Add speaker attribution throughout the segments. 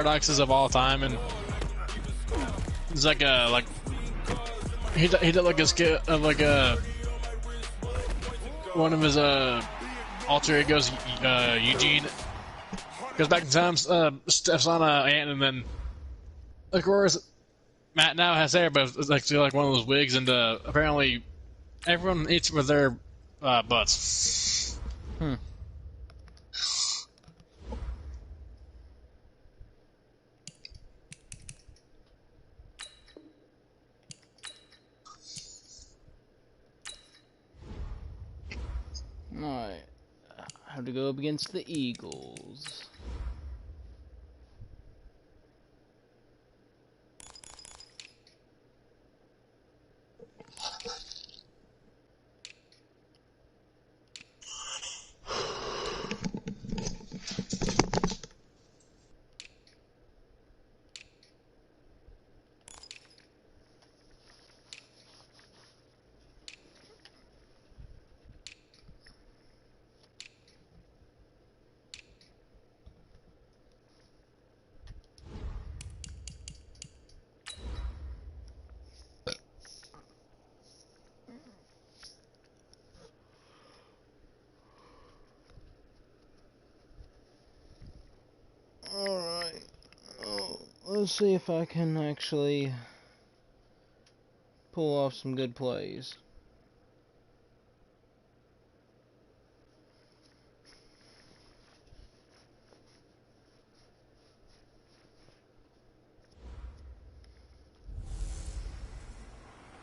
Speaker 1: paradoxes of all time, and it's like he did like a skit of like one of his alter egos, Eugene, goes back in time, steps on an ant, and then of course Matt now has hair, but it's like one of those wigs, and apparently everyone eats with their butts.
Speaker 2: Alright, I have to go up against the Eagles. Alright, let's see if I can actually pull off some good plays.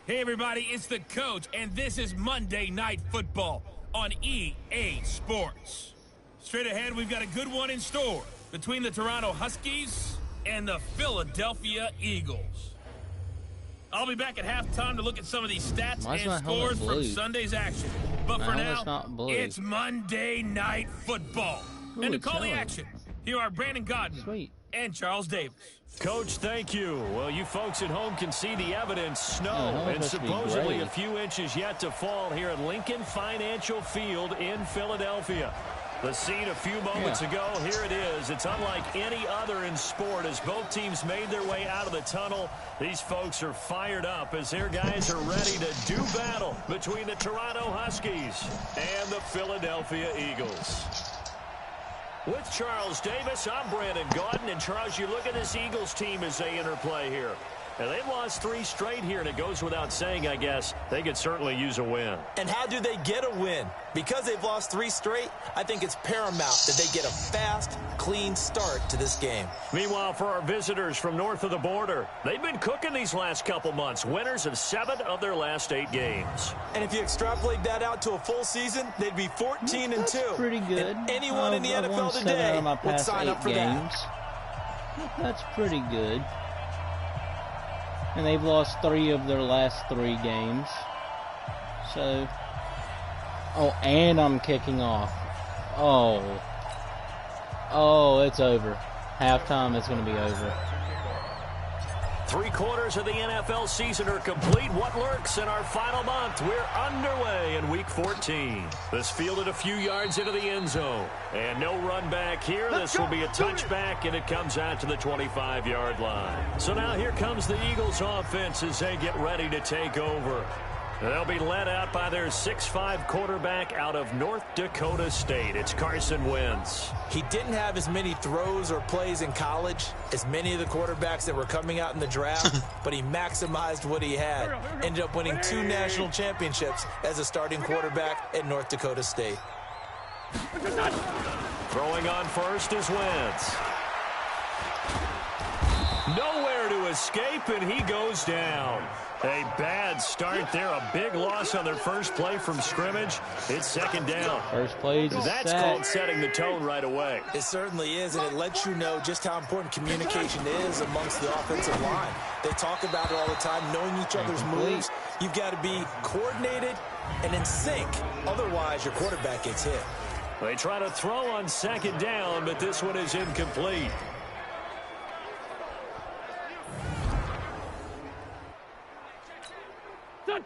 Speaker 3: Hey everybody, it's the coach, and this is Monday Night Football on EA Sports. Straight ahead, we've got a good one in store between the Toronto Huskies and the Philadelphia Eagles. I'll be back at halftime to look at some of these stats and scores from Sunday's action. But for now, it's Monday Night Football. And to call the action, here are Brandon Godden and Charles Davis.
Speaker 4: Coach, thank you. Well, you folks at home can see the evidence. Snow and supposedly a few inches yet to fall here at Lincoln Financial Field in Philadelphia. The scene a few moments ago, here it is. It's unlike any other in sport as both teams made their way out of the tunnel. These folks are fired up as their guys are ready to do battle between the Toronto Huskies and the Philadelphia Eagles. With Charles Davis, I'm Brandon Gaudin. And Charles, you look at this Eagles team as they interplay here. And they've lost 3 straight here, and it goes without saying, I guess, they could certainly use a win.
Speaker 5: And how do they get a win? Because they've lost 3 straight, I think it's paramount that they get a fast, clean start to this game.
Speaker 4: Meanwhile, for our visitors from north of the border, they've been cooking these last couple months, winners of 7 of their last 8 games.
Speaker 5: And if you extrapolate that out to a full season, they'd be 14-2.
Speaker 2: That's pretty good.
Speaker 5: And anyone in the NFL today would sign up for that.
Speaker 2: That's pretty good. And they've lost 3 of their last 3 games. So, and I'm kicking off. It's over. Halftime, it's going to be over.
Speaker 4: 3 quarters of the NFL season are complete. What lurks in our final month? We're underway in Week 14. This fielded a few yards into the end zone. And no run back here. This will be a touchback, and it comes out to the 25-yard line. So now here comes the Eagles offense as they get ready to take over. They'll be led out by their 6'5" quarterback out of North Dakota State. It's Carson Wentz.
Speaker 5: He didn't have as many throws or plays in college as many of the quarterbacks that were coming out in the draft, but he maximized what he had. Ended up winning 2 national championships as a starting quarterback at North Dakota State.
Speaker 4: Throwing on first is Wentz. Nowhere to escape, and he goes down. A bad start there. A big loss on their first play from scrimmage. It's 2nd down.
Speaker 2: First play is
Speaker 4: That's called setting the tone right away.
Speaker 5: It certainly is, and it lets you know just how important communication is amongst the offensive line. They talk about it all the time, knowing each other's moves. You've got to be coordinated and in sync. Otherwise, your quarterback gets hit.
Speaker 4: They try to throw on 2nd down, but this one is incomplete.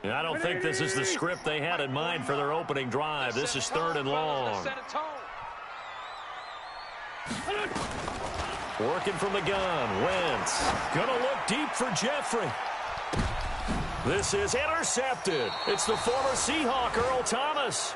Speaker 4: I don't think this is the script they had in mind for their opening drive. This is 3rd and long. Working from the gun. Wentz. Gonna look deep for Jeffrey. This is intercepted. It's the former Seahawk, Earl Thomas.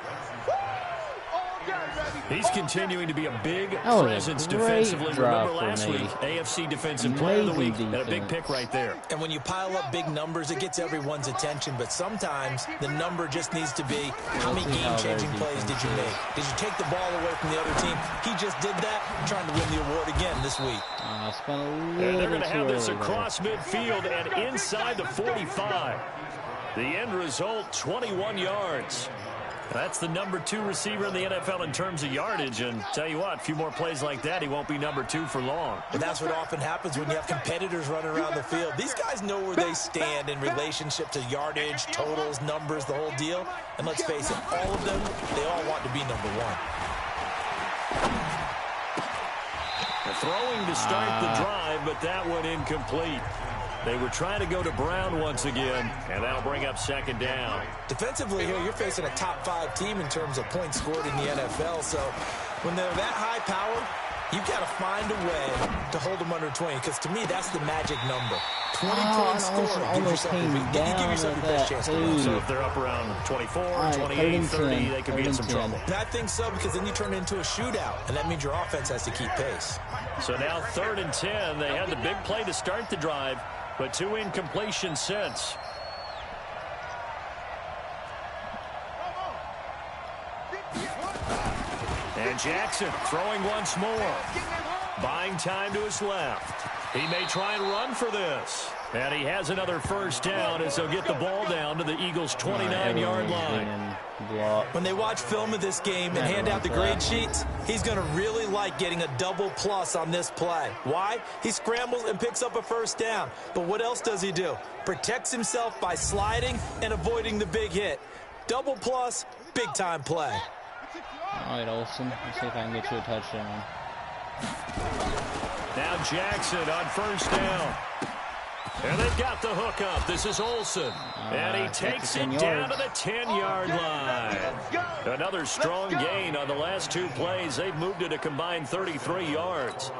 Speaker 4: He's continuing to be a big presence defensively. Remember last week, AFC Defensive Player of the Week, and a big pick right there.
Speaker 5: And when you pile up big numbers, it gets everyone's attention, but sometimes the number just needs to be, how many game-changing plays did you make? Did you take the ball away from the other team? He just did that, trying to win the award again this week.
Speaker 4: And they're going to have this across midfield and inside the 45. The end result, 21 yards. That's the number 2 receiver in the NFL in terms of yardage. And tell you what, a few more plays like that, he won't be number 2 for long.
Speaker 5: And that's what often happens when you have competitors running around the field. These guys know where they stand in relationship to yardage, totals, numbers, the whole deal. And let's face it, all of them, they all want to be number 1.
Speaker 4: Throwing to start the drive, but that one incomplete. They were trying to go to Brown once again, and that'll bring up second down.
Speaker 5: Defensively here, you're facing a top 5 team in terms of points scored in the NFL. So when they're that high powered, you've got to find a way to hold them under 20, because to me, that's the magic number. 20 points scored. Give yourself your best chance to win.
Speaker 4: So if they're up around 24, 28, 30, they could be in some trouble.
Speaker 5: I think so, because then you turn it into a shootout, and that means your offense has to keep pace.
Speaker 4: So now 3rd and 10. They had the big play to start the drive, but 2 incompletions since. And Jackson throwing once more. Buying time to his left. He may try and run for this. And he has another first down as they'll get the ball down to the Eagles' 29-yard line.
Speaker 5: When they watch film of this game and hand out the grade sheets, he's going to really like getting a double plus on this play. Why? He scrambles and picks up a first down. But what else does he do? Protects himself by sliding and avoiding the big hit. Double plus, big-time play.
Speaker 2: All right, Olsen. Let's see if I can get you a touchdown.
Speaker 4: Now Jackson on first down. And they've got the hook up. This is Olsen. And he takes it down to the 10-yard line. Another strong gain on the last 2 plays. They've moved it a combined 33 yards.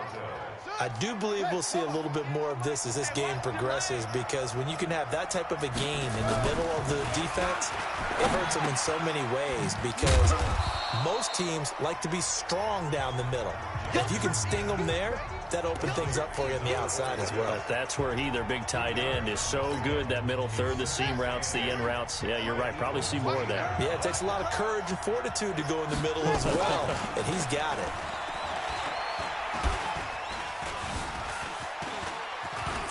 Speaker 5: I do believe we'll see a little bit more of this as this game progresses, because when you can have that type of a gain in the middle of the defense, it hurts them in so many ways, because most teams like to be strong down the middle. If you can sting them there, that opens things up for you on the outside as well.
Speaker 4: But that's where their big tight end, is so good, that middle third, the seam routes, the in routes. Yeah, you're right. Probably see more of that.
Speaker 5: Yeah, it takes a lot of courage and fortitude to go in the middle as well, and he's got it.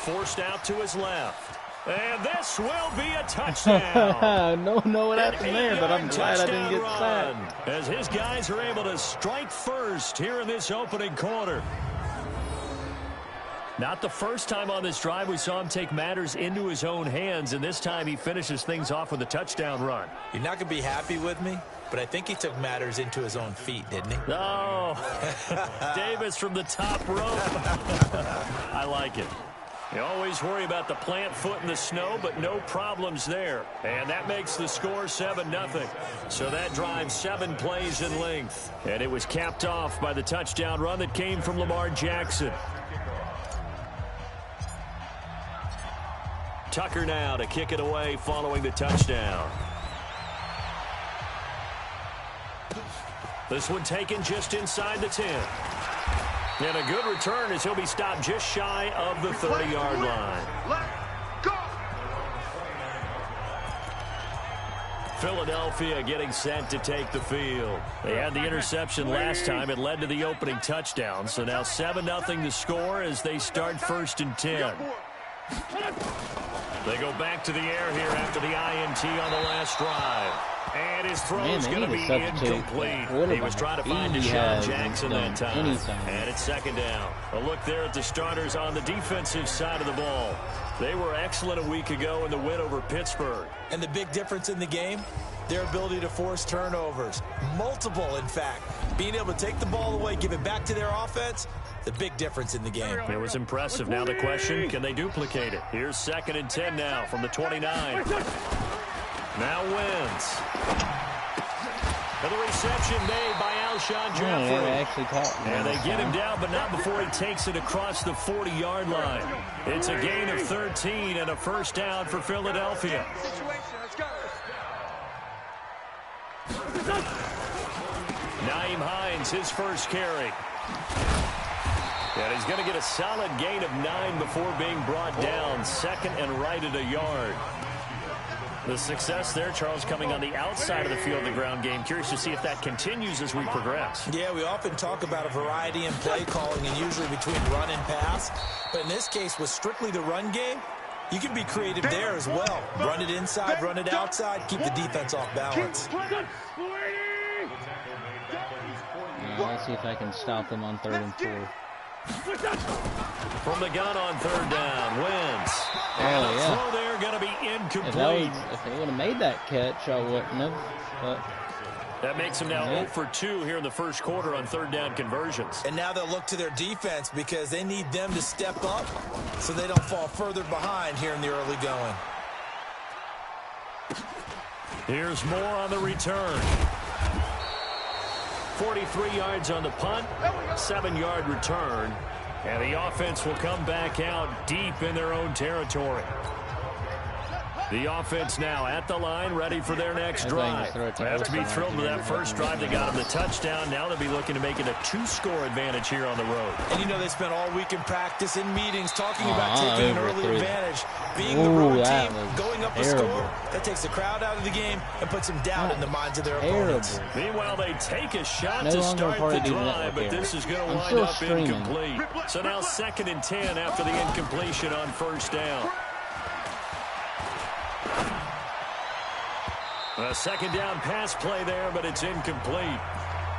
Speaker 4: Forced out to his left. And this will be a touchdown.
Speaker 2: Don't know what happened there, but I'm glad I didn't get sacked.
Speaker 4: As his guys are able to strike first here in this opening quarter. Not the first time on this drive we saw him take matters into his own hands, and this time he finishes things off with a touchdown run.
Speaker 5: You're not going to be happy with me, but I think he took matters into his own feet, didn't he?
Speaker 4: Oh, Davis from the top rope. I like it. You always worry about the plant foot in the snow, but no problems there. And that makes the score 7-0. So that drive 7 plays in length. And it was capped off by the touchdown run that came from Lamar Jackson. Tucker now to kick it away following the touchdown. This one taken just inside the 10. And a good return as he'll be stopped just shy of the 30-yard line. Philadelphia getting set to take the field. They had the interception last time. It led to the opening touchdown. So now 7-0 the score as they start 1st and 10. They go back to the air here after the INT on the last drive. And his throw is going to be incomplete. He was trying to find Deshaun Jackson that time. And it's 2nd down. A look there at the starters on the defensive side of the ball. They were excellent a week ago in the win over Pittsburgh.
Speaker 5: And the big difference in the game, their ability to force turnovers. Multiple, in fact. Being able to take the ball away, give it back to their offense, the big difference in the game.
Speaker 4: It was impressive. Now the question, can they duplicate it? Here's 2nd and 10 now from the 29. Now Wentz. And the reception made by Alshon Jeffrey.
Speaker 2: Yeah, they actually caught him.
Speaker 4: And they get him down, but not before he takes it across the 40-yard line. It's a gain of 13 and a first down for Philadelphia. Nyheim Hines, his first carry. And he's going to get a solid gain of 9 before being brought down. Second and right at a yard. The success there, Charles, coming on the outside of the field, the ground game. Curious to see if that continues as we progress.
Speaker 5: Yeah, we often talk about a variety in play calling and usually between run and pass. But in this case, with strictly the run game, you can be creative there as well. Run it inside, run it outside, keep the defense off balance.
Speaker 2: Let's see if I can stop them on 3rd and 4.
Speaker 4: From the gun on 3rd down, Wentz. And the throw there going to be incomplete.
Speaker 2: If they would have made that catch, I wouldn't have. But
Speaker 4: that makes them now 0 for 2 here in the first quarter on 3rd down conversions.
Speaker 5: And now they'll look to their defense because they need them to step up so they don't fall further behind here in the early going.
Speaker 4: Here's more on the return. 43 yards on the punt, 7-yard return, and the offense will come back out deep in their own territory. The offense now at the line, ready for their next drive. They have to be thrilled with that first drive. They got them the touchdown. Now they'll be looking to make it a 2-score advantage here on the road.
Speaker 5: And you know they spent all week in practice, in meetings, talking about taking an early advantage. Being the road team, going up a score, that takes the crowd out of the game and puts them down in the minds of their opponents.
Speaker 4: Meanwhile, they take a shot to start the drive, but this is going to wind up incomplete. So now 2nd and 10 after the incompletion on 1st down. A 2nd down pass play there, but it's incomplete.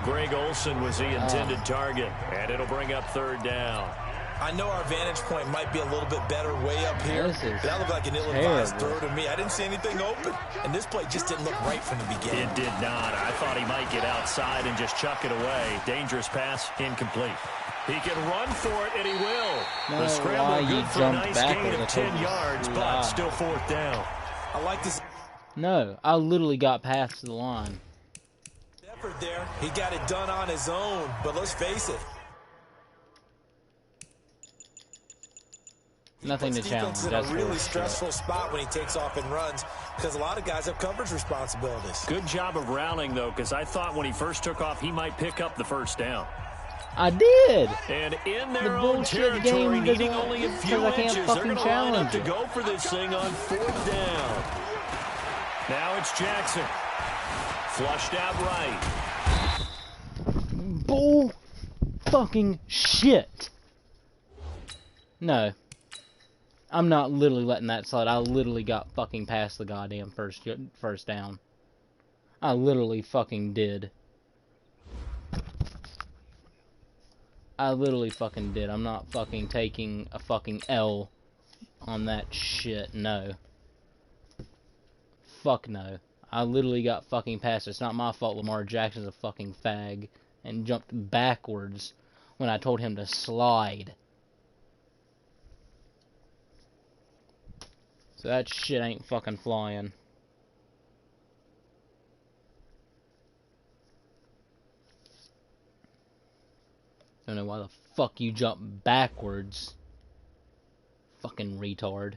Speaker 4: Greg Olsen was the intended target, and it'll bring up 3rd down.
Speaker 5: I know our vantage point might be a little bit better way up here, but that looked like an ill-advised throw to me. I didn't see anything open, and this play just didn't look right from the beginning.
Speaker 4: It did not. I thought he might get outside and just chuck it away. Dangerous pass, incomplete. He can run for it, and he will. The scramble good for a nice gain of 10 yards, but still 4th down.
Speaker 5: I like this.
Speaker 2: No, I literally got past the line.
Speaker 5: Effort there. He got it done on his own, but let's face it.
Speaker 2: Nothing to challenge.
Speaker 5: He's in a really stressful spot when he takes off and runs because a lot of guys have coverage responsibilities.
Speaker 4: Good job of rallying, though, because I thought when he first took off, he might pick up the first down.
Speaker 2: I did.
Speaker 4: And in their own territory, needing only a few inches, they're going to line up to go for this thing on 4th down. Now it's Jackson. Flushed out right.
Speaker 2: Bull fucking shit. No. I'm not literally letting that slide. I literally got fucking past the goddamn first down. I literally fucking did. I literally fucking did. I'm not fucking taking a fucking L on that shit. No. Fuck no. I literally got fucking past it. It's not my fault Lamar Jackson's a fucking fag and jumped backwards when I told him to slide. So that shit ain't fucking flying. Don't know why the fuck you jump backwards. Fucking retard.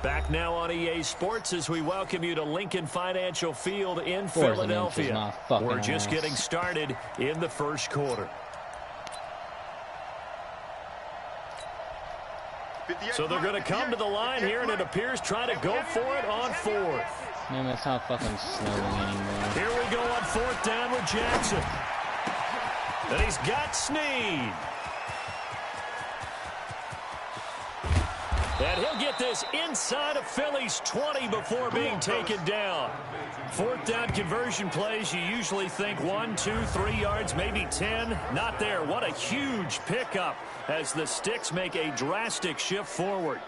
Speaker 4: Back now on EA Sports as we welcome you to Lincoln Financial Field in Philadelphia. We're just getting started in the first quarter. So they're going to come to the line here, and it appears trying to go for it on 4th.
Speaker 2: Man, it's not fucking snowing anymore.
Speaker 4: Here we go on 4th down with Jackson. And he's got Snead. And he'll get this inside of Philly's 20 before being taken down. 4th down conversion plays, you usually think 1, 2, 3 yards, maybe 10. Not there. What a huge pickup as the Sticks make a drastic shift forward.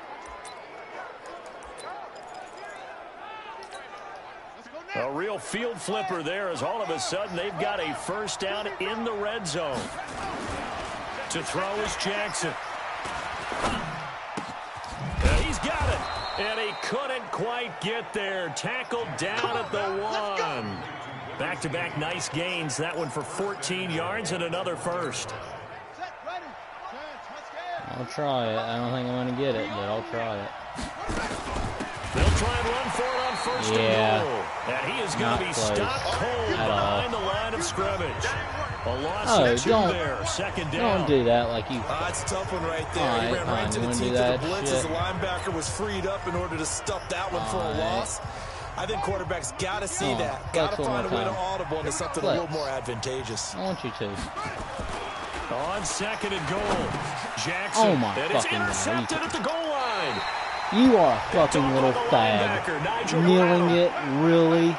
Speaker 4: A real field flipper there as all of a sudden they've got a first down in the red zone. To throw is Jackson. He's got it. And he couldn't quite get there. Tackled down at the 1. Back-to-back nice gains. That one for 14 yards and another first.
Speaker 2: I'll try it. I don't think I'm going to get it, but I'll try it.
Speaker 4: They'll try and run for it on first and goal. And he is going to be stopped cold behind the line of scrimmage. A loss of 2 there. Second down.
Speaker 2: Don't do that like you...
Speaker 5: That's a tough one right there. He ran right to the teeth of the blitz as the linebacker was freed up in order to stuff that one for a loss. I think quarterbacks got to see that. Got to find a way to audible into something a little more advantageous.
Speaker 2: I want you to.
Speaker 4: On second and goal, Jackson.
Speaker 2: Oh my
Speaker 4: and it's intercepted at the goal line.
Speaker 2: You are a fucking little fag. Kneeling it, really?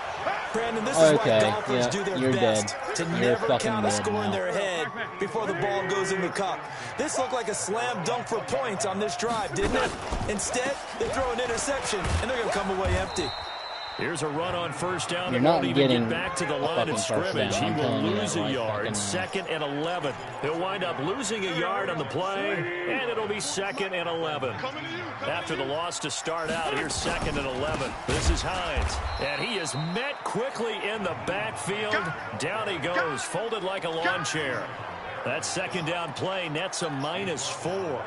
Speaker 5: Brandon, this is why golfers do their
Speaker 2: you're
Speaker 5: best
Speaker 2: dead.
Speaker 5: to
Speaker 2: You're
Speaker 5: never count a
Speaker 2: dead
Speaker 5: score
Speaker 2: now.
Speaker 5: in their head before the ball goes in the cup. This looked like a slam dunk for points on this drive, didn't it? Instead, they throw an interception, and they're going to come away empty.
Speaker 4: Here's a run on first down.
Speaker 2: You're
Speaker 4: He won't
Speaker 2: not
Speaker 4: even
Speaker 2: getting
Speaker 4: get back to the line of scrimmage. He will lose a yard. Second and 11. He'll wind up losing a yard on the play, and it'll be second and 11. After the loss to start out, here's second and 11. This is Hines, and he is met quickly in the backfield. Down he goes, folded like a lawn chair. That second down play nets a -4.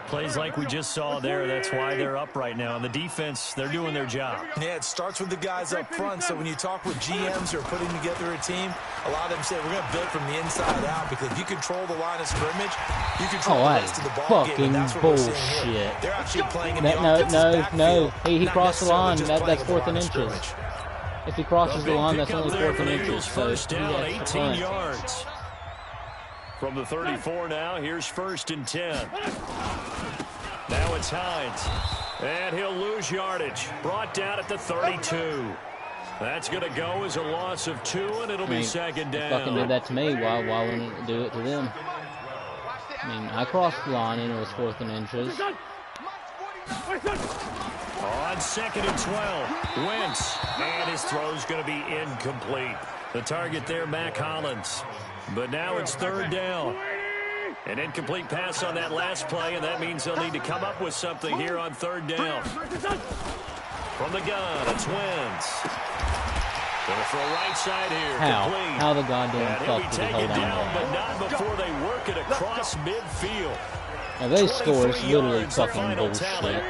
Speaker 4: Plays like we just saw there, that's why they're up right now. And the defense, they're doing their job.
Speaker 5: Yeah, it starts with the guys up front. So when you talk with GMs who are putting together a team, a lot of them say, we're going to build from the inside out. Because if you control the line of scrimmage, you control the rest of the ball game. And that's what we're seeing here. They're actually playing in the offensive backfield.
Speaker 2: He crossed the line. That's 4th and inches. If he crosses the line, that's only 4th and inches.
Speaker 4: First down, 18 yards. From the 34 now, here's 1st and 10. Now it's Hines. And he'll lose yardage. Brought down at the 32. That's going to go as a loss of 2, and it'll be second down.
Speaker 2: Fucking did that to me. Why wouldn't it do it to them? I mean, I crossed the line and it was 4th and inches.
Speaker 4: On 2nd and 12, Wentz. And his throw's going to be incomplete. The target there, Mac Hollins. But now it's 3rd down. An incomplete pass on that last play, and that means they'll need to come up with something here on 3rd down. From the gun, it's Wentz. Gonna throw right side here. Complete.
Speaker 2: How the goddamn
Speaker 4: and
Speaker 2: fuck did he hold on
Speaker 4: down, but not before they work it across midfield.
Speaker 2: Now they score, it's literally fucking bullshit.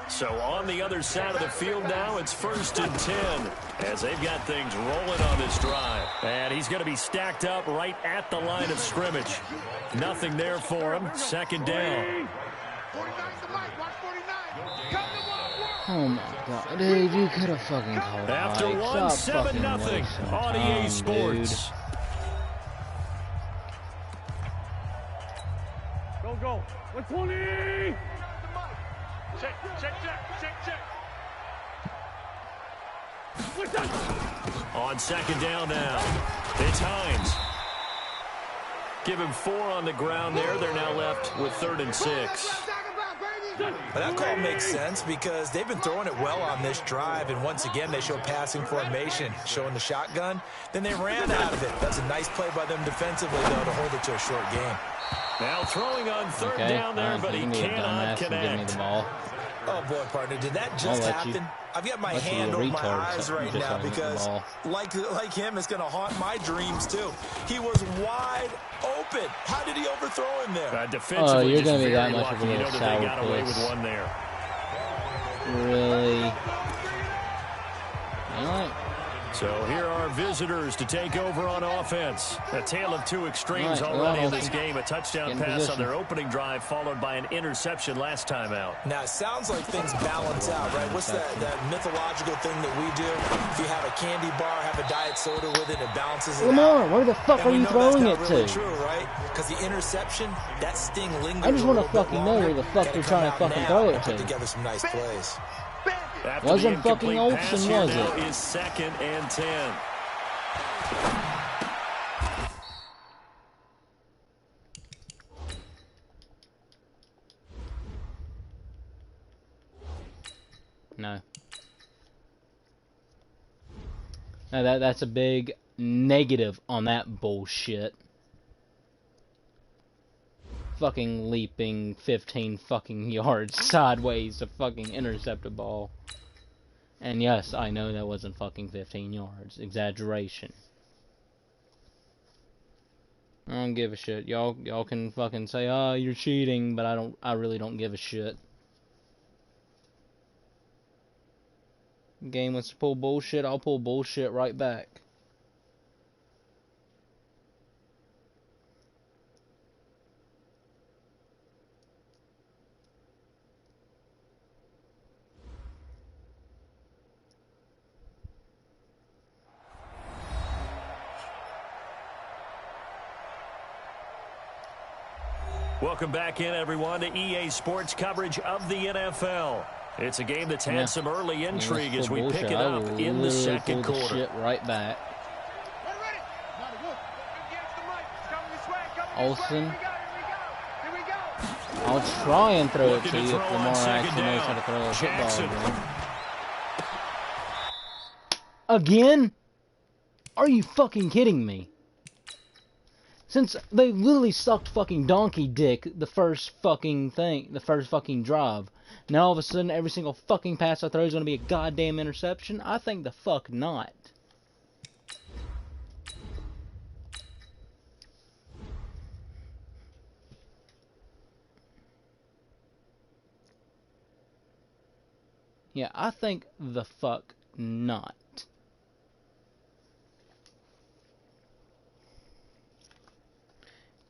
Speaker 4: So on the other side of the field now, it's 1st and 10 as they've got things rolling on this drive. And he's going to be stacked up right at the line of scrimmage. Nothing there for him. Second down.
Speaker 2: Oh my god, dude, you could have fucking called it.
Speaker 4: After one, 7-0 on EA Sports.
Speaker 3: Dude. Go. 120. Check.
Speaker 4: On second down now, it's Hines. Give him 4 on the ground there. They're now left with 3rd and 6.
Speaker 5: That call makes sense because they've been throwing it well on this drive, and once again they show passing formation, showing the shotgun. Then they ran out of it. That's a nice play by them defensively, though, to hold it to a short game.
Speaker 4: Now throwing on 3rd down there, but he cannot connect.
Speaker 5: Oh, boy, partner, did that just happen? I've got my hand over my eyes right now because, like him, it's going to haunt my dreams, too. He was wide open. How did he overthrow him there?
Speaker 4: Defensively,
Speaker 2: you're going to be that much of a little sour
Speaker 4: they got away with one there.
Speaker 2: Really? All right.
Speaker 4: So here are visitors to take over on offense. A tale of 2 extremes already in this game. A touchdown pass on their opening drive, followed by an interception last time out.
Speaker 5: Now, it sounds like things balance out, right? What's that mythological thing that we do? If you have a candy bar, have a diet soda with it, it balances it
Speaker 2: Lamar,
Speaker 5: out.
Speaker 2: where the fuck are you throwing it
Speaker 5: really
Speaker 2: to?
Speaker 5: True, right? Because the interception, that sting lingers.
Speaker 2: I just want to fucking know where the fuck they're trying to fucking throw it to.
Speaker 5: Put together some nice plays.
Speaker 2: Wasn't fucking Olsen, was it?
Speaker 4: Is 2nd and 10.
Speaker 2: No. No, that's a big negative on that bullshit. fucking leaping 15 fucking yards sideways to fucking intercept a ball. And yes, I know that wasn't fucking 15 yards. Exaggeration. I don't give a shit. Y'all can fucking say, "Oh, you're cheating," but I really don't give a shit. Game wants to pull bullshit, I'll pull bullshit right back.
Speaker 4: Welcome back in, everyone, to EA Sports coverage of the NFL. It's a game that's had some early intrigue as we pick it up in the second quarter.
Speaker 2: Shit right back. Olsen. I'll try and throw it to you if Lamar actually knows how to throw a football again. Are you fucking kidding me? Since they literally sucked fucking donkey dick the first fucking drive. Now all of a sudden every single fucking pass I throw is going to be a goddamn interception? I think the fuck not. Yeah, I think the fuck not.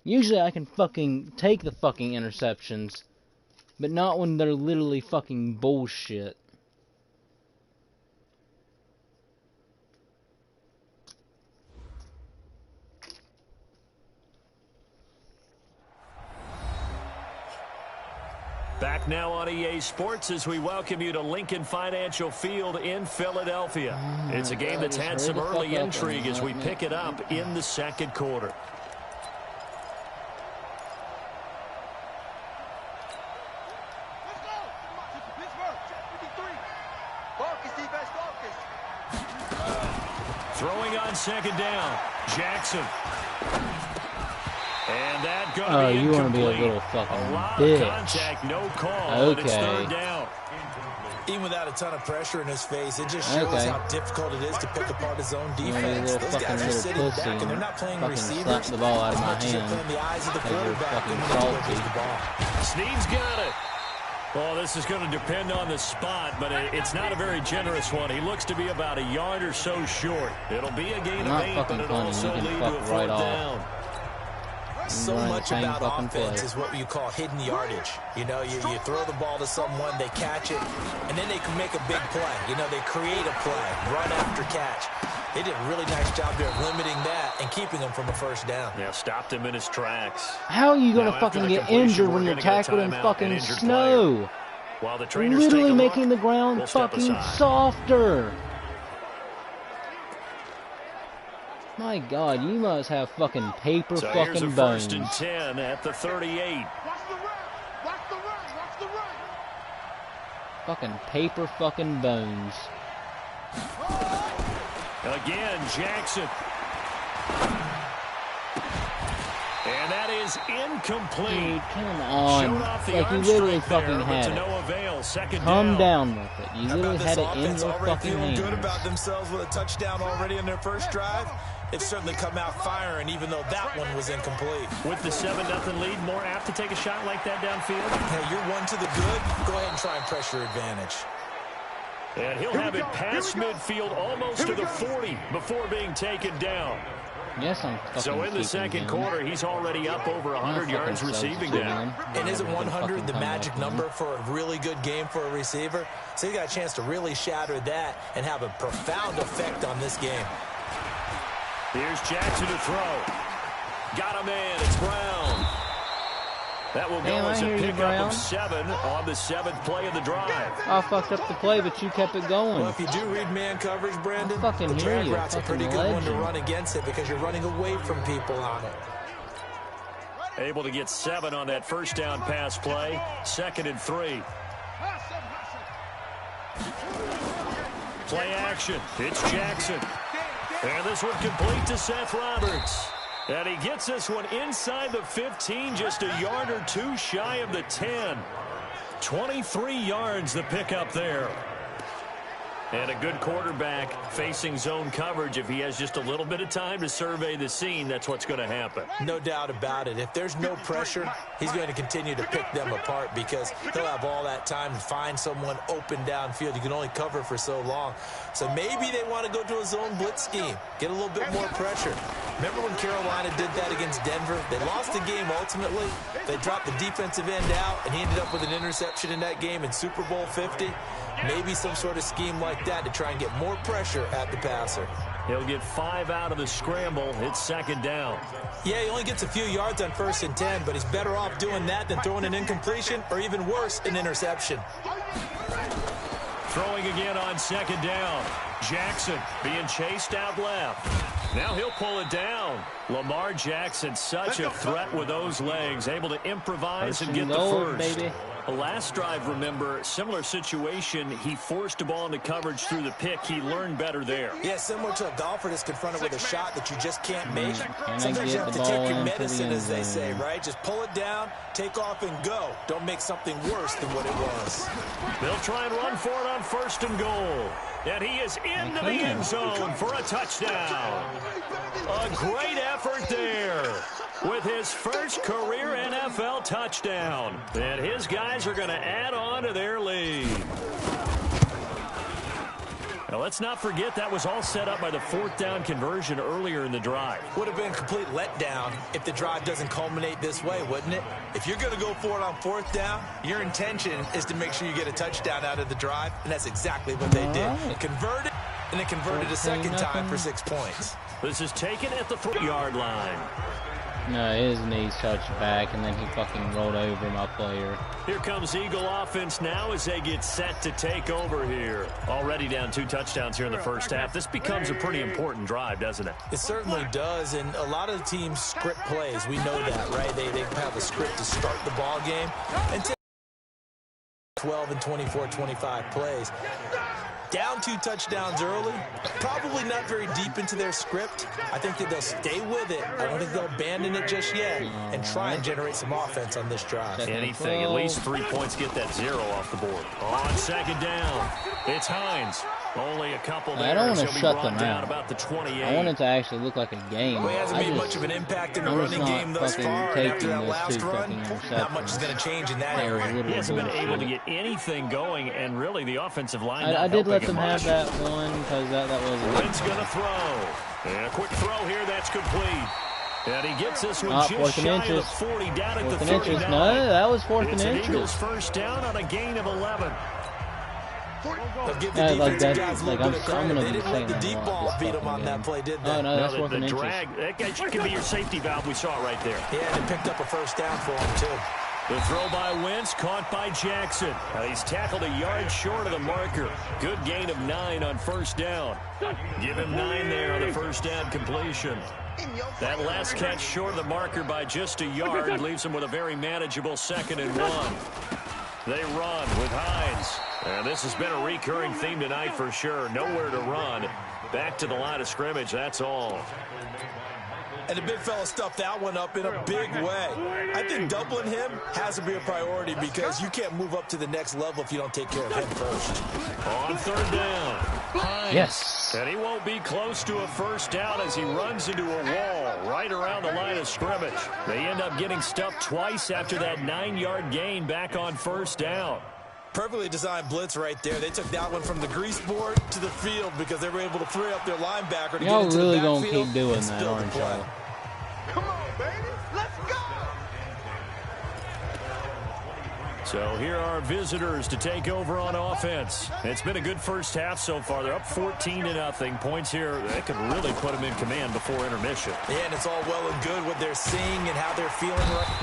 Speaker 2: Usually I can fucking take the fucking interceptions, but not when they're literally fucking bullshit.
Speaker 4: Back now on EA Sports as we welcome you to Lincoln Financial Field in Philadelphia. It's a game that's had some early intrigue as we pick it up in the second quarter. Throwing on second down, Jackson. And that gonna be
Speaker 2: you want to be a little fucking bitch.
Speaker 4: Contact, no call,
Speaker 2: okay.
Speaker 4: It's third down.
Speaker 5: Even without a ton of pressure in his face, it just shows how difficult it is to pick apart his own defense. Those guys are sitting back and they're not playing receivers.
Speaker 2: Slap the ball out of my hand.
Speaker 5: They're playing the eyes of the quarterback and
Speaker 2: salty.
Speaker 5: the ball.
Speaker 4: Snead's got it. Well, this is going to depend on the spot, but it's not a very generous one. He looks to be about a yard or so short. It'll be a gain of 8, but it'll also lead to a fourth down.
Speaker 5: So much about offense is what you call hidden yardage. You know, you throw the ball to someone, they catch it, and then they can make a big play. You know, they create a play, run after catch. They did a really nice job there of limiting that and keeping him from a first down.
Speaker 4: Yeah, stopped him in his tracks.
Speaker 2: How are you going to fucking get injured when you're tackled in fucking snow?
Speaker 4: While the trainers
Speaker 2: literally making the ground fucking softer. My God, you must have fucking paper
Speaker 4: so
Speaker 2: fucking
Speaker 4: here's a
Speaker 2: bones.
Speaker 4: 1st and 10 at the 38.
Speaker 2: Fucking paper fucking bones.
Speaker 4: Again, Jackson. And that is incomplete.
Speaker 2: Dude, come on. Like, you literally fucking had it.
Speaker 4: No avail.
Speaker 2: Come down with it. You literally had it in your
Speaker 5: already
Speaker 2: fucking
Speaker 5: feeling
Speaker 2: hands.
Speaker 5: good about themselves with a touchdown already in their first drive. They've certainly come out firing, even though that one was incomplete.
Speaker 4: With the 7-0 lead, more apt to take a shot like that downfield?
Speaker 5: Hey, you're one to the good. Go ahead and try and pressure advantage.
Speaker 4: And he'll have it past midfield almost to the 40 before being taken down.
Speaker 2: Yes, I'm fucking
Speaker 4: So in the second quarter, he's already up over 100 yards receiving now.
Speaker 5: And isn't 100 the magic number for a really good game for a receiver? So he got a chance to really shatter that and have a profound effect on this game.
Speaker 4: Here's Jackson to throw. Got a man. It's Brown. That will go as a pickup of 7 on the 7th play of the drive.
Speaker 2: I fucked up the play, but you kept it going.
Speaker 5: Well, if you do read man coverage, Brandon,
Speaker 2: the
Speaker 5: drag route's a pretty good one to run against it because you're running away from people on it.
Speaker 4: Able to get 7 on that first down pass play. 2nd and 3. Play action. It's Jackson. And this one complete to Seth Roberts. And he gets this one inside the 15, just a yard or two shy of the 10. 23 yards the pickup there. And a good quarterback facing zone coverage. If he has just a little bit of time to survey the scene, that's what's going to happen.
Speaker 5: No doubt about it. If there's no pressure, he's going to continue to pick them apart because he'll have all that time to find someone open downfield. You can only cover for so long. So maybe they want to go to a zone blitz scheme, get a little bit more pressure. Remember when Carolina did that against Denver? They lost the game ultimately. They dropped the defensive end out, and he ended up with an interception in that game in Super Bowl 50. Maybe some sort of scheme like that to try and get more pressure at the passer.
Speaker 4: He'll get 5 out of the scramble. It's second down.
Speaker 5: Yeah, he only gets a few yards on 1st and 10, but he's better off doing that than throwing an incompletion or even worse, an interception.
Speaker 4: Throwing again on second down. Jackson being chased out left. Now he'll pull it down. Lamar Jackson, such a threat with those legs, able to improvise and get the first. Baby. Last drive, remember, similar situation. He forced a ball into coverage through the pick. He learned better there.
Speaker 5: Yeah, similar to a golfer that's confronted with a shot that you just can't make. Sometimes you have to take your medicine, as they say, right? Just pull it down, take off, and go. Don't make something worse than what it was.
Speaker 4: They'll try and run for it on 1st and goal. And he is into the end zone for a touchdown. A great effort there with his first career NFL touchdown. And his guys are going to add on to their lead. Now, let's not forget that was all set up by the 4th down conversion earlier in the drive.
Speaker 5: Would have been a complete letdown if the drive doesn't culminate this way, wouldn't it? If you're going to go for it on 4th down, your intention is to make sure you get a touchdown out of the drive, and that's exactly what they did. Converted, and then converted a second time for 6 points.
Speaker 4: This is taken at the 3-yard line.
Speaker 2: No, his knees touched back, and then he fucking rolled over my player.
Speaker 4: Here comes Eagle offense now as they get set to take over here. Already down 2 touchdowns here in the first half. This becomes a pretty important drive, doesn't it?
Speaker 5: It certainly does, and a lot of the teams script plays. We know that, right? They have a script to start the ball game. And 12 and 24, 25 plays. Down 2 touchdowns early, probably not very deep into their script. I think that they'll stay with it. I don't think they'll abandon it just yet and try and generate some offense on this drive.
Speaker 4: Anything, at least 3 points, get that 0 off the board. On second down, it's Hines. Only a couple there.
Speaker 2: I don't want to shut them
Speaker 4: down
Speaker 2: out.
Speaker 4: About the 28.
Speaker 2: I want it to actually look like a game.
Speaker 5: Well, he hasn't made much of an impact in the running game thus far. After that last run, not much is going to change in that area.
Speaker 4: He hasn't been able to get anything going, and really the offensive line.
Speaker 2: I did let them have that one because that wasn't.
Speaker 4: Wentz going to throw. And a quick throw here, that's complete. And he gets this one just shy of the 40, down at the 39.
Speaker 2: No, that was 4th and inches.
Speaker 4: It's an Eagles first down on a gain of 11.
Speaker 5: They'll give the defensive guys a little bit of credit. They didn't let the deep ball beat them on that play, did they?
Speaker 2: Oh, no, that's 4th and inches.
Speaker 4: Drag, that could be your safety valve. We saw it right there.
Speaker 5: Yeah, they picked up a first down for him, too.
Speaker 4: The throw by Wentz, caught by Jackson. Now he's tackled a yard short of the marker. Good gain of 9 on first down. Give him 9 there on the first down completion. That last catch short of the marker by just a yard leaves him with a very manageable 2nd and 1. They run with Hines. And this has been a recurring theme tonight for sure. Nowhere to run. Back to the line of scrimmage, that's all.
Speaker 5: And the big fella stuffed that one up in a big way. I think doubling him has to be a priority because you can't move up to the next level if you don't take care of him first.
Speaker 4: On 3rd down. Hines.
Speaker 2: Yes.
Speaker 4: And he won't be close to a first down as he runs into a wall right around the line of scrimmage. They end up getting stuffed twice after that 9-yard gain back on first down.
Speaker 5: Perfectly designed blitz right there. They took that one from the grease board to the field because they were able to free up their linebacker to get into the backfield.
Speaker 2: Y'all really gonna keep doing that, aren't y'all?
Speaker 6: Come on, baby. Let's go.
Speaker 4: So here are our visitors to take over on offense. It's been a good first half so far. They're up 14-0. Points here, that could really put them in command before intermission.
Speaker 5: Yeah, and it's all well and good what they're seeing and how they're feeling.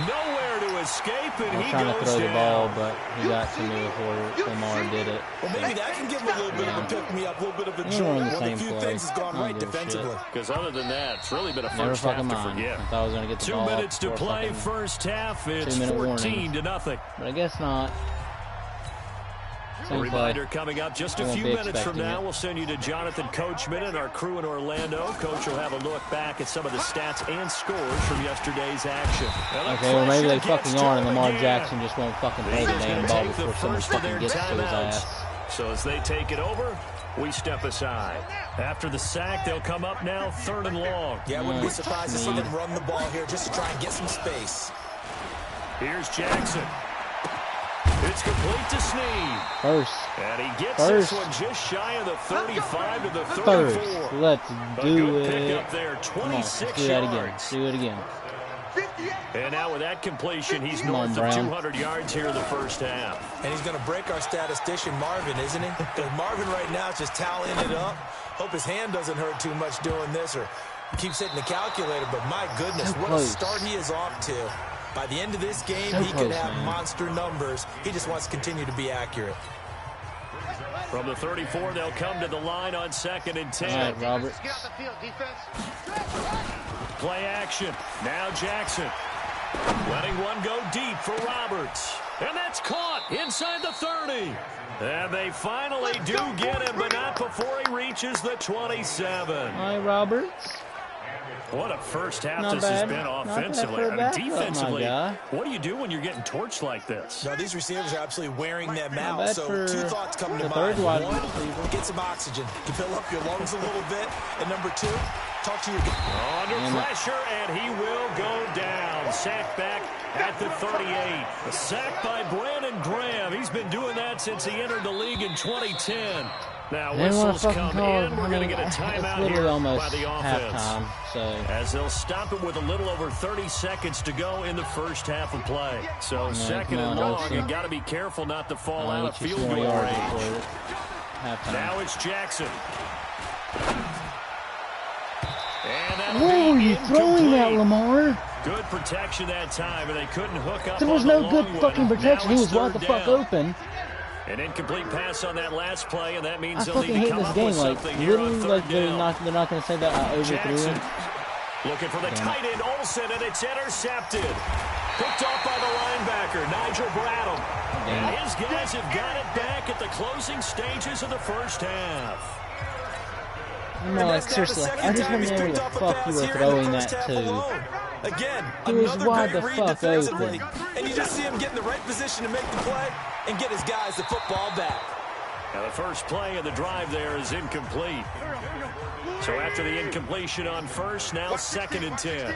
Speaker 4: Nowhere to escape, and he
Speaker 2: trying
Speaker 4: goes
Speaker 2: to throw
Speaker 4: down.
Speaker 2: the ball, but he got to me before Lamar did it.
Speaker 5: Well, maybe that can give him a little bit of a pick-me-up, a little bit of a joy. One of the few things has gone right defensively.
Speaker 4: Because other than that, it's really been a
Speaker 2: Never
Speaker 4: first half
Speaker 2: fucking
Speaker 4: to
Speaker 2: mind.
Speaker 4: forget.
Speaker 2: I thought I was going to get the ball.
Speaker 4: 2 minutes to play, first half. It's
Speaker 2: 2-minute warning.
Speaker 4: 14-0.
Speaker 2: But I guess not.
Speaker 4: A reminder coming up just a few minutes from now. We'll send you to Jonathan Coachman and our crew in Orlando. Coach will have a look back at some of the stats and scores from yesterday's action.
Speaker 2: Okay, well maybe they fucking are, and Lamar Jackson just won't fucking throw the damn ball before someone fucking gets to his ass.
Speaker 4: So as they take it over, we step aside. After the sack, they'll come up now 3rd and long.
Speaker 5: Yeah, I wouldn't be surprised to see them run the ball here just to try and get some space.
Speaker 4: Here's Jackson. It's complete to Snead.
Speaker 2: First.
Speaker 4: And he gets this one just shy of the 35 to the 34.
Speaker 2: First. Let's do it.
Speaker 4: Pick up there, 26
Speaker 2: do that again. Do it again.
Speaker 4: And now with that completion, he's north of 200 yards here in the first half.
Speaker 5: And he's going to break our statistician, Marvin, isn't he? Because Marvin right now is just tallying it up. Hope his hand doesn't hurt too much doing this or keeps hitting the calculator. But my goodness, what a start he is off to. By the end of this game, he could have monster numbers. He just wants to continue to be accurate.
Speaker 4: From the 34, they'll come to the line on 2nd and 10.
Speaker 2: All right, Robert.
Speaker 4: Play action. Now Jackson. Letting one go deep for Roberts. And that's caught inside the 30. And they finally do get him, but not before he reaches the 27.
Speaker 2: All right, Roberts.
Speaker 4: What a first half this has been offensively. Defensively, what do you do when you're getting torched like this?
Speaker 5: No, these receivers are absolutely wearing them out. So 2 thoughts come to mind. One, get some oxygen. You fill up your lungs a little bit. And number 2, talk to your guy.
Speaker 4: Under pressure, and he will go down. Sacked back at the 38. A sack by Brandon Graham. He's been doing that since he entered the league in 2010. Now whistles come in. We're going to get a timeout here by the offense.
Speaker 2: So.
Speaker 4: As they'll stop it with a little over 30 seconds to go in the first half of play. So 2nd and long, you got to be careful not to fall out of field goal range. Now it's Jackson.
Speaker 2: Whoa, you throwing that, Lamar?
Speaker 4: Good protection that time, and they couldn't hook up.
Speaker 2: There was no good fucking protection. He was wide the fuck open.
Speaker 4: An incomplete pass on that last play, and that means
Speaker 2: they'll need to come up with something here on 3rd down. They're not going to say that I overthrew him.
Speaker 4: Looking for the tight end, Olsen, and it's intercepted. Picked off by the linebacker, Nigel Bradham. And his guys have got it back at the closing stages of the first half.
Speaker 2: No, like, seriously, I just wonder where the fuck you were throwing that to.
Speaker 5: Again,
Speaker 2: he was wide the fuck open.
Speaker 5: And you just see him get in the right position to make the play and get his guys the football back.
Speaker 4: Now the first play of the drive there is incomplete. So after the incompletion on first, now 2nd and 10.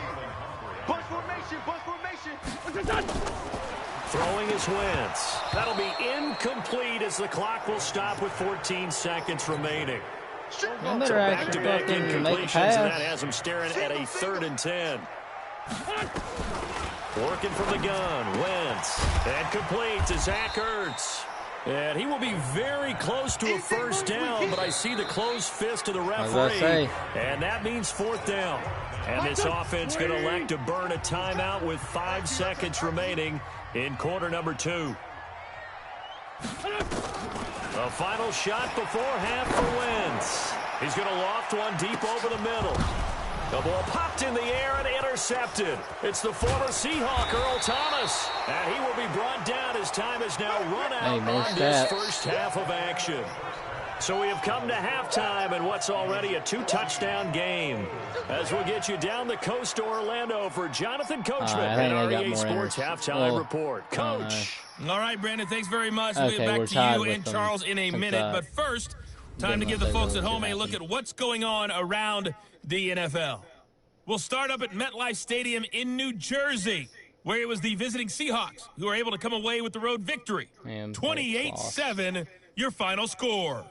Speaker 4: Throwing is Wentz. That'll be incomplete as the clock will stop with 14 seconds remaining. So back-to-back incompletions, and that has him staring at a 3rd and 10. Working from the gun, Wentz. And complete to Zach Ertz. And he will be very close to a first down, but I see the closed fist of the referee. And that means 4th down. And this offense going to elect to burn a timeout with 5 seconds remaining in quarter number 2. A final shot before half for Wentz. He's going to loft one deep over the middle. The ball popped in the air and intercepted. It's the former Seahawk, Earl Thomas. And he will be brought down as time has now run out on this first half of action. So we have come to halftime in what's already a 2-touchdown game. As we'll get you down the coast to Orlando for Jonathan Coachman and our EA Sports Halftime Report. Coach.
Speaker 3: All right, Brandon, thanks very much. We'll get back to you and Charles in a minute. But first, time to give the folks at home a look at what's going on around the NFL. We'll start up at MetLife Stadium in New Jersey, where it was the visiting Seahawks who were able to come away with the road victory. 28-7, your final score.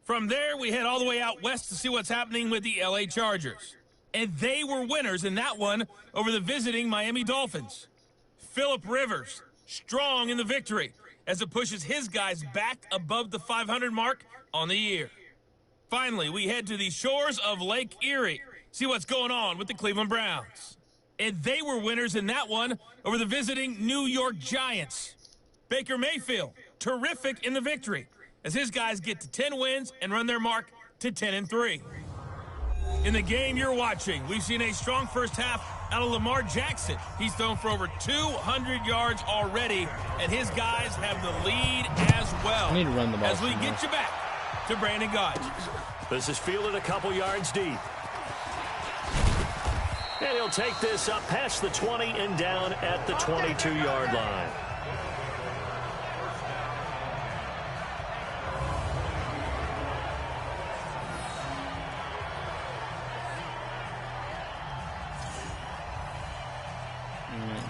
Speaker 3: From there, we head all the way out west to see what's happening with the LA Chargers. And they were winners in that one over the visiting Miami Dolphins. Phillip Rivers, strong in the victory as it pushes his guys back above the 500 mark on the year. Finally, we head to the shores of Lake Erie, see what's going on with the Cleveland Browns. And they were winners in that one over the visiting New York Giants. Baker Mayfield, terrific in the victory as his guys get to 10 wins and run their mark to 10-3. In the game you're watching, we've seen a strong first half out of Lamar Jackson. He's thrown for over 200 yards already, and his guys have the lead as well.
Speaker 2: I need to run the ball.
Speaker 3: As we get you back to Brandon Gott.
Speaker 4: This is fielded a couple yards deep. And he'll take this up past the 20 and down at the 22-yard line.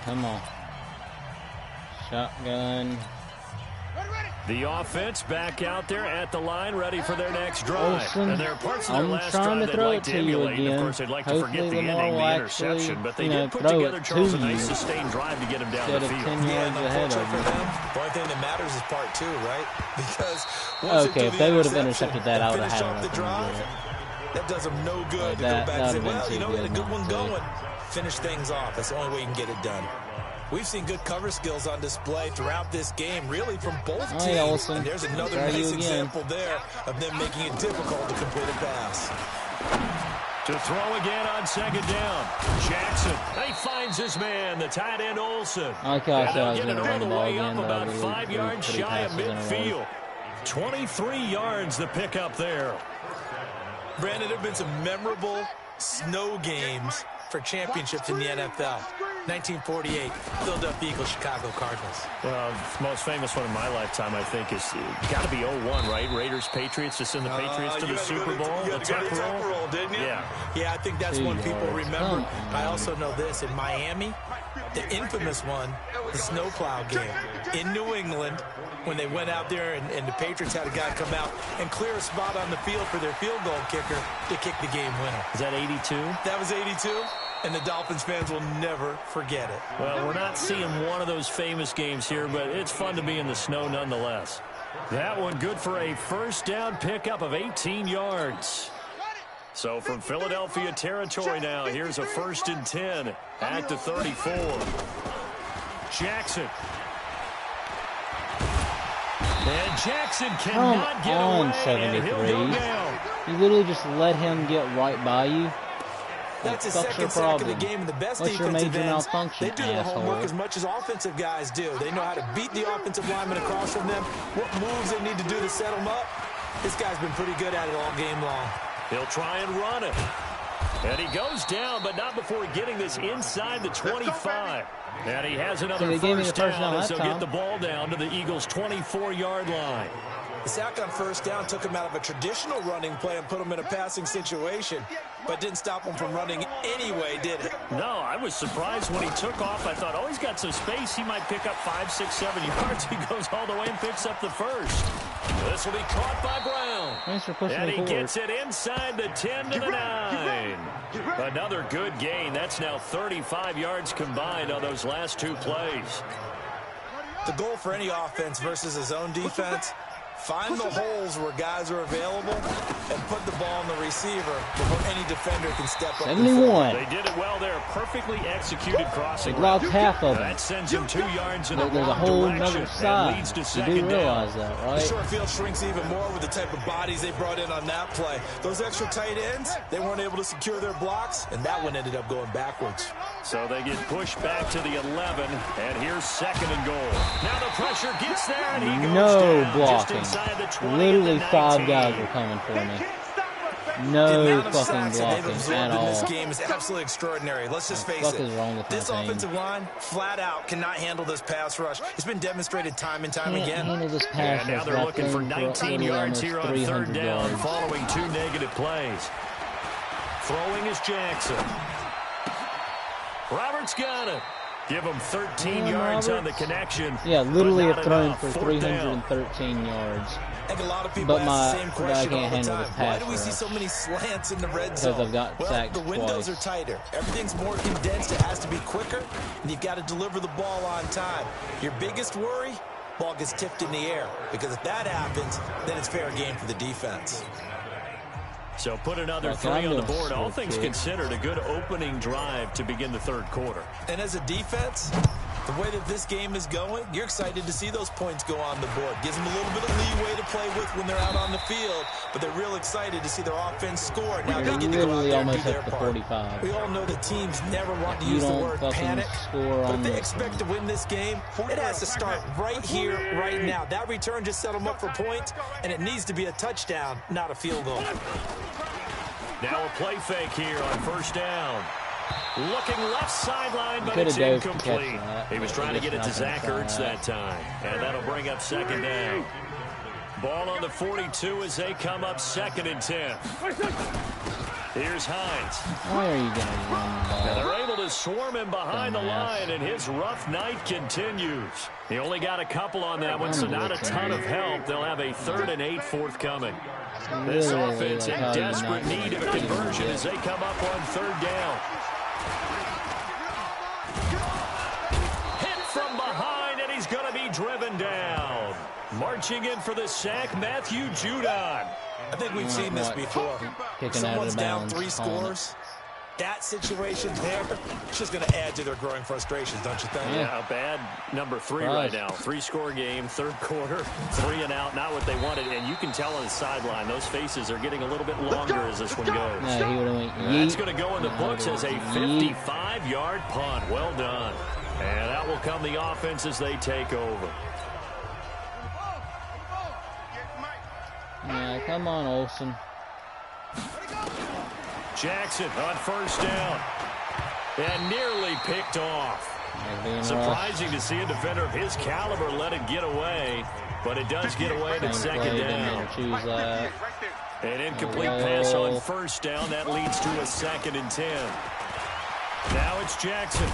Speaker 2: Come on. Shotgun.
Speaker 4: The offense back out there at the line, ready for their next drive.
Speaker 2: Olsen,
Speaker 4: And there are parts of their
Speaker 2: I'm
Speaker 4: last
Speaker 2: trying
Speaker 4: drive
Speaker 2: to
Speaker 4: they'd
Speaker 2: throw
Speaker 4: like
Speaker 2: it
Speaker 4: to
Speaker 2: to you
Speaker 4: emulate.
Speaker 2: again.
Speaker 4: Of course, they'd like to forget
Speaker 2: Hopefully
Speaker 4: the
Speaker 2: Lamar
Speaker 4: ending,
Speaker 2: will
Speaker 4: the interception.
Speaker 2: actually,
Speaker 4: But they did put
Speaker 2: throw
Speaker 4: together,
Speaker 2: it
Speaker 4: Charles,
Speaker 2: to
Speaker 4: a nice
Speaker 2: you
Speaker 4: sustained drive to get him down the
Speaker 2: instead of
Speaker 4: field.
Speaker 2: 10 yards ahead of
Speaker 5: For
Speaker 2: you.
Speaker 5: them, the only thing that matters is part two, right? Because once
Speaker 2: Okay, if they would have intercepted that, I would have
Speaker 5: finish
Speaker 2: had
Speaker 5: off the
Speaker 2: nothing to
Speaker 5: drive.
Speaker 2: do it.
Speaker 5: That does them no good to go
Speaker 2: That
Speaker 5: back and say,
Speaker 2: would have
Speaker 5: well,
Speaker 2: been
Speaker 5: you know,
Speaker 2: too
Speaker 5: we had a
Speaker 2: good
Speaker 5: good one
Speaker 2: not to.
Speaker 5: going. Finish things off. That's the only way you can get it done. We've seen good cover skills on display throughout this game, really from both teams.
Speaker 2: Right, Olsen.
Speaker 5: And there's another
Speaker 2: Try you
Speaker 5: nice
Speaker 2: again.
Speaker 5: example there of them making it difficult to complete a pass.
Speaker 4: To throw again on second down. Jackson. He finds his man, the tight end Olsen.
Speaker 2: Like I said, I was
Speaker 4: Get it
Speaker 2: going to
Speaker 4: all
Speaker 2: run
Speaker 4: the
Speaker 2: the ball
Speaker 4: way
Speaker 2: again,
Speaker 4: up
Speaker 2: but
Speaker 4: about
Speaker 2: I
Speaker 4: 5 yards
Speaker 2: three
Speaker 4: shy of
Speaker 2: passes in a row.
Speaker 4: midfield. 23 yards the pickup there.
Speaker 5: Brandon, there have been some memorable snow games for championships in the NFL. 1948, Philadelphia Eagles, Chicago Cardinals.
Speaker 4: Well, the most famous one in my lifetime, I think, is got to be 01, right? Raiders, Patriots, to send the Patriots to the Super Bowl.
Speaker 5: You had to go to the Tuck roll, didn't you?
Speaker 4: Yeah,
Speaker 5: I think that's one people remember. I also know this. In Miami, the infamous one, the snowplow game. In New England, when they went out there and the Patriots had a guy come out and clear a spot on the field for their field goal kicker to kick the game winner.
Speaker 4: Is that 82?
Speaker 5: That was 82. And the Dolphins fans will never forget it.
Speaker 4: Well, we're not seeing one of those famous games here, but it's fun to be in the snow nonetheless. That one good for a first down pickup of 18 yards. So from Philadelphia territory now, here's a 1st and 10 at the 34. Jackson. And Jackson cannot get away.
Speaker 2: 73. You literally just let him get right by you.
Speaker 5: That's his second sack of the game, and the best defensive ends,
Speaker 2: malfunction,
Speaker 5: they do their homework as much as offensive guys do. They know how to beat the offensive lineman across from them, what moves they need to do to set them up. This guy's been pretty good at it all game long.
Speaker 4: He'll try and run it. And he goes down, but not before getting this inside the 25. And he has another first down as he'll get the ball down to the Eagles' 24-yard line.
Speaker 5: The sack on first down took him out of a traditional running play and put him in a passing situation, but didn't stop him from running anyway, did it?
Speaker 4: No, I was surprised when he took off. I thought, oh, he's got some space. He might pick up 5, 6, 7 yards. He goes all the way and picks up the first. This will be caught by Brown.
Speaker 2: Thanks for pushing
Speaker 4: and
Speaker 2: me
Speaker 4: he
Speaker 2: forward.
Speaker 4: Gets it inside the 10 to the 9. Another good gain. That's now 35 yards combined on those last 2 plays.
Speaker 5: The goal for any offense versus his own defense, find the holes where guys are available and put the ball on the receiver before any defender can step up.
Speaker 2: 71.
Speaker 4: They did it well there. Perfectly executed crossing.
Speaker 2: They blocked half of them.
Speaker 4: That sends him 2 yards in the
Speaker 2: There's a
Speaker 4: wrong
Speaker 2: whole
Speaker 4: direction
Speaker 2: other side.
Speaker 4: leads to
Speaker 2: You
Speaker 4: second
Speaker 2: do realize
Speaker 4: down.
Speaker 2: that,
Speaker 5: The
Speaker 2: right?
Speaker 5: short field shrinks even more with the type of bodies they brought in on that play. Those extra tight ends, they weren't able to secure their blocks, and that one ended up going backwards.
Speaker 4: So they get pushed back to the 11, and here's 2nd and goal. Now the pressure gets there, and he goes
Speaker 2: No
Speaker 4: down
Speaker 2: blocking.
Speaker 4: just inside the 20
Speaker 2: Literally
Speaker 4: and the
Speaker 2: 5
Speaker 4: 19.
Speaker 2: guys were coming for me.
Speaker 5: The
Speaker 2: No
Speaker 5: amount of
Speaker 2: fucking
Speaker 5: sacks that they've
Speaker 2: blocking
Speaker 5: absorbed
Speaker 2: at
Speaker 5: in this
Speaker 2: all.
Speaker 5: game is absolutely extraordinary. Let's just face
Speaker 2: What
Speaker 5: it.
Speaker 2: is wrong with
Speaker 5: This
Speaker 2: my team?
Speaker 5: offensive line, flat out, cannot handle this pass rush. It's been demonstrated time and time
Speaker 2: Can't
Speaker 5: again.
Speaker 2: handle this
Speaker 4: And
Speaker 2: pass
Speaker 4: now
Speaker 2: rush.
Speaker 4: they're
Speaker 2: That
Speaker 4: looking for
Speaker 2: thing
Speaker 4: 19
Speaker 2: literally
Speaker 4: yards
Speaker 2: almost
Speaker 4: here on
Speaker 2: 300
Speaker 4: 3rd down
Speaker 2: yards.
Speaker 4: following 2 negative plays. Throwing is Jackson. Roberts got it. Give him 13 yards on the connection.
Speaker 2: Yeah, literally
Speaker 4: but
Speaker 2: have
Speaker 4: not
Speaker 2: thrown
Speaker 4: enough.
Speaker 2: for
Speaker 4: 4th down.
Speaker 2: 313 yards.
Speaker 5: I think a lot of people
Speaker 2: But
Speaker 5: ask the same question
Speaker 2: I
Speaker 5: all
Speaker 2: can't
Speaker 5: the
Speaker 2: handle
Speaker 5: time.
Speaker 2: this
Speaker 5: Why
Speaker 2: pass
Speaker 5: do we see
Speaker 2: rush?
Speaker 5: so many slants in the red
Speaker 2: Because
Speaker 5: zone?
Speaker 2: I've got
Speaker 5: Well,
Speaker 2: sacked
Speaker 5: the windows
Speaker 2: twice.
Speaker 5: are tighter. Everything's more condensed. It has to be quicker, and you've got to deliver the ball on time. Your biggest worry, ball gets tipped in the air, because if that happens, then it's fair game for the defense.
Speaker 4: So put another
Speaker 2: Like
Speaker 4: 3 on the
Speaker 2: I'm
Speaker 4: board.
Speaker 2: gonna
Speaker 4: All things
Speaker 2: switch it.
Speaker 4: considered, a good opening drive to begin the 3rd quarter.
Speaker 5: And as a defense, The way that this game is going, you're excited to see those points go on the board. Gives them a little bit of leeway to play with when they're out on the field, but they're real excited to see their offense score. Now they get to go out there and do their part.
Speaker 2: 45.
Speaker 5: We all know that teams never want to use the word panic, but if they expect to win this game, it has to start right here, right now. That return just set them up for points, and it needs to be a touchdown, not a field goal.
Speaker 4: Now a play fake here on first down. Looking left sideline, but it's incomplete. He was trying to get it to Zach Ertz that time, and that'll bring up second down. Ball on the 42 as they come up 2nd and 10. Here's Hines.
Speaker 2: Why are you going to run the ball?
Speaker 4: And they're able to swarm him behind the line, and his rough night continues. He only got a couple on that one, so not a ton of help. They'll have a 3rd and 8 forthcoming. This offense in desperate need of a conversion as they come up on 3rd down. Hit from behind, and he's going to be driven down. Marching in for the sack, Matthew Judon.
Speaker 5: I think we've seen this before. Someone's down 3 scores. That situation there, it's just going to add to their growing frustrations, don't you think?
Speaker 4: Yeah, a bad number 3 right now. 3-score game, 3rd quarter, 3 and out, not what they wanted. And you can tell on the sideline, those faces are getting a little bit longer as this one goes.
Speaker 2: No, he would have went
Speaker 4: That's going to go in the books as a 55-yard punt. Well done. And out will come the offense as they take over.
Speaker 2: Yeah, come on, Olsen.
Speaker 4: Jackson on 1st down. And nearly picked off. Surprising to see a defender of his caliber let it get away. But it does get away at 2nd down. An incomplete pass on 1st down. That leads to a 2nd and 10. Now it's Jackson.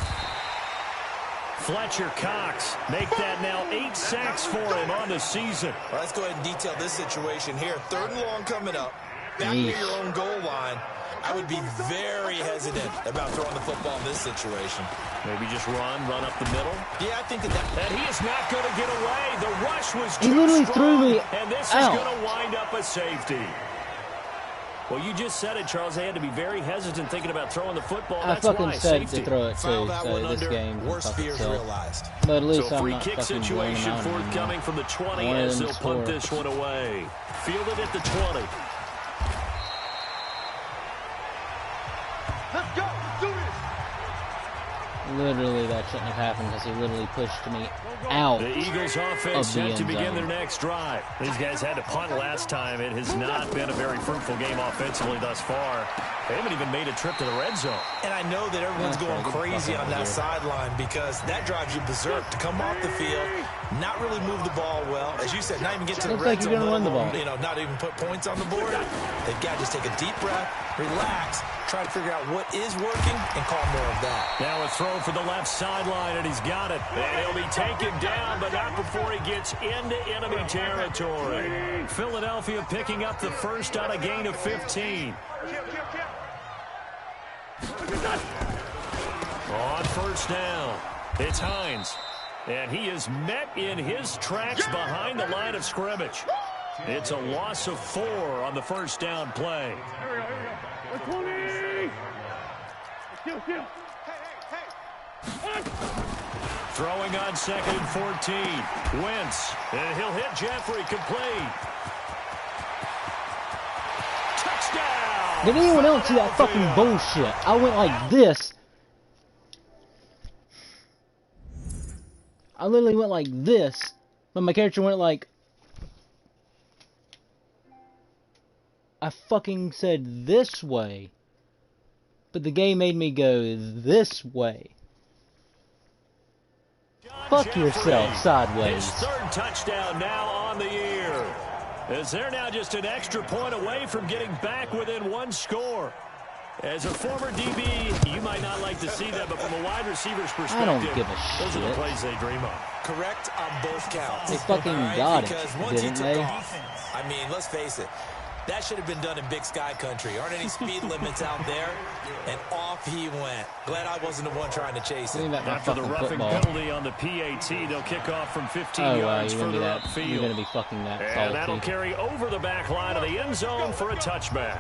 Speaker 4: Fletcher Cox make that now 8 sacks for him on the season.
Speaker 5: Well, let's go ahead and detail this situation here. 3rd and long coming up. Back near your own goal line. I would be very hesitant about throwing the football in this situation.
Speaker 4: Maybe just run up the middle.
Speaker 5: Yeah, I think that.
Speaker 4: And he is not going to get away. The rush was too
Speaker 2: He literally
Speaker 4: strong,
Speaker 2: threw me
Speaker 4: and this
Speaker 2: out.
Speaker 4: is going to wind up a safety. Well, you just said it, Charles. They had to be very hesitant thinking about throwing the football.
Speaker 2: I
Speaker 4: That's
Speaker 2: fucking
Speaker 4: why.
Speaker 2: said
Speaker 4: Safety.
Speaker 2: to throw it too,
Speaker 5: Foul that
Speaker 2: so
Speaker 5: one
Speaker 2: this
Speaker 5: under.
Speaker 2: game
Speaker 5: Worst fears realized.
Speaker 2: But at least
Speaker 4: So
Speaker 2: I'm
Speaker 4: free
Speaker 2: not
Speaker 4: kick
Speaker 2: fucking
Speaker 4: situation
Speaker 2: blowing them out
Speaker 4: forthcoming from the 20
Speaker 2: I wanted
Speaker 4: as
Speaker 2: them
Speaker 4: they'll
Speaker 2: to
Speaker 4: punt
Speaker 2: score.
Speaker 4: this one away. Fielded at the 20.
Speaker 6: Let's go. Do this.
Speaker 2: Literally, that shouldn't have happened because he literally pushed me out.
Speaker 4: The Eagles offense
Speaker 2: of the
Speaker 4: set to
Speaker 2: end
Speaker 4: begin
Speaker 2: zone.
Speaker 4: their next drive. These guys had to punt last time. It has not been a very fruitful game offensively thus far. They haven't even made a trip to the red zone.
Speaker 5: And I know that everyone's going crazy on that sideline because that drives you berserk to come off the field, not really move the ball well. As you said, not even get to the
Speaker 2: Looks
Speaker 5: red
Speaker 2: like
Speaker 5: zone.
Speaker 2: you're gonna run the ball.
Speaker 5: You know, not even put points on the board. They've got to just take a deep breath, relax, try to figure out what is working, and call more of that.
Speaker 4: Now a throw for the left sideline, and he's got it. And he'll be taken down, but not before he gets into enemy territory. Philadelphia picking up the first on a gain of 15. On 1st down, it's Hines. And he is met in his tracks behind the line of scrimmage. It's a loss of 4 on the 1st down play. Throwing on 2nd and 14. Wentz. And he'll hit Jeffrey complete. Touchdown!
Speaker 2: Did anyone else see that fucking bullshit? I went like this. I literally went like this, but my character went like... I fucking said this way. But the game made me go this way. Fuck
Speaker 4: Jeffrey,
Speaker 2: yourself, sideways.
Speaker 4: His 3rd touchdown now on the year. As they're now just an extra point away from getting back within 1 score. As a former DB, you might not like to see that, but from a wide receiver's perspective,
Speaker 2: I don't give a
Speaker 4: those are the
Speaker 2: shit.
Speaker 4: plays they dream of.
Speaker 5: Correct on both counts.
Speaker 2: They fucking
Speaker 5: All right?
Speaker 2: got it,
Speaker 5: Because once he
Speaker 2: didn't
Speaker 5: took
Speaker 2: they?
Speaker 5: off, I mean, let's face it, that should have been done in Big Sky Country. Aren't any speed limits out there? And off he went. Glad I wasn't the one trying to chase
Speaker 2: Think
Speaker 5: it.
Speaker 2: about my
Speaker 4: After the
Speaker 2: fucking
Speaker 4: roughing
Speaker 2: football.
Speaker 4: penalty on the PAT, they'll kick off from 15
Speaker 2: Oh,
Speaker 4: yards
Speaker 2: you're gonna be
Speaker 4: further
Speaker 2: that.
Speaker 4: upfield.
Speaker 2: You're gonna be fucking that
Speaker 4: And that'll
Speaker 2: salty.
Speaker 4: carry over the back line of the end zone for a touchback.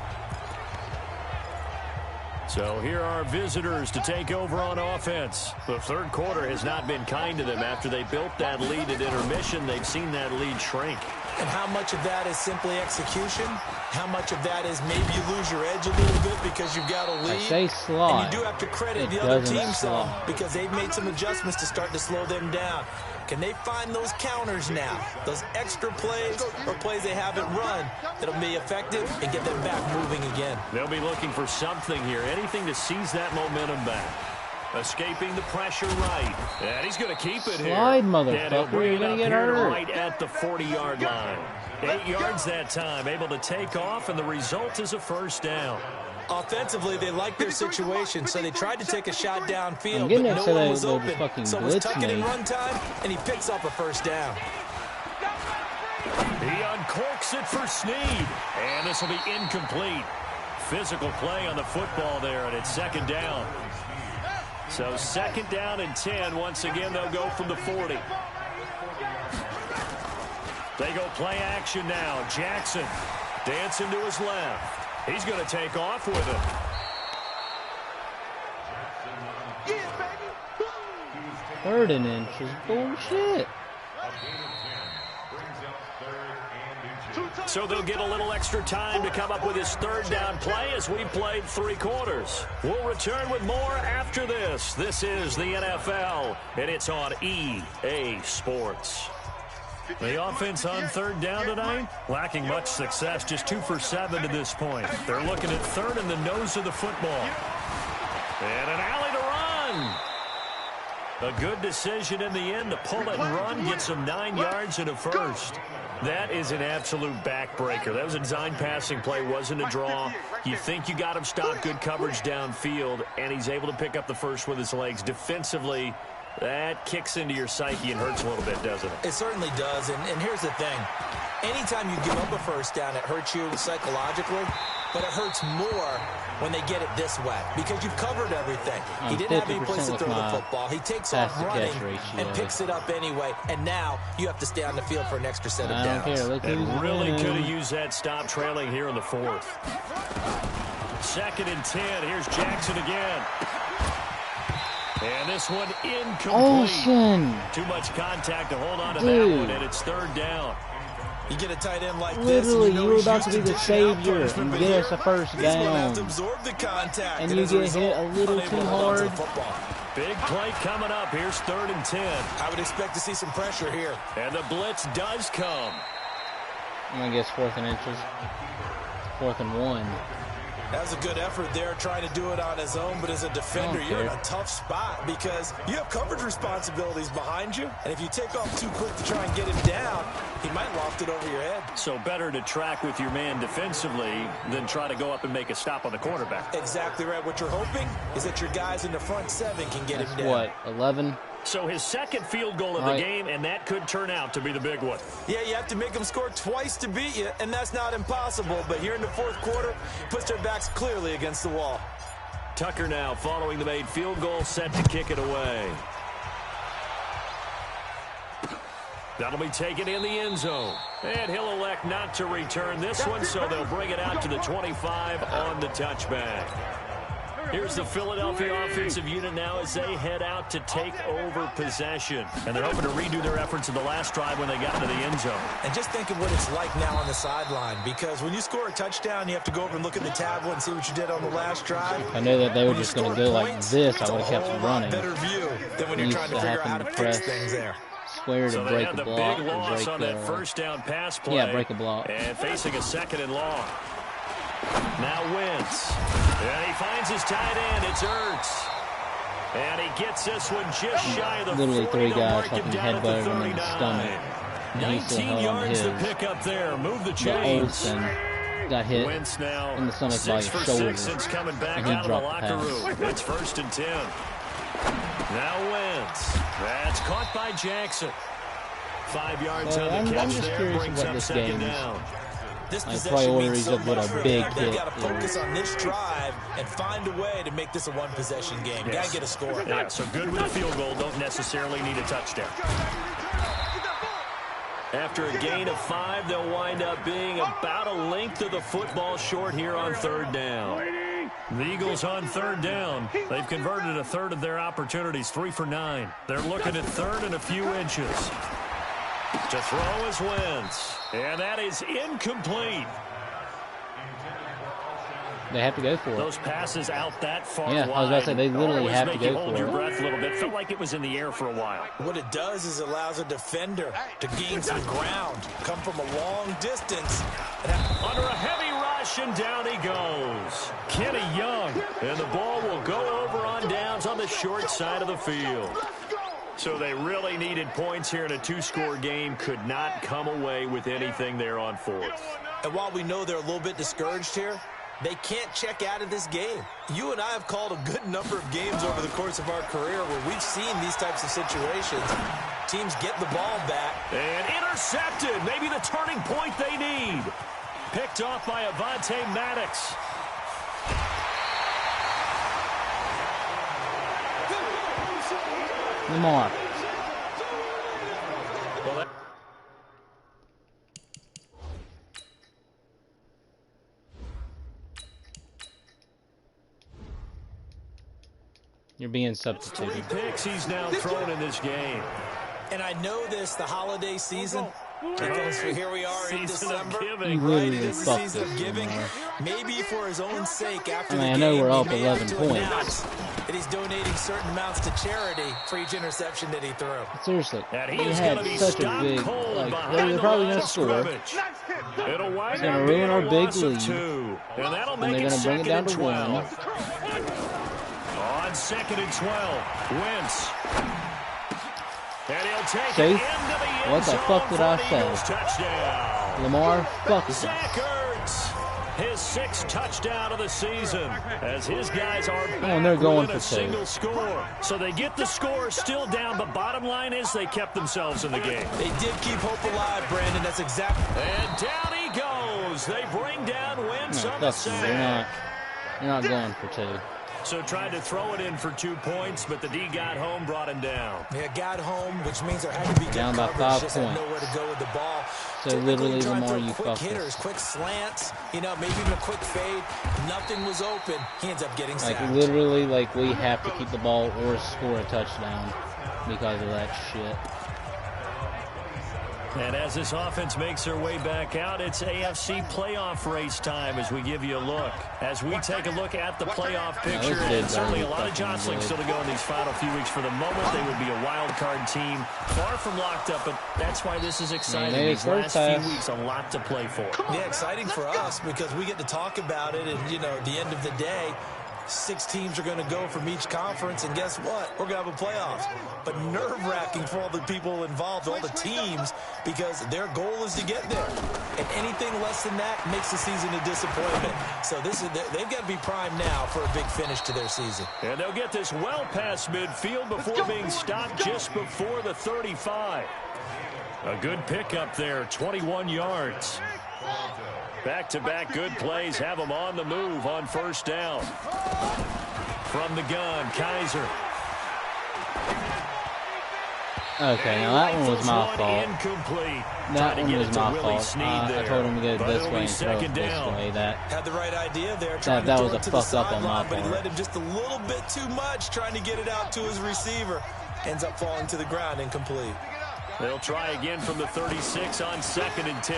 Speaker 4: So here are visitors to take over on offense. The third quarter has not been kind to them. After they built that lead at intermission, they've seen that lead shrink.
Speaker 5: And how much of that is simply execution? How much of that is maybe you lose your edge a little bit because you've got a lead?
Speaker 2: I say slide.
Speaker 5: And you do have to credit the other team some because they've made some adjustments to start to slow them down. Can they find those counters now, those extra plays or plays they haven't run that'll be effective and get them back moving again?
Speaker 4: They'll be looking for something here, anything to seize that momentum back. Escaping the pressure right. And he's going to keep it here.
Speaker 2: Slide, motherfucker.
Speaker 4: And he'll bring it
Speaker 2: You're
Speaker 4: up
Speaker 2: gonna get
Speaker 4: here
Speaker 2: hurt.
Speaker 4: right at the 40-yard line. 8 yards that time, able to take off, and the result is a first down.
Speaker 5: Offensively, they like their situation, so they tried to take a shot downfield,
Speaker 2: I'm getting
Speaker 5: but
Speaker 2: it
Speaker 5: no
Speaker 2: so
Speaker 5: one was
Speaker 2: they'll
Speaker 5: open.
Speaker 2: fucking
Speaker 5: So it was
Speaker 2: blitz
Speaker 5: tucking in
Speaker 2: me.
Speaker 5: run time, and he picks up a first down.
Speaker 4: He uncorks it for Snead, and this will be incomplete. Physical play on the football there, and it's second down. So second down and 10. Once again, they'll go from the 40. They go play action now. Jackson dancing to his left. He's going to take off with it.
Speaker 2: Third and inches. Bullshit.
Speaker 4: So they'll get a little extra time to come up with his third down play as we played 3 quarters. We'll return with more after this. This is the NFL, and it's on EA Sports. The offense on third down tonight, lacking much success, just 2 for 7 to this point. They're looking at third in the nose of the football. And an alley to run. A good decision in the end to pull it and run, get some 9 yards and a first. That is an absolute backbreaker. That was a design passing play, wasn't a draw. You think you got him stopped, good coverage downfield, and he's able to pick up the first with his legs. Defensively, that kicks into your psyche and hurts a little bit, doesn't it?
Speaker 5: It certainly does, and here's the thing. Anytime you give up a first down, it hurts you psychologically, but it hurts more when they get it this way because you've covered everything. He didn't have any place to throw the football. He takes off running and picks it up anyway, and now you have to stay on the field for an extra set of downs.
Speaker 4: And really could have used that stop trailing here in the 4th. Second and 10. Here's Jackson again. And this one incomplete. Too much contact to hold on to that one, and it's third down.
Speaker 5: You get a tight end like
Speaker 2: literally,
Speaker 5: this,
Speaker 2: you were about to be the savior and get us a first down. And you get hit a little too hard.
Speaker 4: Big play coming up. Here's third and 10.
Speaker 5: I would expect to see some pressure here.
Speaker 4: And the blitz does come.
Speaker 2: I'm going to guess 4th and inches. 4th and 1.
Speaker 5: That was a good effort there trying to do it on his own, but as a defender, you're in a tough spot because you have coverage responsibilities behind you, and if you take off too quick to try and get him down, he might loft it over your head.
Speaker 4: So better to track with your man defensively than try to go up and make a stop on the quarterback.
Speaker 5: Exactly right. What you're hoping is that your guys in the front 7 can get him down.
Speaker 2: What, 11?
Speaker 4: So his second field goal of the game, and that could turn out to be the big one.
Speaker 5: Yeah, you have to make them score twice to beat you, and that's not impossible. But here in the 4th quarter, puts their backs clearly against the wall.
Speaker 4: Tucker now following the made field goal, set to kick it away. That'll be taken in the end zone. And he'll elect not to return this one, so they'll bring it out to the 25 on the touchback. Here's the Philadelphia offensive unit now as they head out to take over possession. And they're hoping to redo their efforts in the last drive when they got into the end zone.
Speaker 5: And just think of what it's like now on the sideline, because when you score a touchdown, you have to go over and look at the tablet and see what you did on the last drive.
Speaker 2: I knew that they were just going to go like this. I would have kept running.
Speaker 5: Better view than when you're trying to figure out how to fix things there.
Speaker 2: Square to break a block.
Speaker 4: Big loss on that first down pass play.
Speaker 2: Yeah, break a block.
Speaker 4: And facing a second and long. Now Wentz. And he finds his tight end. It's Ertz. And he gets this one just shy of the 40.
Speaker 2: Literally 3 guys fucking headbutted him in the stomach.
Speaker 4: 19 yards to pick up there. Move the chains.
Speaker 2: Olsen got hit
Speaker 4: Wentz now
Speaker 2: in the stomach by his shoulder.
Speaker 4: Since coming back
Speaker 2: and he
Speaker 4: out of the
Speaker 2: dropped
Speaker 4: locker
Speaker 2: the pass.
Speaker 4: room. It's 1st and 10. Now Wentz. That's caught by Jackson. 5 yards on the catch there. Brings up second down.
Speaker 5: This
Speaker 2: priorities of what a big hit
Speaker 5: They've got to focus on this drive and find a way to make this a one-possession game. Got to get a score.
Speaker 4: Yeah, so good with a field goal. Don't necessarily need a touchdown. After a gain of 5, they'll wind up being about a length of the football short here on third down. The Eagles on third down. They've converted a third of their opportunities, 3 for 9. They're looking at third and a few inches. To throw is Wentz. And that is incomplete.
Speaker 2: They have to go for it.
Speaker 4: Those passes out that far
Speaker 2: yeah,
Speaker 4: wide.
Speaker 2: I was about to say, they literally have to go
Speaker 4: hold
Speaker 2: for
Speaker 4: your
Speaker 2: it.
Speaker 4: breath a little bit. Felt like it was in the air for a while.
Speaker 5: What it does is allows a defender to gain some ground, come from a long distance.
Speaker 4: Under a heavy rush, and down he goes. Kenny Young, and the ball will go over on downs on the short side of the field. So they really needed points here in a 2-score game. Could not come away with anything there on fourth.
Speaker 5: And while we know they're a little bit discouraged here, they can't check out of this game. You and I have called a good number of games over the course of our career where we've seen these types of situations. Teams get the ball back.
Speaker 4: And intercepted. Maybe the turning point they need. Picked off by Avonte Maddox.
Speaker 2: Lamar.
Speaker 4: Well,
Speaker 2: You're being substituted.
Speaker 4: 3 picks he's now thrown in this game.
Speaker 5: And I know this, the holiday season, because here we are in December,
Speaker 2: You
Speaker 5: right?
Speaker 2: really
Speaker 5: It is the
Speaker 2: fucked
Speaker 5: season of
Speaker 2: this,
Speaker 5: giving.
Speaker 2: Lamar.
Speaker 5: Maybe for his own sake after the
Speaker 2: I
Speaker 5: game,
Speaker 2: know we're up
Speaker 5: he may
Speaker 2: 11
Speaker 5: have to
Speaker 2: points.
Speaker 5: announce that he's donating certain amounts to charity for each interception that he threw.
Speaker 2: Seriously,
Speaker 4: And
Speaker 2: we
Speaker 4: he's
Speaker 2: had
Speaker 4: going to be
Speaker 2: such a
Speaker 4: stopped
Speaker 2: big,
Speaker 4: cold
Speaker 2: like,
Speaker 4: behind
Speaker 2: they're
Speaker 4: the
Speaker 2: probably
Speaker 4: line
Speaker 2: going
Speaker 4: of
Speaker 2: to score.
Speaker 4: scrimmage. It'll wind
Speaker 2: It's gonna
Speaker 4: up
Speaker 2: ruin
Speaker 4: being
Speaker 2: our
Speaker 4: a
Speaker 2: big
Speaker 4: loss of
Speaker 2: lead.
Speaker 4: 2. And that'll
Speaker 2: And
Speaker 4: make
Speaker 2: they're
Speaker 4: it
Speaker 2: going to bring it down to
Speaker 4: 2nd
Speaker 2: 1.
Speaker 4: and 12. On 2nd and 12, Wentz. And he'll take
Speaker 2: See?
Speaker 4: it into the end
Speaker 2: What the
Speaker 4: zone
Speaker 2: fuck did
Speaker 4: for
Speaker 2: I
Speaker 4: an
Speaker 2: say?
Speaker 4: Eagles touchdown.
Speaker 2: Lamar, fuck this.
Speaker 4: Zach Ertz, his 6th touchdown of the season, as his guys are back
Speaker 2: and they're going
Speaker 4: within a
Speaker 2: for 2.
Speaker 4: single score. So they get the score still down, but bottom line is they kept themselves in the game.
Speaker 5: They did keep hope alive, Brandon. That's exactly.
Speaker 4: And down he goes. They bring down Wentz
Speaker 2: No,
Speaker 4: on the
Speaker 2: fuck you.
Speaker 4: sack.
Speaker 2: You're not going for 2.
Speaker 4: So tried to throw it in for 2 points, but the D got home, brought him down.
Speaker 5: Yeah, got home, which means there had to be good
Speaker 2: Down by
Speaker 5: coverage,
Speaker 2: 5
Speaker 5: just had
Speaker 2: points.
Speaker 5: nowhere to go with the ball.
Speaker 2: So
Speaker 5: Typically,
Speaker 2: literally,
Speaker 5: try and
Speaker 2: Lamar,
Speaker 5: throw
Speaker 2: you
Speaker 5: quick
Speaker 2: fucked
Speaker 5: hitters,
Speaker 2: us.
Speaker 5: quick slants, you know, maybe even a quick fade. Nothing was open. He ends up getting
Speaker 2: Like,
Speaker 5: sacked.
Speaker 2: literally, like, we have to keep the ball or score a touchdown because of that shit.
Speaker 4: And as this offense makes their way back out, it's AFC playoff race time as we give you a look. As we take a look at the playoff picture,
Speaker 2: this
Speaker 4: and certainly a lot of
Speaker 2: fucking
Speaker 4: jostling
Speaker 2: good.
Speaker 4: still to go in these final few weeks. For the moment, they would be a wild card team, far from locked up, but that's why this is exciting.
Speaker 2: Man,
Speaker 4: These last
Speaker 2: first
Speaker 4: few weeks, a lot to play for.
Speaker 5: Yeah, exciting for us because we get to talk about it, and, you know, at the end of the day, 6 teams are going to go from each conference, and guess what? We're going to have a playoffs. But nerve-wracking for all the people involved, all the teams, because their goal is to get there. And anything less than that makes the season a disappointment. So they've got to be primed now for a big finish to their season.
Speaker 4: And they'll get this well past midfield before being stopped just before the 35. A good pickup there, 21 yards. Back-to-back good plays have them on the move on first down. From the gun, Kaiser.
Speaker 2: Okay, now that one was my fault.
Speaker 4: Incomplete.
Speaker 2: That
Speaker 4: Trying to
Speaker 2: one
Speaker 4: get
Speaker 2: was
Speaker 4: it to
Speaker 2: my
Speaker 4: Willie
Speaker 2: fault.
Speaker 4: Snead
Speaker 2: I
Speaker 4: there.
Speaker 2: told him to go
Speaker 4: But
Speaker 2: this
Speaker 4: it'll
Speaker 2: way
Speaker 4: be
Speaker 2: and throw it
Speaker 4: second
Speaker 2: this
Speaker 4: down.
Speaker 2: way. That
Speaker 5: Had the right idea there, trying
Speaker 2: that
Speaker 5: to
Speaker 2: was
Speaker 5: throw
Speaker 2: a
Speaker 5: it to the
Speaker 2: fuck up on my
Speaker 5: sideline, but he
Speaker 2: part.
Speaker 5: let him just a little bit too much, trying to get it out to his receiver. Ends up falling to the ground, incomplete.
Speaker 4: They'll try again from the 36 on 2nd and 10.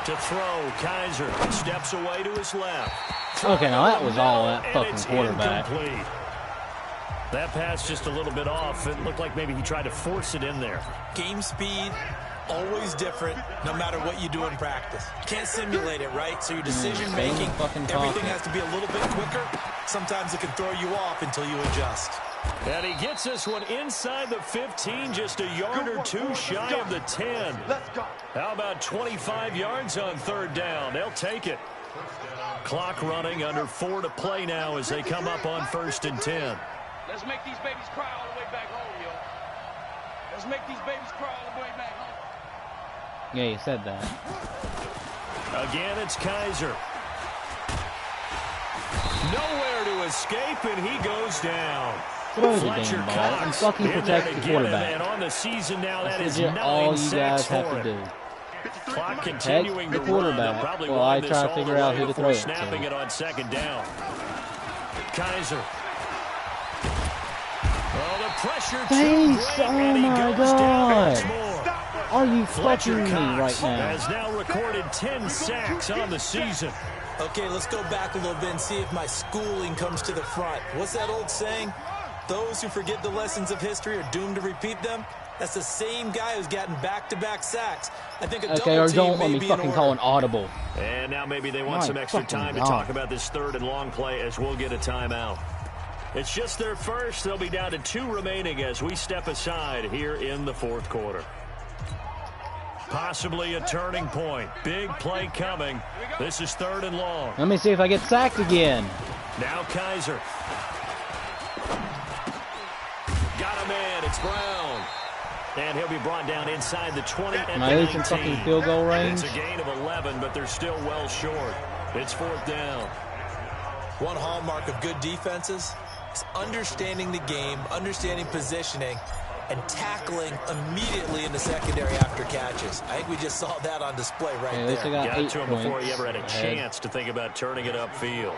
Speaker 4: To throw, Kaiser steps away to his left.
Speaker 2: Okay, now that was all that
Speaker 4: And
Speaker 2: fucking
Speaker 4: it's
Speaker 2: quarterback.
Speaker 4: incomplete. That pass just a little bit off. It looked like maybe he tried to force it in there.
Speaker 5: Game speed, always different, no matter what you do in practice. Can't simulate it, right? So your decision making, everything has to be a little bit quicker. Sometimes it can throw you off until you adjust.
Speaker 4: And he gets this one inside the 15, just a yard or 2 shy of the 10. How about 25 yards on 3rd down? They'll take it. Clock running, under 4 to play now as they come up on 1st and 10.
Speaker 7: Let's make these babies cry all the way back home, yo. Let's make these babies cry all the way back home.
Speaker 2: Yeah, you said that.
Speaker 4: Again, it's Kaiser. Nowhere to escape, and he goes down.
Speaker 2: Throw the
Speaker 4: Fletcher
Speaker 2: damn ball and
Speaker 4: Cox
Speaker 2: fucking
Speaker 4: in
Speaker 2: protect
Speaker 4: there
Speaker 2: the
Speaker 4: again,
Speaker 2: quarterback.
Speaker 4: and on the season now, that
Speaker 2: That's
Speaker 4: is
Speaker 2: legit
Speaker 4: 9
Speaker 2: all you
Speaker 4: sacks
Speaker 2: guys have
Speaker 4: for
Speaker 2: to
Speaker 4: him.
Speaker 2: do.
Speaker 4: Clock continuing to run. They'll probably
Speaker 2: well, I
Speaker 4: wind this
Speaker 2: try to
Speaker 4: all
Speaker 2: figure
Speaker 4: the
Speaker 2: out
Speaker 4: way
Speaker 2: who to
Speaker 4: before
Speaker 2: throw it
Speaker 4: snapping
Speaker 2: to.
Speaker 4: it on second down. Kaiser. Oh, the pressure too great, and he goes down once more.
Speaker 2: Are you
Speaker 4: Fletcher
Speaker 2: fucking me
Speaker 4: Cox
Speaker 2: right now?
Speaker 4: has now recorded 10 sacks on the season.
Speaker 5: Okay, let's go back a little bit and see if my schooling comes to the front. What's that old saying? Those who forget the lessons of history are doomed to repeat them. That's the same guy who's gotten back-to-back sacks. I think a
Speaker 2: Okay,
Speaker 5: double
Speaker 2: or
Speaker 5: team
Speaker 2: don't let
Speaker 5: may
Speaker 2: me
Speaker 5: be in
Speaker 2: fucking
Speaker 5: order.
Speaker 2: call an audible.
Speaker 4: And now maybe they want
Speaker 2: My
Speaker 4: some extra
Speaker 2: fucking
Speaker 4: time to
Speaker 2: God.
Speaker 4: talk about this third and long play as we'll get a timeout. It's just their first. They'll be down to 2 remaining as we step aside here in the fourth quarter. Possibly a turning point. Big play coming. This is third and long.
Speaker 2: Let me see if I get sacked again.
Speaker 4: Now Kaiser. Got him in. It's Brown. And he'll be brought down inside the 20 at
Speaker 2: Am
Speaker 4: the
Speaker 2: I at least in
Speaker 4: 19.
Speaker 2: fucking field goal range?
Speaker 4: It's a gain of 11, but they're still well short. It's fourth down.
Speaker 5: One hallmark of good defenses is understanding the game, understanding positioning, and tackling immediately in the secondary after catches. I think we just saw that on display right
Speaker 2: At least I
Speaker 5: there.
Speaker 2: got
Speaker 4: Got
Speaker 2: 8
Speaker 4: to him
Speaker 2: points
Speaker 4: before he ever had a
Speaker 2: ahead.
Speaker 4: chance to think about turning it upfield.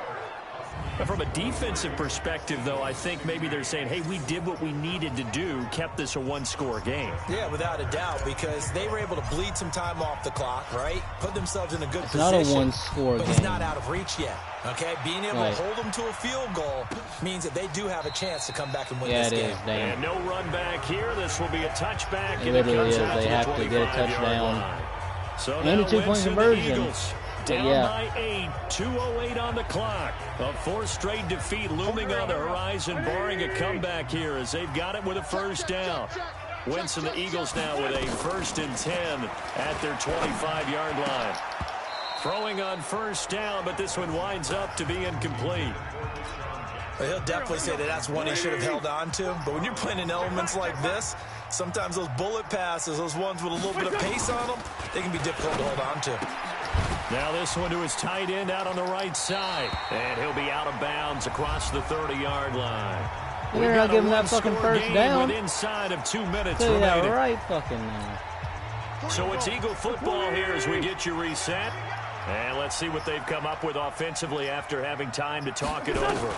Speaker 4: But from a defensive perspective, though, I think maybe they're saying, hey, we did what we needed to do, kept this a one-score game.
Speaker 5: Yeah, without a doubt, because they were able to bleed some time off the clock, right? Put themselves in a good
Speaker 2: It's
Speaker 5: position.
Speaker 2: not a one-score
Speaker 5: but
Speaker 2: game.
Speaker 5: it's not out of reach yet, okay? Being able
Speaker 2: Right.
Speaker 5: to hold them to a field goal means that they do have a chance to come back and win
Speaker 2: Yeah,
Speaker 5: this
Speaker 2: it
Speaker 5: game.
Speaker 2: is, damn.
Speaker 4: And no run back here. This will be a touchback.
Speaker 2: It
Speaker 4: and
Speaker 2: literally
Speaker 4: comes
Speaker 2: is.
Speaker 4: out
Speaker 2: They
Speaker 4: to the
Speaker 2: have to get a
Speaker 4: 25-yard
Speaker 2: touchdown.
Speaker 4: line. So
Speaker 2: And a
Speaker 4: now
Speaker 2: 2-point
Speaker 4: Winston, the
Speaker 2: conversion.
Speaker 4: Eagles,
Speaker 2: But
Speaker 4: down
Speaker 2: yeah.
Speaker 4: by 8, 2:08 on the clock. A 4th straight defeat looming on the horizon, barring a comeback here as they've got it with a first down. Winston, the Eagles now with a 1st and 10 at their 25-yard line. Throwing on first down, but this one winds up to be incomplete.
Speaker 5: But he'll definitely say that that's one he should have held on to. But when you're playing in elements like this, sometimes those bullet passes, those ones with a little bit of pace on them, they can be difficult to hold on to.
Speaker 4: Now this one to his tight end out on the right side. And he'll be out of bounds across the 30-yard line.
Speaker 2: They're not giving that fucking first down.
Speaker 4: With inside of 2 minutes
Speaker 2: Tell you that
Speaker 4: remaining.
Speaker 2: right fucking now.
Speaker 4: So it's Eagle football here as we get you reset. And let's see what they've come up with offensively after having time to talk it over.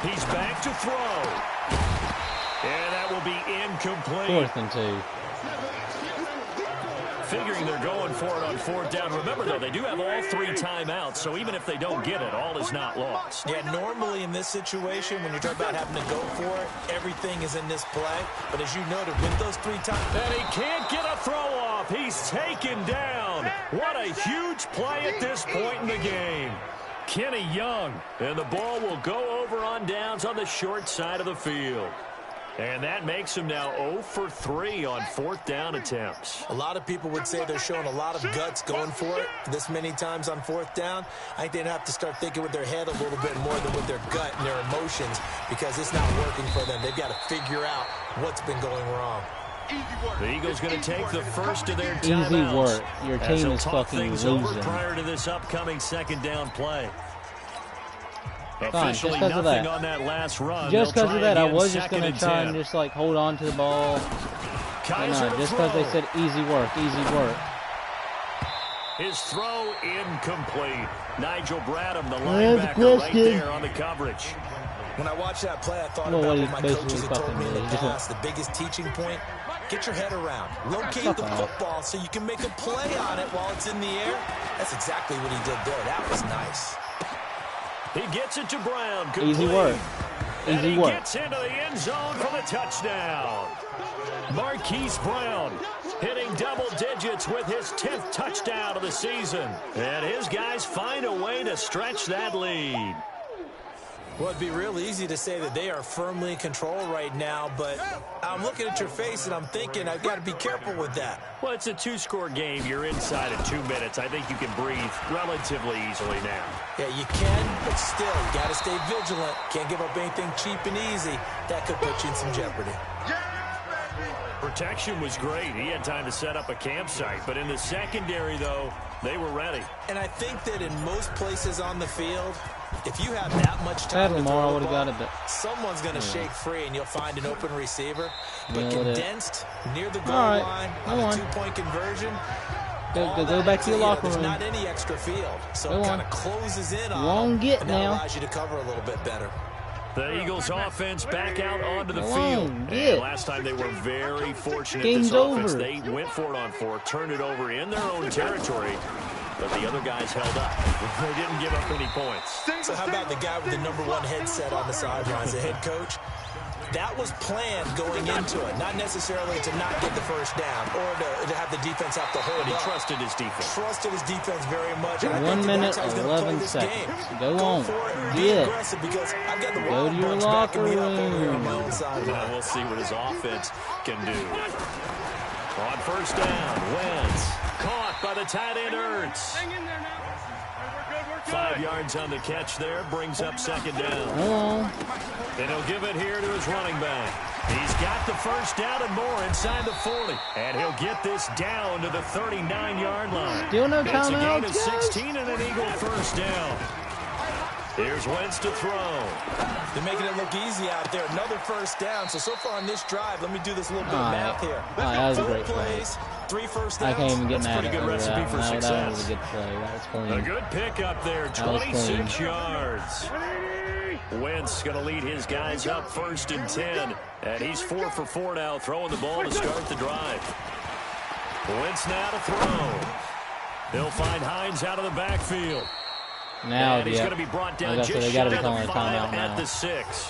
Speaker 4: He's back to throw. And that will be incomplete.
Speaker 2: 4th and 2.
Speaker 4: Figuring they're going for it on 4th down. Remember, though, they do have all 3 timeouts, so even if they don't get it, all is not lost.
Speaker 5: Yeah, normally in this situation, when you're talking about having to go for it, everything is in this play. But as you noted, with those 3 timeouts,
Speaker 4: And he can't get a throw off. He's taken down. What a huge play at this point in the game. Kenny Young. And the ball will go over on downs on the short side of the field. And that makes him now 0 for 3 on 4th down attempts.
Speaker 5: a lot of people would say they're showing a lot of guts going for it this many times on 4th down. I think they'd have to start thinking with their head a little bit more than with their gut and their emotions because it's not working for them. They've got to figure out what's been going wrong.
Speaker 4: The Eagles going to take the first of their
Speaker 2: Easy
Speaker 4: timeouts.
Speaker 2: work. Your
Speaker 4: as
Speaker 2: team
Speaker 4: they'll
Speaker 2: is
Speaker 4: talk
Speaker 2: fucking
Speaker 4: things over
Speaker 2: losing.
Speaker 4: prior to this upcoming 2nd down play.
Speaker 2: Fine,
Speaker 4: Officially
Speaker 2: just 'cause of
Speaker 4: nothing
Speaker 2: that.
Speaker 4: on that last run.
Speaker 2: Just
Speaker 4: They'll
Speaker 2: because
Speaker 4: try
Speaker 2: of that, I
Speaker 4: again,
Speaker 2: was just going
Speaker 4: 2nd
Speaker 2: to
Speaker 4: and
Speaker 2: try
Speaker 4: 10.
Speaker 2: and just like hold on to the ball.
Speaker 4: Kaiser to
Speaker 2: Just
Speaker 4: throw.
Speaker 2: because they said easy work, easy work.
Speaker 4: His throw incomplete. Nigel Bradham, the
Speaker 2: That's
Speaker 4: linebacker, right
Speaker 2: good.
Speaker 4: there on the coverage.
Speaker 5: When I watched that play, I thought
Speaker 2: Well,
Speaker 5: about
Speaker 2: what
Speaker 5: what
Speaker 2: he
Speaker 5: my
Speaker 2: basically
Speaker 5: coaches had told
Speaker 2: fucking
Speaker 5: me in the
Speaker 2: did. He just
Speaker 5: past. The biggest teaching point, get your head around. Locate
Speaker 2: Fuck
Speaker 5: the
Speaker 2: off.
Speaker 5: football so you can make a play on it while it's in the air. That's exactly what he did there. That was nice.
Speaker 4: He gets it to Brown. Complete.
Speaker 2: Easy work.
Speaker 4: And
Speaker 2: Easy
Speaker 4: he
Speaker 2: work.
Speaker 4: gets into the end zone for the touchdown. Marquise Brown hitting double digits with his 10th touchdown of the season. And his guys find a way to stretch that lead.
Speaker 5: Well, it'd be real easy to say that they are firmly in control right now, but I'm looking at your face and I'm thinking I've got to be careful with that.
Speaker 4: Well, it's a 2-score game. You're inside of 2 minutes. I think you can breathe relatively easily now.
Speaker 5: Yeah, you can, but still, you got to stay vigilant. Can't give up anything cheap and easy. That could put you in some jeopardy.
Speaker 4: Protection was great. He had time to set up a campsite. But in the secondary, though, they were ready.
Speaker 5: And I think that in most places on the field, if you have that much time
Speaker 2: Sadly,
Speaker 5: to
Speaker 2: Lamar
Speaker 5: throw the
Speaker 2: would've
Speaker 5: ball,
Speaker 2: got it, but
Speaker 5: someone's going to shake free and you'll find an open receiver. But
Speaker 2: Nailed it.
Speaker 5: condensed near the goal
Speaker 2: All right,
Speaker 5: line
Speaker 2: come
Speaker 5: on a
Speaker 2: on.
Speaker 5: 2-point conversion,
Speaker 2: Go back to your locker room.
Speaker 5: Not any extra field, so it kind of closes in on them, and that allows you to cover a little bit better.
Speaker 4: The Eagles offense back out onto the field. And last time they were very fortunate.
Speaker 2: Game's
Speaker 4: this offense,
Speaker 2: over.
Speaker 4: They went for it on 4, turned it over in their own territory, but the other guys held up. They didn't give up any points.
Speaker 5: So how about the guy with the #1 headset on the sidelines, the head coach? That was planned going into it, not necessarily to not get the first down or to have the defense have to hold
Speaker 4: But he
Speaker 5: up.
Speaker 4: trusted his defense.
Speaker 5: Trusted his defense very much.
Speaker 2: 1 minute, 11 seconds. Go on. Get it.
Speaker 5: Because I've got the
Speaker 2: Go to your locker room.
Speaker 4: Now we'll see what his offense can do. On first down, Wentz caught by the tight end Ertz. 5 yards on the catch there, brings up second down. And he'll give it here to his running back. He's got the first down and more inside the 40. And he'll get this down to the 39-yard line.
Speaker 2: Still no
Speaker 4: It's a gain
Speaker 2: timeouts,
Speaker 4: of
Speaker 2: guys.
Speaker 4: 16 and an Eagle first down. Here's Wentz to throw.
Speaker 5: They're making it look easy out there. Another first down. So far on this drive, let me do this little bit of math here.
Speaker 2: That was a great play.
Speaker 5: Plays, 3 first downs.
Speaker 2: I can't even get
Speaker 4: That's a
Speaker 2: mad
Speaker 4: pretty
Speaker 2: at
Speaker 4: good recipe
Speaker 2: that.
Speaker 4: for
Speaker 2: That was
Speaker 4: success.
Speaker 2: a good play. That was clean.
Speaker 4: A good pickup there,
Speaker 2: That was
Speaker 4: 26
Speaker 2: clean.
Speaker 4: yards. Wentz going to lead his guys up 1st and 10. And he's 4 for 4 now, throwing the ball to start the drive. Wentz now to throw. He'll find Hines out of the backfield.
Speaker 2: Now,
Speaker 4: and he's going to be brought down just
Speaker 2: they
Speaker 4: short
Speaker 2: got to be
Speaker 4: of
Speaker 2: calling
Speaker 4: the
Speaker 2: a
Speaker 4: 5
Speaker 2: timeout
Speaker 4: at
Speaker 2: now.
Speaker 4: the 6.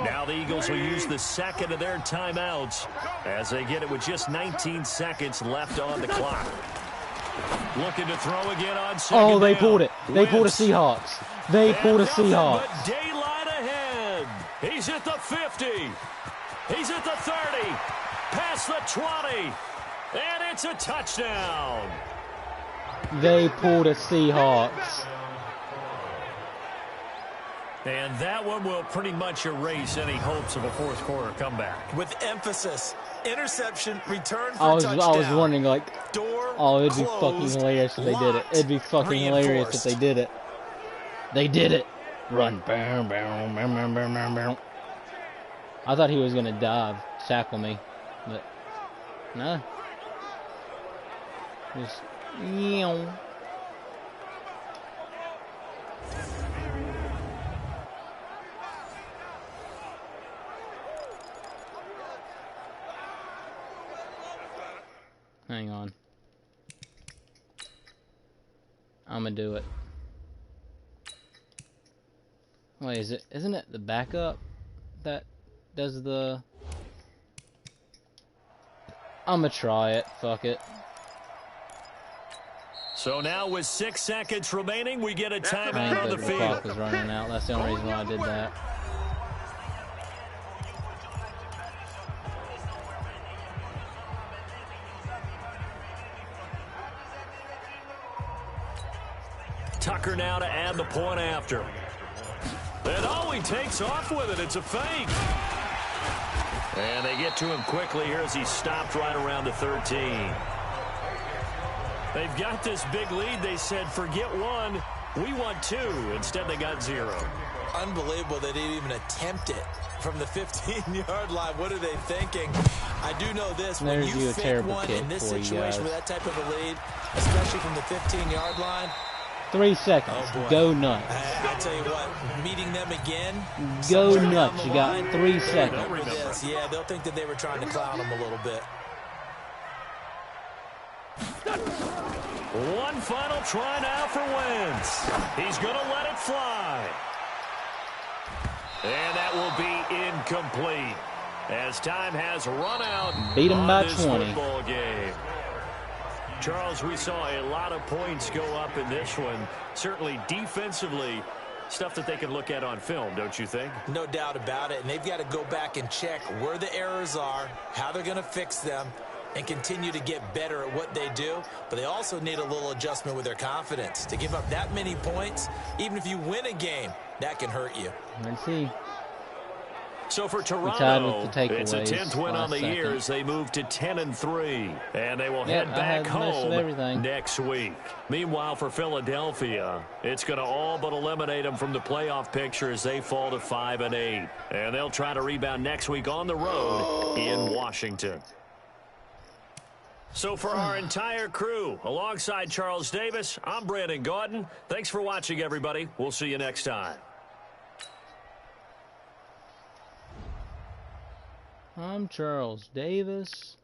Speaker 4: Now the Eagles will use the second of their timeouts as they get it with just 19 seconds left on the clock. Looking to throw again on second
Speaker 2: Oh, they
Speaker 4: down.
Speaker 2: pulled it. They pulled a
Speaker 4: Wentz.
Speaker 2: Seahawks. They pulled a
Speaker 4: And nothing
Speaker 2: Seahawks.
Speaker 4: but daylight ahead. He's at the 50. He's at the 30. Past the 20. And it's a touchdown.
Speaker 2: They pulled a Seahawks.
Speaker 4: And that one will pretty much erase any hopes of a fourth quarter comeback.
Speaker 5: With emphasis. Interception, return for
Speaker 2: I was
Speaker 5: touchdown.
Speaker 2: wondering, like,
Speaker 5: Door
Speaker 2: it'd be
Speaker 5: closed,
Speaker 2: fucking hilarious if they did it. It'd be fucking hilarious if they did it. They did it. Run. Bam, bam, bam, bam, bam, bam, bam. I thought he was gonna dive, tackle me, but no. Just hang on. I'm gonna do it. Wait, isn't it the backup that does the... I'm gonna try it. Fuck it.
Speaker 4: So now with 6 seconds remaining, we get a
Speaker 2: I
Speaker 4: timeout on
Speaker 2: think
Speaker 4: the
Speaker 2: the
Speaker 4: field.
Speaker 2: clock was running out. That's the only reason why I did that.
Speaker 4: Tucker now to add the point after. And oh, he takes off with it. It's a fake. And they get to him quickly here as he stopped right around the 13. They've got this big lead. They said, forget 1. We want 2. Instead, they got 0.
Speaker 5: Unbelievable they didn't even attempt it from the 15-yard line. What are they thinking? I do know this. When
Speaker 2: There's
Speaker 5: you
Speaker 2: a
Speaker 5: fake
Speaker 2: terrible
Speaker 5: one
Speaker 2: kick
Speaker 5: in this
Speaker 2: for you
Speaker 5: situation
Speaker 2: guys.
Speaker 5: with that type of a lead, especially from the 15-yard line,
Speaker 2: 3 seconds.
Speaker 5: oh boy.
Speaker 2: Go nuts.
Speaker 5: I tell you what, meeting them again.
Speaker 2: Go
Speaker 5: somewhere down
Speaker 2: nuts.
Speaker 5: the
Speaker 2: You got
Speaker 5: line,
Speaker 2: 3
Speaker 5: they'll
Speaker 2: seconds.
Speaker 5: remember this. Yeah, they'll think that they were trying to clown them a little bit.
Speaker 4: One final try now for Wentz. He's going to let it fly. And that will be incomplete as time has run out.
Speaker 2: Beat 'em
Speaker 4: on
Speaker 2: by
Speaker 4: this
Speaker 2: 20.
Speaker 4: football game. Charles, we saw a lot of points go up in this one. Certainly defensively, stuff that they can look at on film, don't you think?
Speaker 5: No doubt about it. And they've got to go back and check where the errors are, how they're going to fix them, and continue to get better at what they do. But they also need a little adjustment with their confidence. To give up that many points, even if you win a game, that can hurt you.
Speaker 2: Let's see.
Speaker 4: So for
Speaker 2: tied
Speaker 4: Toronto,
Speaker 2: with the takeaways
Speaker 4: it's a 10th win on the
Speaker 2: last
Speaker 4: year
Speaker 2: second.
Speaker 4: as they move to 10-3. And they will
Speaker 2: Yep,
Speaker 4: head
Speaker 2: I
Speaker 4: back
Speaker 2: had most of
Speaker 4: home
Speaker 2: everything.
Speaker 4: next week. Meanwhile, for Philadelphia, it's going to all but eliminate them from the playoff picture as they fall to 5-8. And they'll try to rebound next week on the road in Washington. So for our entire crew, alongside Charles Davis, I'm Brandon Gaudin. Thanks for watching, everybody. We'll see you next time.
Speaker 2: I'm Charles Davis.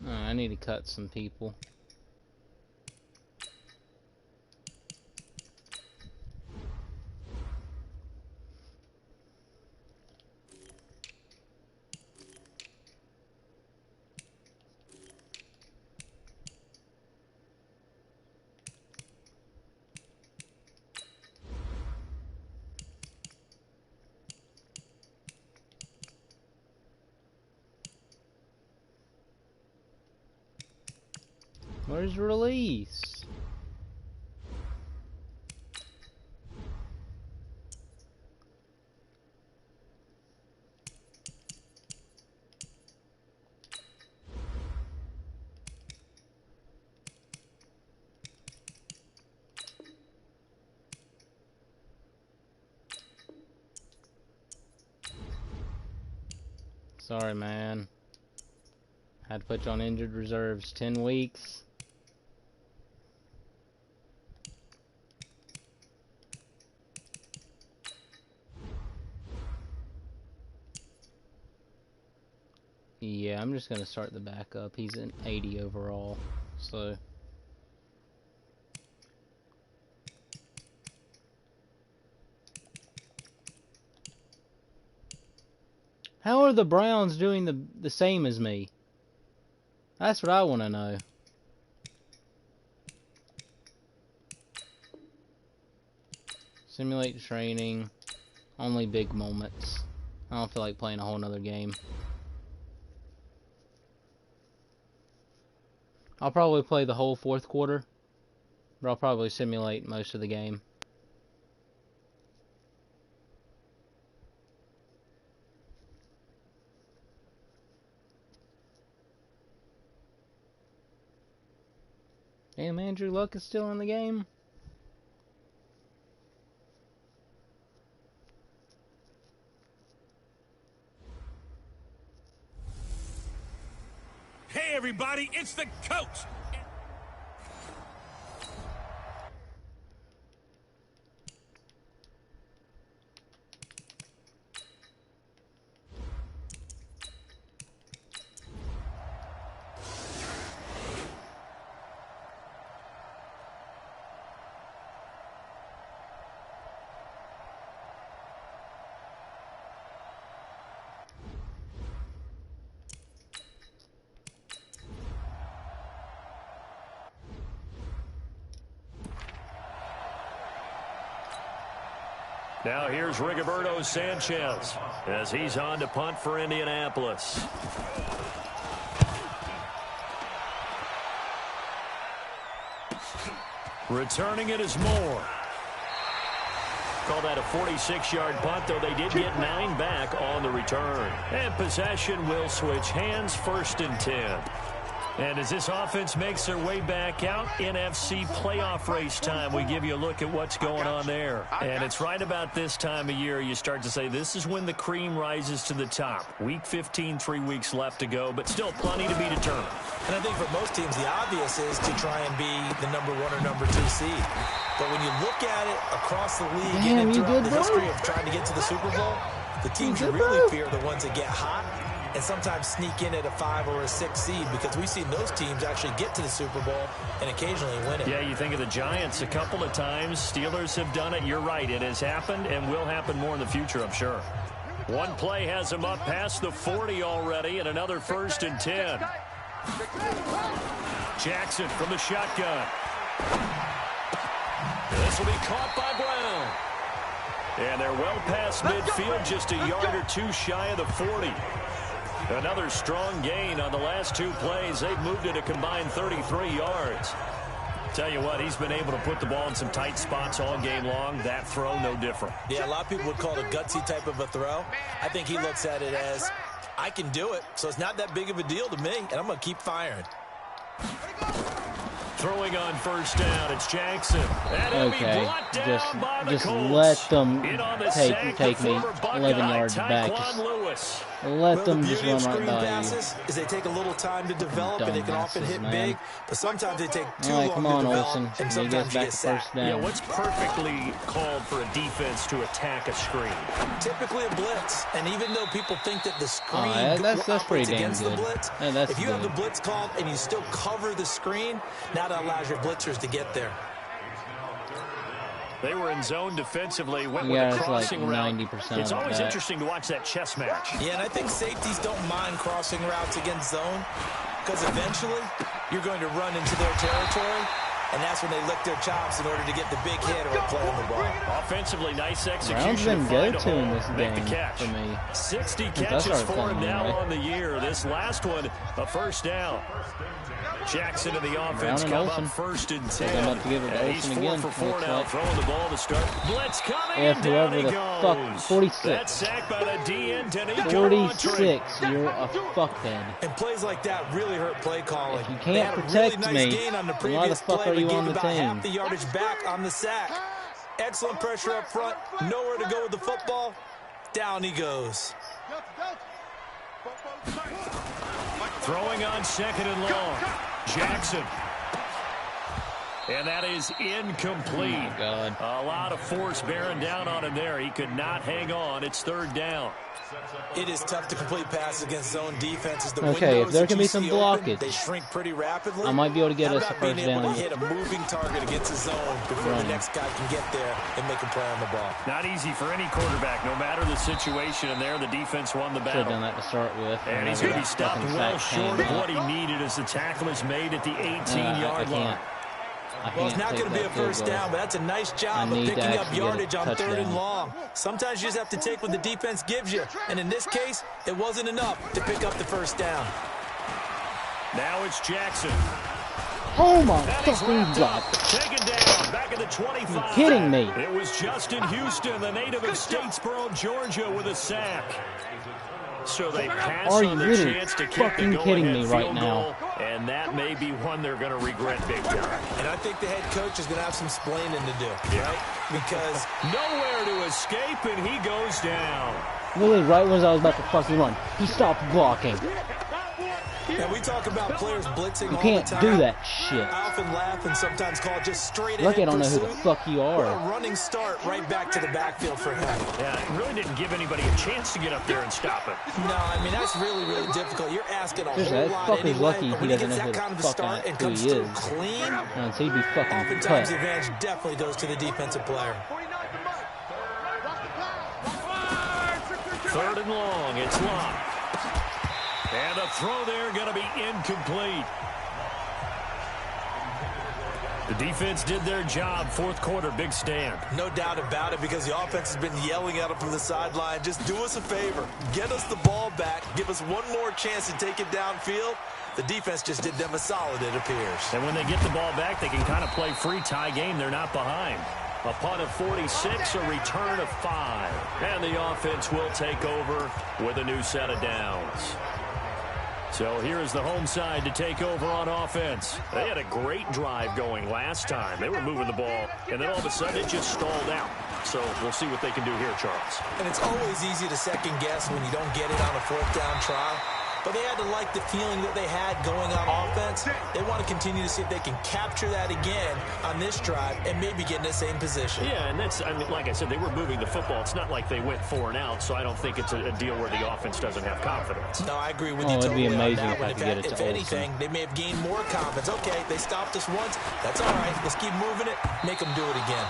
Speaker 2: I need to cut some people. Where's release? Sorry, man. Had to put you on injured reserves 10 weeks. Yeah, I'm just gonna start the backup. He's an 80 overall, so. How are the Browns doing the same as me? That's what I want to know. Simulate training. Only big moments. I don't feel like playing a whole nother game. I'll probably play the whole fourth quarter, but I'll probably simulate most of the game. Damn, Andrew Luck is still in the game.
Speaker 3: Hey, everybody, it's the coach.
Speaker 4: Now here's Rigoberto Sanchez as he's on to punt for Indianapolis. Returning it is Moore. Call that a 46-yard punt, though they did get 9 back on the return. And possession will switch hands, 1st and 10. And as this offense makes their way back out, NFC playoff race time, we give you a look at what's going on there. And it's right about this time of year you start to say this is when the cream rises to the top. Week 15, 3 weeks left to go, but still plenty to be determined.
Speaker 5: And I think for most teams, the obvious is to try and be the number 1 or number 2 seed. But when you look at it across the league
Speaker 2: Damn,
Speaker 5: and
Speaker 2: you
Speaker 5: throughout
Speaker 2: good,
Speaker 5: the
Speaker 2: bro?
Speaker 5: history of trying to get to the Super Bowl, the teams you
Speaker 2: good,
Speaker 5: really
Speaker 2: bro?
Speaker 5: fear are the ones that get hot and sometimes sneak in at a 5 or a 6 seed, because we've seen those teams actually get to the Super Bowl and occasionally win it.
Speaker 4: Yeah, you think of the Giants a couple of times. Steelers have done it. You're right. It has happened and will happen more in the future, I'm sure. One play has them up past the 40 already, and another 1st and 10. Jackson from the shotgun. This will be caught by Brown. And they're well past midfield, just a yard or two shy of the 40. Another strong gain on the last 2 plays. They've moved it a combined 33 yards. Tell you what, he's been able to put the ball in some tight spots all game long. That throw, no different.
Speaker 5: Yeah, a lot of people would call it a gutsy type of a throw. I think he looks at it as, I can do it, so it's not that big of a deal to me, and I'm going to keep firing.
Speaker 4: Throwing on 1st down, it's Jackson. And
Speaker 2: Okay,
Speaker 4: brought down by the
Speaker 2: just
Speaker 4: Colts.
Speaker 2: let them
Speaker 4: In on the
Speaker 2: take
Speaker 4: sack,
Speaker 2: me
Speaker 4: the former
Speaker 2: 11
Speaker 4: Buckeye,
Speaker 2: yards back.
Speaker 4: Tyquan
Speaker 2: Just
Speaker 4: Lewis.
Speaker 2: let them
Speaker 5: the
Speaker 2: just
Speaker 5: beauty
Speaker 2: run
Speaker 5: of
Speaker 2: right
Speaker 5: screen
Speaker 2: by you.
Speaker 5: passes is they take a little time to develop, and they can often
Speaker 2: Dumbasses,
Speaker 5: hit
Speaker 2: man.
Speaker 5: big, but sometimes they take too
Speaker 2: All right,
Speaker 5: long
Speaker 2: come
Speaker 5: to
Speaker 2: on,
Speaker 5: develop,
Speaker 2: Olsen.
Speaker 5: and
Speaker 2: He gets
Speaker 5: sometimes you
Speaker 2: back
Speaker 5: get
Speaker 2: to
Speaker 5: sacked.
Speaker 2: first down.
Speaker 4: Yeah, what's perfectly called for a defense to attack a screen?
Speaker 5: Typically a blitz, and even though people think that the screen
Speaker 2: that's
Speaker 5: operates
Speaker 2: pretty damn
Speaker 5: against the
Speaker 2: good.
Speaker 5: blitz,
Speaker 2: Yeah, that's
Speaker 5: if you have the
Speaker 2: good.
Speaker 5: blitz called and you still cover the screen, now that allows your blitzers to get there.
Speaker 4: They were in zone defensively, went
Speaker 2: Yeah,
Speaker 4: with a
Speaker 2: it's like
Speaker 4: crossing route.
Speaker 2: 90%
Speaker 4: It's
Speaker 2: of
Speaker 4: always
Speaker 2: that.
Speaker 4: interesting to watch that chess match.
Speaker 5: Yeah, and I think safeties don't mind crossing routes against zone, because eventually you're going to run into their territory, and that's when they lick their chops in order to get the big hit or a play on the ball.
Speaker 4: Offensively, nice
Speaker 2: Brown's
Speaker 4: execution.
Speaker 2: been
Speaker 4: Find a
Speaker 2: go-to in
Speaker 4: hole,
Speaker 2: this
Speaker 4: make
Speaker 2: game
Speaker 4: the catch.
Speaker 2: for me.
Speaker 4: 60
Speaker 2: Since I
Speaker 4: catches
Speaker 2: started
Speaker 4: for
Speaker 2: playing
Speaker 4: him now
Speaker 2: anyway.
Speaker 4: on the year. This last one, a 1st down. Jackson and the offense
Speaker 2: Brown and
Speaker 4: come
Speaker 2: Olsen.
Speaker 4: up 1st and 10.
Speaker 2: I'm about to give it to
Speaker 4: And he's
Speaker 2: Olsen
Speaker 4: 4
Speaker 2: again,
Speaker 4: for 4
Speaker 2: looks
Speaker 4: now,
Speaker 2: like.
Speaker 4: throwing the ball to start. Blitz coming,
Speaker 2: If
Speaker 4: and down
Speaker 2: whoever
Speaker 4: he
Speaker 2: the
Speaker 4: goes.
Speaker 2: fuck, 46.
Speaker 4: That's sacked by the DN, Danico
Speaker 2: 46, you're a fuckhead.
Speaker 5: And plays like that really hurt play calling.
Speaker 2: If you
Speaker 5: They
Speaker 2: can't
Speaker 5: had a
Speaker 2: protect
Speaker 5: really nice
Speaker 2: me,
Speaker 5: gain on the
Speaker 2: then why the
Speaker 5: previous
Speaker 2: fuck
Speaker 5: play,
Speaker 2: are
Speaker 5: but
Speaker 2: you
Speaker 5: gave
Speaker 2: on the
Speaker 5: about
Speaker 2: team?
Speaker 5: half the yardage back on the sack. Excellent pressure up front. Nowhere to go with the football. Down he goes.
Speaker 4: Throwing on 2nd and long. Jackson. And that is incomplete.
Speaker 2: Oh, my God.
Speaker 4: A lot of force bearing down on him there. He could not hang on. It's 3rd down.
Speaker 5: It is tough to complete passes against zone defenses. The
Speaker 2: Okay, if
Speaker 5: windows
Speaker 2: there
Speaker 5: that
Speaker 2: can
Speaker 5: you
Speaker 2: be some
Speaker 5: see open,
Speaker 2: blockage,
Speaker 5: they shrink pretty rapidly.
Speaker 2: I might be able to get
Speaker 5: How
Speaker 2: us a
Speaker 5: about being
Speaker 2: first
Speaker 5: able
Speaker 2: down.
Speaker 5: to hit a moving target against a zone before the next guy can get there and make a play on the ball?
Speaker 4: Not easy for any quarterback, no matter the situation. And there, the defense won the
Speaker 2: Should have
Speaker 4: battle.
Speaker 2: done that to start with.
Speaker 4: And he's going to be stopped well short of what he needed as the tackle is made at the 18-yard line.
Speaker 5: Well, it's not going to be a first down, but that's a nice job of picking up yardage on 3rd and long. Sometimes you just have to take what the defense gives you, and in this case, it wasn't enough to pick up the first down.
Speaker 4: Now it's Jackson.
Speaker 2: Oh my
Speaker 4: And he's
Speaker 2: fucking
Speaker 4: wrapped
Speaker 2: God.
Speaker 4: up, taken down, back at the 25.
Speaker 2: You're kidding me.
Speaker 4: It was Justin Houston, the native of Statesboro, Georgia, with a sack. So they pass
Speaker 2: Are
Speaker 4: on
Speaker 2: you
Speaker 4: the
Speaker 2: really
Speaker 4: chance to kick the
Speaker 2: fucking kidding
Speaker 4: go-ahead
Speaker 2: me right
Speaker 4: field
Speaker 2: now?
Speaker 4: goal, and that may be one they're going to regret big time.
Speaker 5: And I think the head coach is going to have some splaining to do, right? Because
Speaker 4: nowhere to escape, and he goes down.
Speaker 2: Literally right when I was about to fucking run, he stopped blocking.
Speaker 5: and we talk about players blitzing
Speaker 2: You
Speaker 5: all
Speaker 2: can't
Speaker 5: the time.
Speaker 2: do that shit.
Speaker 5: I often laugh and sometimes call it just straight ahead
Speaker 2: Lucky I don't know who the
Speaker 5: pursuit.
Speaker 2: fuck you
Speaker 5: Or
Speaker 2: are.
Speaker 5: a running start right back to the backfield for him.
Speaker 4: Yeah, it really didn't give anybody a chance to get up there and stop it.
Speaker 5: No, I mean, that's really, really difficult. You're asking a
Speaker 2: Seriously,
Speaker 5: whole
Speaker 2: that
Speaker 5: lot
Speaker 2: fucker's
Speaker 5: anyway,
Speaker 2: lucky
Speaker 5: but
Speaker 2: he
Speaker 5: when he
Speaker 2: doesn't
Speaker 5: gets
Speaker 2: know who
Speaker 5: that kind of
Speaker 2: the
Speaker 5: a
Speaker 2: fuck
Speaker 5: start and
Speaker 2: who
Speaker 5: comes
Speaker 2: he
Speaker 5: through
Speaker 2: is.
Speaker 5: clean,
Speaker 2: And so he'd be fucking
Speaker 5: oftentimes the
Speaker 2: cut.
Speaker 5: advantage definitely goes to the defensive player.
Speaker 4: 3rd and long, it's locked. And the throw there going to be incomplete. The defense did their job. 4th quarter, big stand.
Speaker 5: No doubt about it, because the offense has been yelling at him from the sideline. Just do us a favor. Get us the ball back. Give us one more chance to take it downfield. The defense just did them a solid, it appears.
Speaker 4: And when they get the ball back, they can kind of play free tie game. They're not behind. A punt of 46, a return of 5. And the offense will take over with a new set of downs. So here is the home side to take over on offense. They had a great drive going last time. They were moving the ball, and then all of a sudden it just stalled out. So we'll see what they can do here, Charles.
Speaker 5: And it's always easy to second guess when you don't get it on a 4th down try. but they had to like the feeling that they had going on offense. They want to continue to see if they can capture that again on this drive and maybe get in the same position.
Speaker 4: Yeah, and that's, I mean, like I said, they were moving the football. It's not like they went 4 and out, so I don't think it's a deal where the offense doesn't have confidence.
Speaker 5: No, I agree with you totally.
Speaker 2: It'd be amazing
Speaker 5: on that
Speaker 2: if I
Speaker 5: one.
Speaker 2: could get it to
Speaker 5: If anything, they may have gained more confidence. Okay, they stopped us once. That's all right. Let's keep moving it. Make them do it again.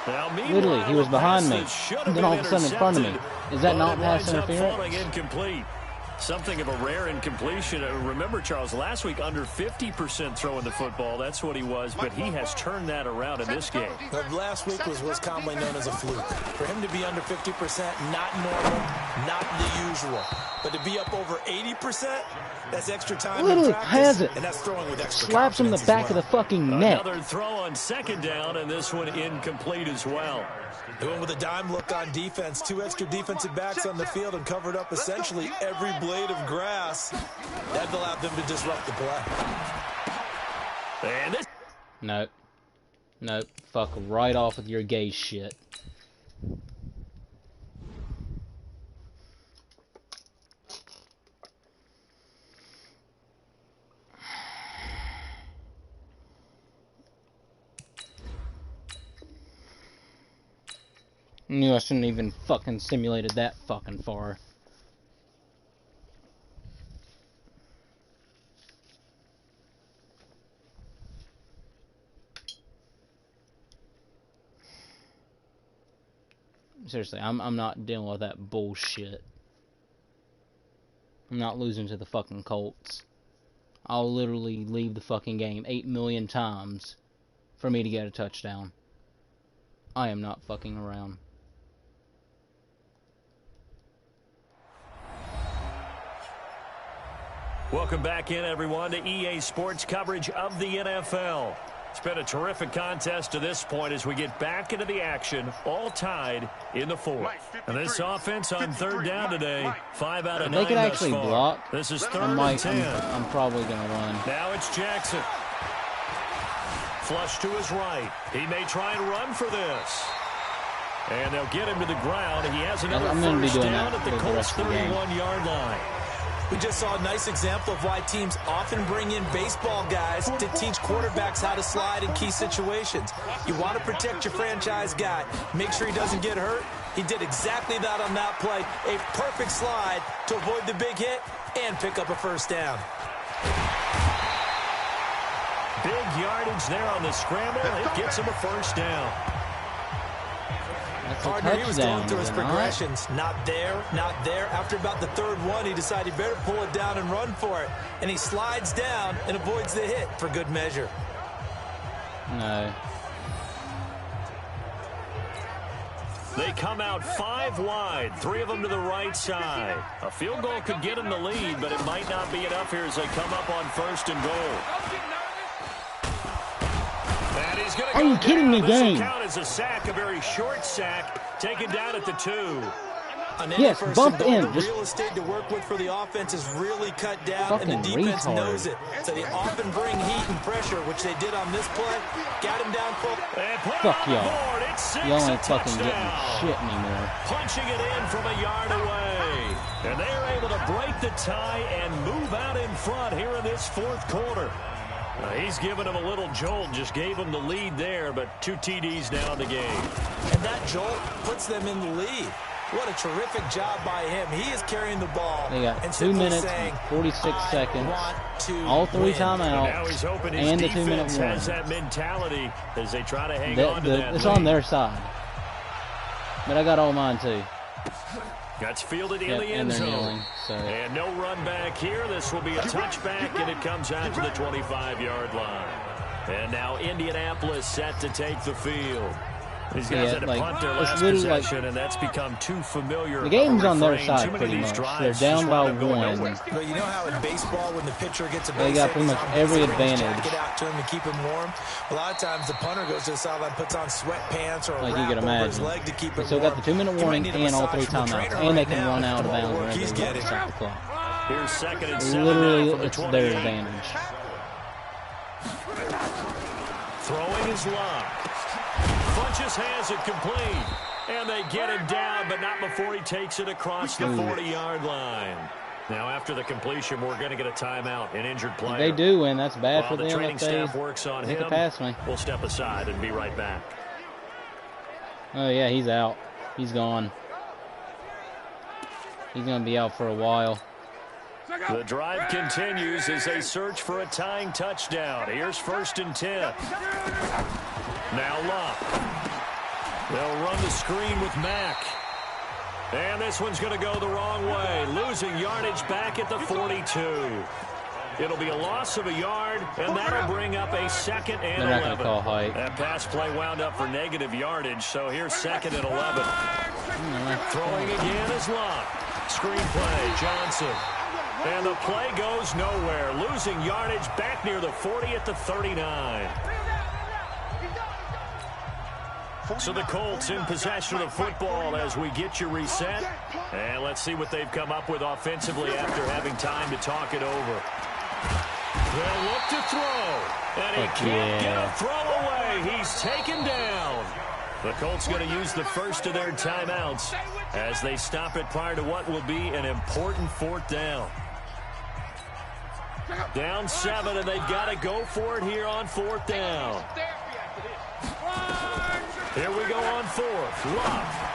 Speaker 4: Now,
Speaker 2: literally, he was behind me. Then all of a sudden in front of me. Is that not pass interference?
Speaker 4: Incomplete. Something of a rare incompletion. Remember, Charles, last week under 50% throwing the football. That's what he was, but he has turned that around in this game.
Speaker 5: Last week was commonly known as a fluke. For him to be under 50%, not normal, not the usual. But to be up over 80%, that's extra time
Speaker 2: literally
Speaker 5: in practice,
Speaker 2: has it.
Speaker 5: and that's throwing with extra
Speaker 2: slaps him in the back of the fucking neck.
Speaker 4: Another throw on 2nd down, and this one incomplete as well.
Speaker 5: Going with a dime look on defense. 2 extra defensive backs on the field and covered up essentially every blade of grass. That allowed them to disrupt the play.
Speaker 4: And this...
Speaker 2: Nope. Nope. Fuck right off with your gay shit. Knew I shouldn't even fucking simulated that fucking far. Seriously, I'm not dealing with that bullshit. I'm not losing to the fucking Colts. I'll literally leave the fucking game 8 million times for me to get a touchdown. I am not fucking around.
Speaker 4: Welcome back in, everyone, to EA Sports coverage of the NFL. It's been a terrific contest to this point as we get back into the action, all tied in the 4th. And this offense on 3rd down today, 5 out of 9
Speaker 2: If they could
Speaker 4: thus
Speaker 2: actually
Speaker 4: far.
Speaker 2: block,
Speaker 4: This is 3rd and 10.
Speaker 2: I'm probably going to run.
Speaker 4: Now it's Jackson. Flush to his right. He may try and run for this. And they'll get him to the ground. He has another first down at the Colts' 31-yard line.
Speaker 5: We just saw a nice example of why teams often bring in baseball guys to teach quarterbacks how to slide in key situations. You want to protect your franchise guy. Make sure he doesn't get hurt. He did exactly that on that play. A perfect slide to avoid the big hit and pick up a first down.
Speaker 4: Big yardage there on the scramble. It gets him a first down.
Speaker 5: Partner, he was going through his progressions. Not there, not there. After about the 3rd one, he decided he better pull it down and run for it. And he slides down and avoids the hit for good measure.
Speaker 2: No.
Speaker 4: They come out 5 wide, 3 of them to the right side. A field goal could get them the lead, but it might not be enough here as they come up on 1st and goal.
Speaker 2: Are you kidding me, game?
Speaker 4: This will count as a sack, a very short sack, taken down at the 2.
Speaker 2: Yes, bump in.
Speaker 5: The real estate to work with for the offense is really cut down, and the defense knows it. So they often bring heat and pressure, which they did on this play. Got him down full.
Speaker 2: Fuck y'all. Y'all ain't fucking getting shit anymore.
Speaker 4: Punching it in from a yard away. And they're able to break the tie and move out in front here in this 4th quarter. He's given him a little jolt, just gave him the lead there, but 2 TDs now in the game.
Speaker 5: And that jolt puts them in the lead. What a terrific job by him. He is carrying the ball.
Speaker 2: They got
Speaker 5: and
Speaker 2: 2 minutes and 46 seconds. All 3 timeouts. And the 2-minute warning.
Speaker 4: Has that mentality as they try to hang on to that.
Speaker 2: It's on their side. But I got all mine too.
Speaker 4: That's fielded in the end zone.
Speaker 2: Kneeling, so.
Speaker 4: And no run back here. This will be a touchback, and it comes out to the 25-yard line. And now Indianapolis set to take the field. These guys had to punt their last possession, and that's become too familiar.
Speaker 2: The game's on their side pretty much. They're down by 1.
Speaker 5: But you know how in baseball, when the pitcher gets a base,
Speaker 2: they got pretty much every advantage.
Speaker 5: Get out to him and keep him warm. A lot of times the punter goes to the sideline, puts on sweatpants or a wrap over his leg to keep it warm.
Speaker 2: So got the 2-minute warning and all 3 timeouts, and they can run out of bounds whenever they want to stop the clock.
Speaker 4: Here's 2nd and 7.
Speaker 2: Literally, it's their advantage.
Speaker 4: Throwing his lock. Funches has it complete. And they get him down, but not before he takes it across the 40-yard line. Now, after the completion, we're going to get a timeout, an injured player.
Speaker 2: If they do win, that's bad for
Speaker 4: the
Speaker 2: them
Speaker 4: training
Speaker 2: if they
Speaker 4: staff works on
Speaker 2: make
Speaker 4: him.
Speaker 2: a pass me.
Speaker 4: We'll step aside and be right back.
Speaker 2: Oh, yeah, he's out. He's gone. He's going to be out for a while.
Speaker 4: The drive continues as they search for a tying touchdown. Here's 1st and 10. Now Luck. They'll run the screen with Mack. And this one's going to go the wrong way. Losing yardage back at the 42. It'll be a loss of a yard, and that'll bring up a 2nd and 11.
Speaker 2: They're not going to call height.
Speaker 4: That pass play wound up for negative yardage, so here's 2nd and 11. Throwing again is Luck. Screen play, Johnson. And the play goes nowhere. Losing yardage back near the 40 at the 39. So the Colts in possession of the football as we get you reset. And let's see what they've come up with offensively after having time to talk it over. They'll look to throw. And he can't get a throw away. He's taken down. The Colts going to use the first of their timeouts as they stop it prior to what will be an important 4th down. Down 7, and they've got to go for it here on 4th down. Here we go on 4th. Love.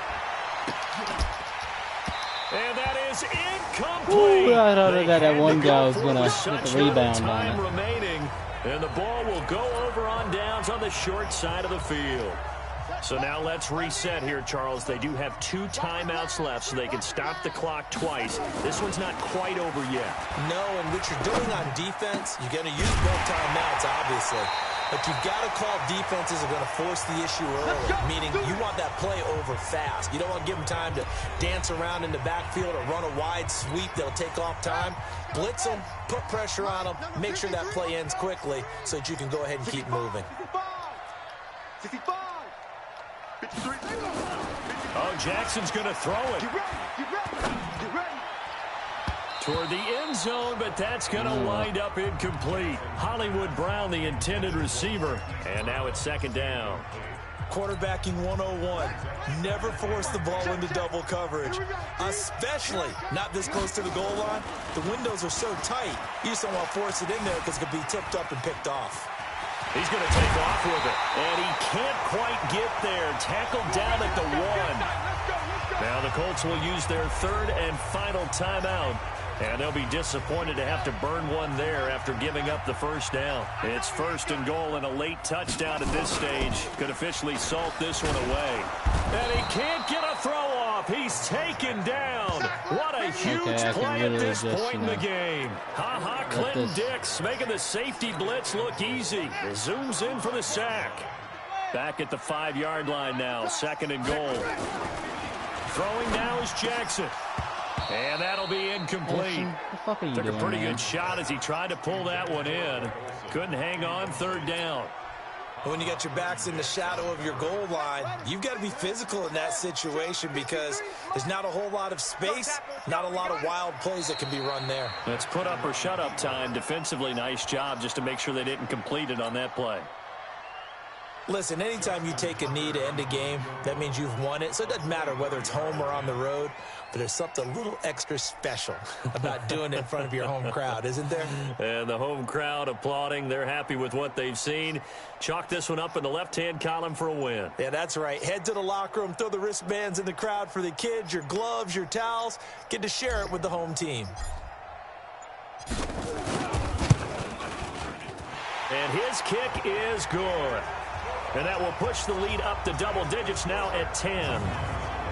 Speaker 4: And that is incomplete.
Speaker 2: Ooh, I thought that one guy was going to get the rebound on it.
Speaker 4: Remaining, and the ball will go over on downs on the short side of the field. So now let's reset here, Charles. They do have 2 timeouts left, so they can stop the clock twice. This one's not quite over yet.
Speaker 5: No, and what you're doing on defense, you're going to use both timeouts, obviously. But you've got to call defenses are going to force the issue early, meaning you want that play over fast. You don't want to give them time to dance around in the backfield or run a wide sweep that'll take off time. Blitz them, put pressure on them, make sure that play ends quickly so that you can go ahead and keep moving.
Speaker 6: 65. 53.
Speaker 4: Oh, Jackson's going to throw it.
Speaker 6: Get ready.
Speaker 4: Toward the end zone, but that's going to wind up incomplete. Hollywood Brown, the intended receiver. And now it's 2nd down.
Speaker 5: Quarterbacking 101. Never force the ball into double coverage, especially not this close to the goal line. The windows are so tight, you just don't want to force it in there because it could be tipped up and picked off.
Speaker 4: He's going to take off with it, and he can't quite get there. Tackled down at the 1. Now the Colts will use their 3rd and final timeout, and they'll be disappointed to have to burn one there after giving up the 1st down. It's 1st and goal, and a late touchdown at this stage could officially salt this one away. And he can't get a throw off. He's taken down. What a huge play at this point in the game. Clinton Dix making the safety blitz look easy. Zooms in for the sack. Back at the 5-yard line now, 2nd and goal. Throwing now is Jackson. And that'll be incomplete. Took a pretty good shot as he tried to pull that one in. Couldn't hang on 3rd down.
Speaker 5: When you got your backs in the shadow of your goal line, you've got to be physical in that situation because there's not a whole lot of space, not a lot of wild plays that can be run there.
Speaker 4: It's put up or shut up time. Defensively, nice job just to make sure they didn't complete it on that play.
Speaker 5: Listen, anytime you take a knee to end a game, that means you've won it. So it doesn't matter whether it's home or on the road, but there's something a little extra special about doing it in front of your home crowd, isn't there?
Speaker 4: And the home crowd applauding. They're happy with what they've seen. Chalk this one up in the left-hand column for a win.
Speaker 5: Yeah, that's right. Head to the locker room, throw the wristbands in the crowd for the kids, your gloves, your towels. Get to share it with the home team.
Speaker 4: And his kick is good. And that will push the lead up to double digits now at 10.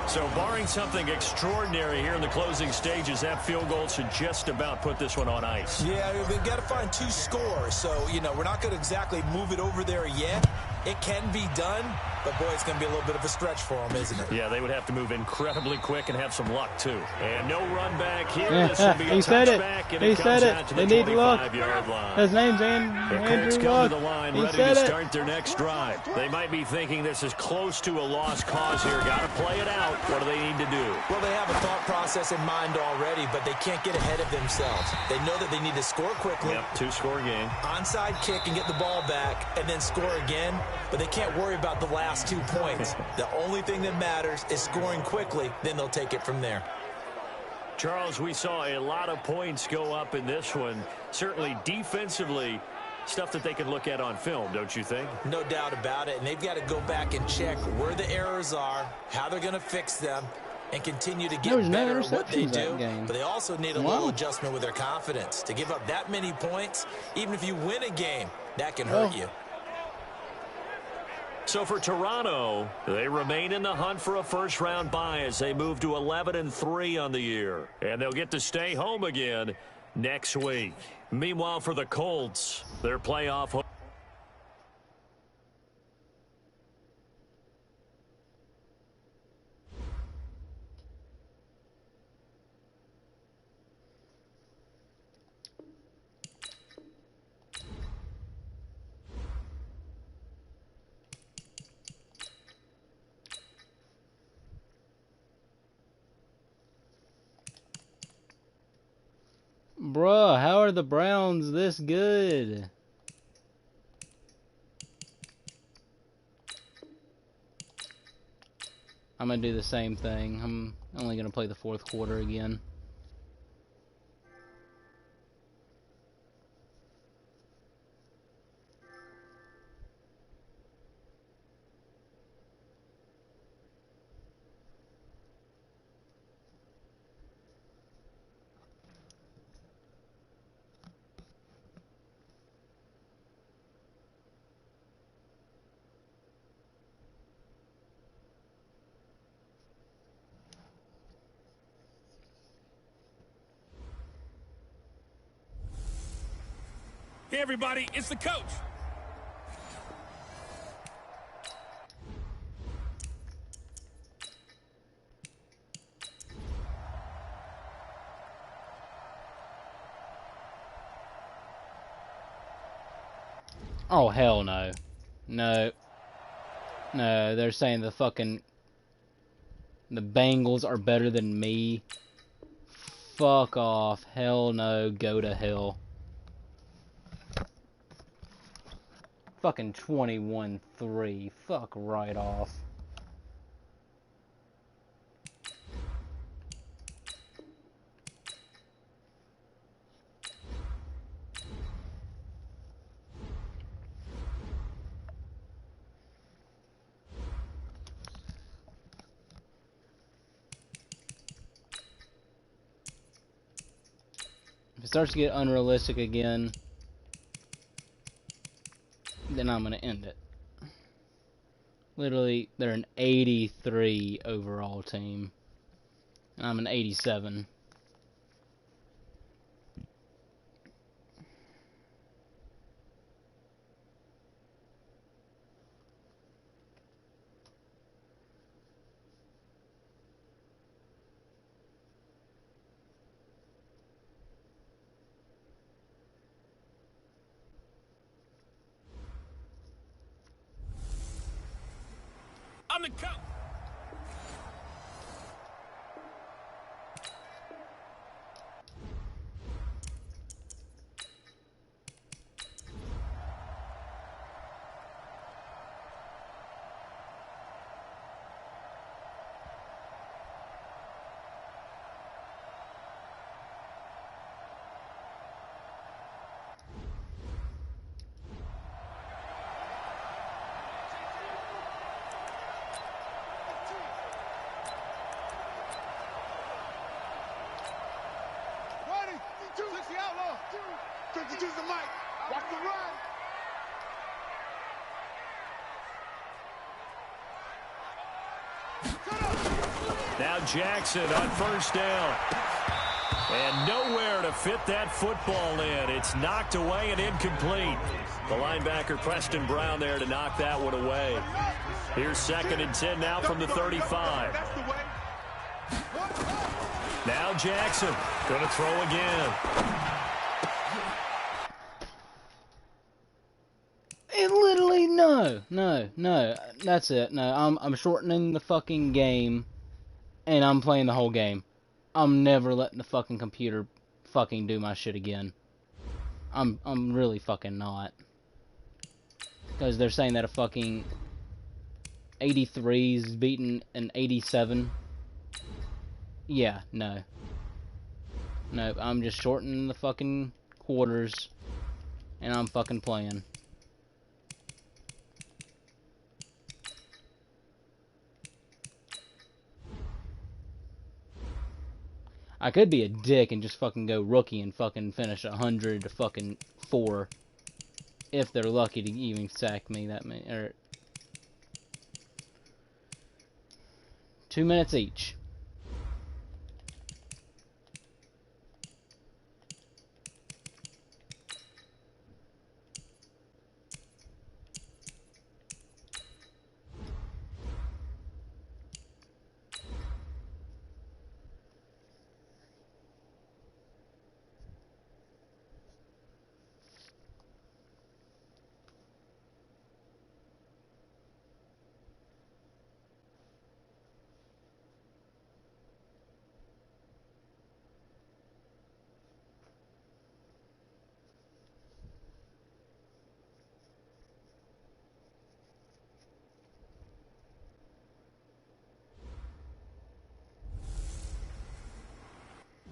Speaker 4: So barring something extraordinary here in the closing stages, that field goal should just about put this one on ice.
Speaker 5: Yeah, we've got to find 2 scores. So, we're not going to exactly move it over there yet. It can be done, but boy, it's going to be a little bit of a stretch for them, isn't it?
Speaker 4: Yeah, they would have to move incredibly quick and have some luck, too. And no run back here. This will be a
Speaker 2: he said it.
Speaker 4: He
Speaker 2: said it.
Speaker 4: The
Speaker 2: they need luck.
Speaker 4: Line.
Speaker 2: His name's
Speaker 4: Andrew
Speaker 2: Luck.
Speaker 4: To the line,
Speaker 2: he
Speaker 4: ready
Speaker 2: said
Speaker 4: to start their next drive. They might be thinking this is close to a lost cause here. Got to play it out. What do they need to do?
Speaker 5: Well, they have a thought process in mind already, but they can't get ahead of themselves. They know that they need to score quickly.
Speaker 4: Yep, 2-score game.
Speaker 5: Onside kick and get the ball back and then score again, but they can't worry about the last 2 points. The only thing that matters is scoring quickly, then they'll take it from there.
Speaker 4: Charles, we saw a lot of points go up in this one. Certainly defensively, stuff that they can look at on film, don't you think?
Speaker 5: No doubt about it. And they've got to go back and check where the errors are, how they're going to fix them, and continue to get better at what they do. But they also need a little adjustment with their confidence. To give up that many points, even if you win a game, that can hurt you.
Speaker 4: So for Toronto, they remain in the hunt for a first-round bye as they move to 11-3 on the year. And they'll get to stay home again next week. Meanwhile, for the Colts, their playoff.
Speaker 2: Bruh, how are the Browns this good? I'm gonna do the same thing. I'm only gonna play the fourth quarter again.
Speaker 3: Hey, everybody, it's the coach.
Speaker 2: Oh, hell no. No. No, they're saying the Bengals are better than me. Fuck off. Hell no. Go to hell. Fucking 21-3. Fuck right off. If it starts to get unrealistic again, then I'm gonna end it. Literally, they're an 83 overall team. I'm an 87.
Speaker 3: I'm the coach.
Speaker 4: Now Jackson on first down. And nowhere to fit that football in. It's knocked away and incomplete. The linebacker Preston Brown there to knock that one away. Here's 2nd and 10 now from the 35. Now Jackson going to throw again.
Speaker 2: It literally, no. That's it. No, I'm shortening the fucking game, and I'm playing the whole game. I'm never letting the fucking computer fucking do my shit again. I'm really fucking not. Because they're saying that a fucking 83's beating an 87. Yeah, no. Nope, I'm just shortening the fucking quarters, and I'm fucking playing. I could be a dick and just fucking go rookie and fucking finish 100 to fucking 4. If they're lucky to even sack me that many. Or 2 minutes each.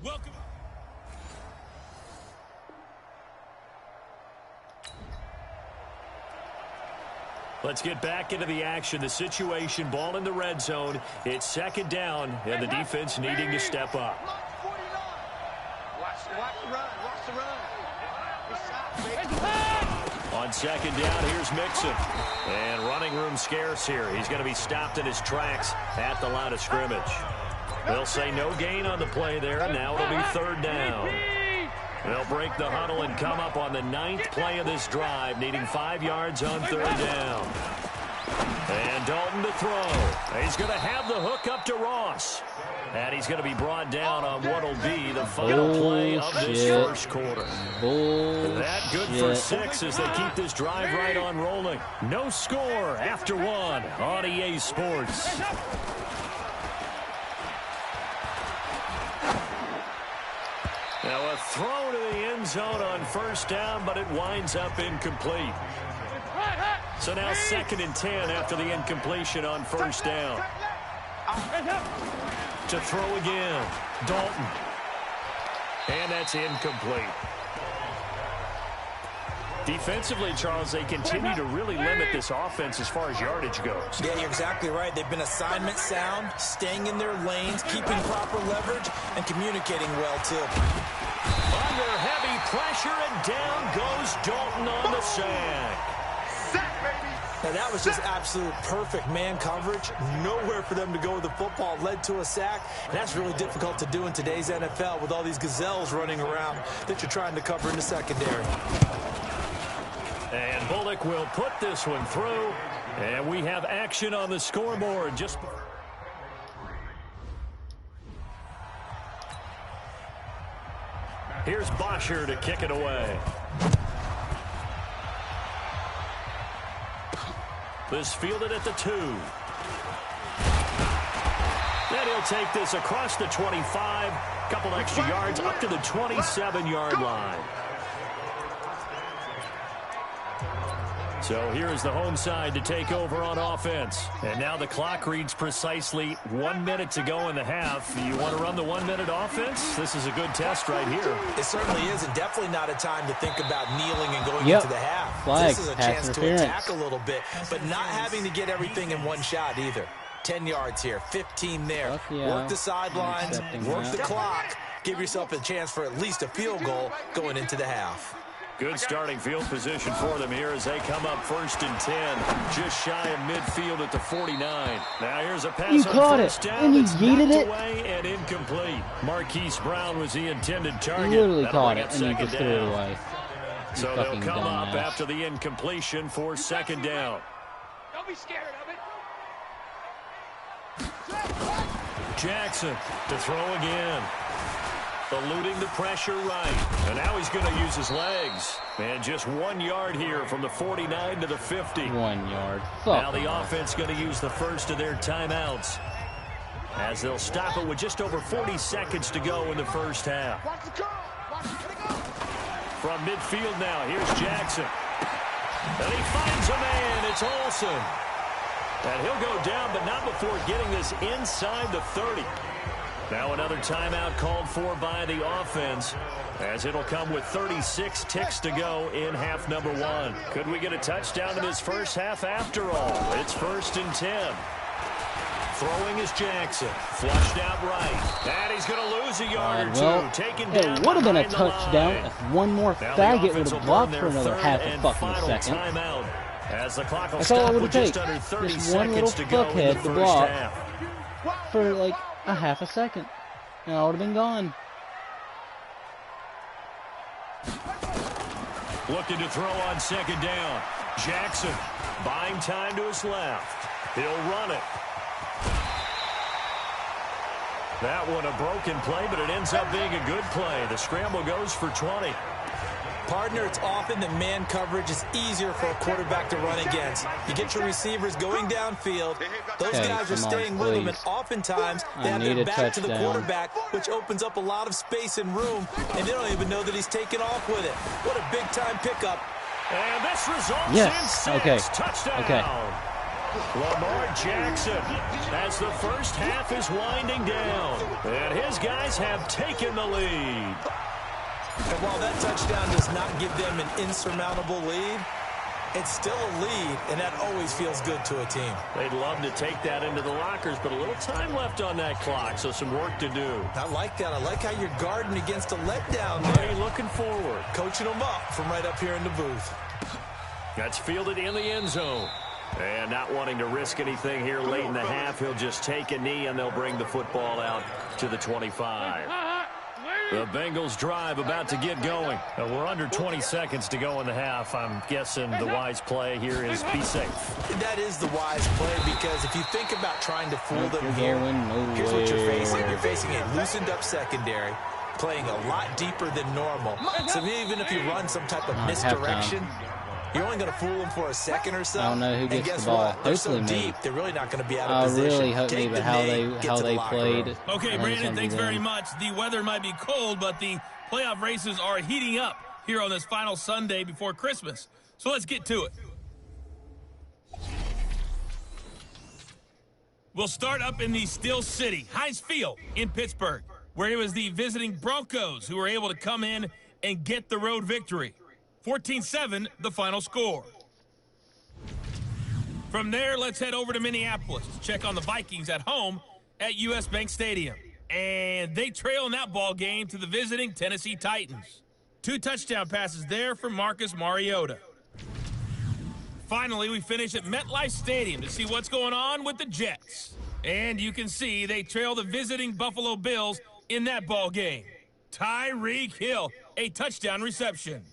Speaker 3: Welcome.
Speaker 4: Let's get back into the action. The situation, ball in the red zone. It's second down, and the defense needing to step up.
Speaker 6: Watch the run. Watch the run.
Speaker 4: On second down, here's Mixon. And running room scarce here. He's going to be stopped in his tracks at the line of scrimmage. They'll say no gain on the play there. Now it'll be third down. They'll break the huddle and come up on the 9th play of this drive, needing 5 yards on third down. And Dalton to throw. He's going to have the hook up to Ross. And he's going to be brought down on what will be the final play of this first quarter. That good for 6 as they keep this drive right on rolling. No score after 1 on EA Sports. Now a throw to the end zone on first down, but it winds up incomplete. So now 2nd and 10 after the incompletion on first down. To throw again, Dalton. And that's incomplete. Defensively, Charles, they continue to really limit this offense as far as yardage goes.
Speaker 5: Yeah, you're exactly right. They've been assignment sound, staying in their lanes, keeping proper leverage, and communicating well, too.
Speaker 4: Under heavy pressure, and down goes Dalton on the sack.
Speaker 5: Now, that was just absolute perfect man coverage. Nowhere for them to go with the football. Led to a sack. And that's really difficult to do in today's NFL with all these gazelles running around that you're trying to cover in the secondary.
Speaker 4: And Bullock will put this one through. And we have action on the scoreboard. Here's Bosher to kick it away. This fielded at the 2. Then he'll take this across the 25. Couple extra yards up to the 27-yard line. So here is the home side to take over on offense. And now the clock reads precisely 1 minute to go in the half. You want to run the 1 minute offense? This is a good test right here.
Speaker 5: It certainly is, and definitely not a time to think about kneeling and going into the half.
Speaker 2: Flag,
Speaker 5: this is a chance to attack a little bit, but not having to get everything in one shot either. 10 yards here, 15 there. Work the sidelines, work the clock. Give yourself a chance for at least a field goal going into the half.
Speaker 4: Good starting field position for them here as they come up 1st and 10, just shy of midfield at the 49. Now here's a pass on first down.
Speaker 2: And he yeeted it
Speaker 4: away and incomplete. Marquise Brown was the intended target.
Speaker 2: He literally caught it and he just threw it away.
Speaker 4: So they'll come up after the incompletion for 2nd down.
Speaker 7: Don't be scared of it.
Speaker 4: Jackson to throw again. Eluding the pressure right. And now he's going to use his legs. And just 1 yard here from the 49 to the 50.
Speaker 2: 1 yard.
Speaker 4: Now the offense going to use the first of their timeouts, as they'll stop it with just over 40 seconds to go in the first half. From midfield now, here's Jackson. And he finds a man. It's Olsen. And he'll go down, but not before getting this inside the 30. Now another timeout called for by the offense, as it'll come with 36 ticks to go in half number 1. Could we get a touchdown in this first half after all? It's 1st and 10. Throwing is Jackson. Flushed out right. And he's going to lose a yard or two. Taken down.
Speaker 2: It would have been a touchdown if one more faggot would have blocked for another half a fucking second.
Speaker 4: Timeout, as the clock will
Speaker 2: That's all
Speaker 4: stop
Speaker 2: it would
Speaker 4: with
Speaker 2: take.
Speaker 4: just under 30
Speaker 2: Just one little
Speaker 4: seconds to go in the
Speaker 2: fuckhead to
Speaker 4: first
Speaker 2: block
Speaker 4: half.
Speaker 2: for like a half a second. And I would have been gone.
Speaker 4: Looking to throw on 2nd down. Jackson buying time to his left. He'll run it. That one a broken play, but it ends up being a good play. The scramble goes for 20.
Speaker 5: Partner, it's often that man coverage is easier for a quarterback to run against. You get your receivers going downfield. Those guys are staying with them, and oftentimes they have their back to the quarterback, which opens up a lot of space and room, and they don't even know that he's taken off with it. What a big-time pickup.
Speaker 4: And this results in 6. Touchdown.
Speaker 2: Okay.
Speaker 4: Lamar Jackson, as the first half is winding down, and his guys have taken the lead.
Speaker 5: And while that touchdown does not give them an insurmountable lead, it's still a lead, and that always feels good to a team.
Speaker 4: They'd love to take that into the lockers, but a little time left on that clock, so some work to do.
Speaker 5: I like that. I like how you're guarding against a letdown there.
Speaker 4: Hey, looking forward.
Speaker 5: Coaching them up from right up here in the booth.
Speaker 4: That's fielded in the end zone. And not wanting to risk anything here late in the half, he'll just take a knee, and they'll bring the football out to the 25. The Bengals drive about to get going. We're under 20 seconds to go in the half. I'm guessing the wise play here is be safe.
Speaker 5: That is the wise play, because if you think about trying to fool them here, here's what you're facing. You're facing a loosened up secondary, playing a lot deeper than normal. So even if you run some type of misdirection, you're only going to fool them for a second or so.
Speaker 2: I don't know who gets the ball.
Speaker 5: What? They're so deep, they're really not going to be out of position.
Speaker 2: Really hope me, but how they played.
Speaker 3: Okay, Brandon, thanks very much. The weather might be cold, but the playoff races are heating up here on this final Sunday before Christmas. So let's get to it. We'll start up in the Steel City, Heinz Field in Pittsburgh, where it was the visiting Broncos who were able to come in and get the road victory. 14-7, the final score. From there, let's head over to Minneapolis to check on the Vikings at home at U.S. Bank Stadium. And they trail in that ball game to the visiting Tennessee Titans. 2 touchdown passes there from Marcus Mariota. Finally, we finish at MetLife Stadium to see what's going on with the Jets. And you can see they trail the visiting Buffalo Bills in that ball game. Tyreek Hill, a touchdown reception.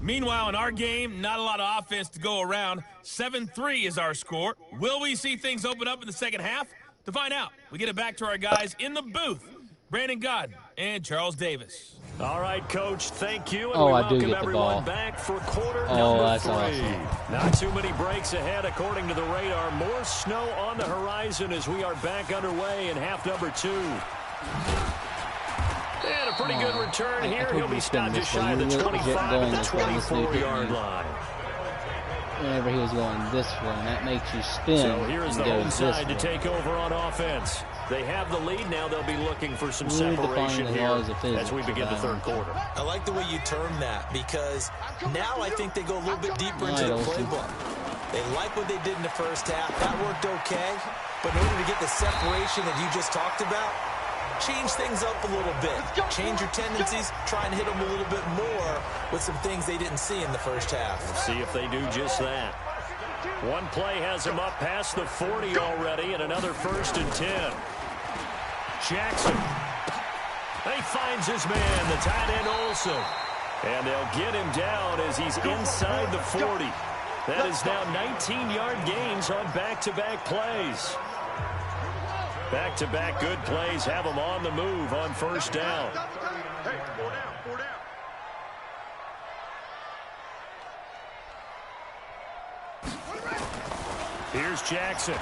Speaker 3: Meanwhile, in our game, not a lot of offense to go around. 7-3 is our score. Will we see things open up in the second half? To find out, we get it back to our guys in the booth, Brandon Godden and Charles Davis.
Speaker 4: All right, Coach, thank you. And we welcome everyone back for quarter number 3. Awesome. Not too many breaks ahead, according to the radar. More snow on the horizon as we are back underway in half number 2. And a pretty good return here. He'll be stopped just shy of the 25 at the 24-yard line.
Speaker 2: Whenever he was going this way, that makes you spin.
Speaker 4: So here is the home side to take over on offense. They have the lead now. They'll be looking for some separation here as we begin the third quarter.
Speaker 5: I like the way you term that, because now I think they go a little bit deeper into the playbook. They like what they did in the first half. That worked okay. But in order to get the separation that you just talked about, change things up a little bit. Change your tendencies. Try and hit them a little bit more with some things they didn't see in the first half.
Speaker 4: We'll see if they do just that. One play has them up past the 40 already, and another 1st and 10. Jackson. He finds his man, the tight end Olsen. And they'll get him down as he's inside the 40. That is now 19-yard gains on back-to-back plays. Back-to-back good plays have them on the move on 1st down.
Speaker 6: Hey, 4 down, 4 down.
Speaker 4: Here's Jackson.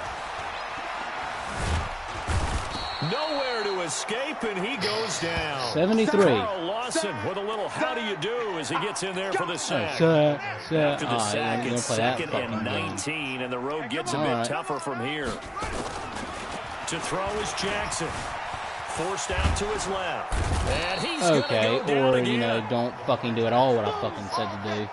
Speaker 4: Nowhere to escape, and he goes down.
Speaker 2: 73.
Speaker 4: Carl Lawson with a little how do you do as he gets in there for the sack. After the sack, it's 2nd and 19, and the road gets a bit tougher from here. To throw is Jackson. Forced out to his left. And he's
Speaker 2: okay,
Speaker 4: go down
Speaker 2: or,
Speaker 4: again.
Speaker 2: you know, don't fucking do at all what I fucking said to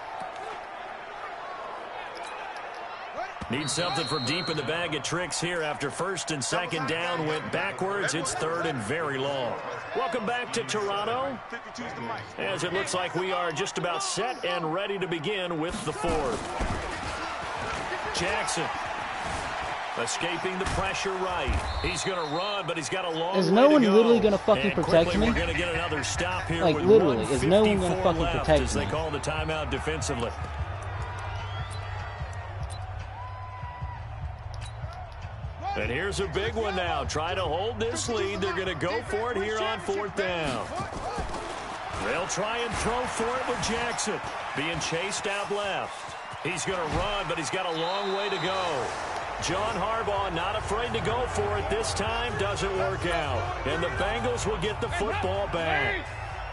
Speaker 2: do.
Speaker 4: Need something from deep in the bag of tricks here after first and second down went backwards. It's third and very long. Welcome back to Toronto, as it looks like we are just about set and ready to begin with the fourth. Jackson escaping the pressure right. He's going to run, but he's got a long
Speaker 2: Is
Speaker 4: way
Speaker 2: no
Speaker 4: to
Speaker 2: one
Speaker 4: go.
Speaker 2: literally going to fucking
Speaker 4: And
Speaker 2: protect
Speaker 4: quickly,
Speaker 2: me?
Speaker 4: We're going to get another stop here
Speaker 2: Like,
Speaker 4: with
Speaker 2: literally, is no one going to
Speaker 4: 1:54
Speaker 2: fucking
Speaker 4: left
Speaker 2: protect
Speaker 4: as
Speaker 2: me?
Speaker 4: they call the timeout defensively. And here's a big one now. Try to hold this lead. They're going to go for it here on fourth down. They'll try and throw for it with Jackson. Being chased out left. He's going to run, but he's got a long way to go. John Harbaugh not afraid to go for it this time. Doesn't work out. And the Bengals will get the football back.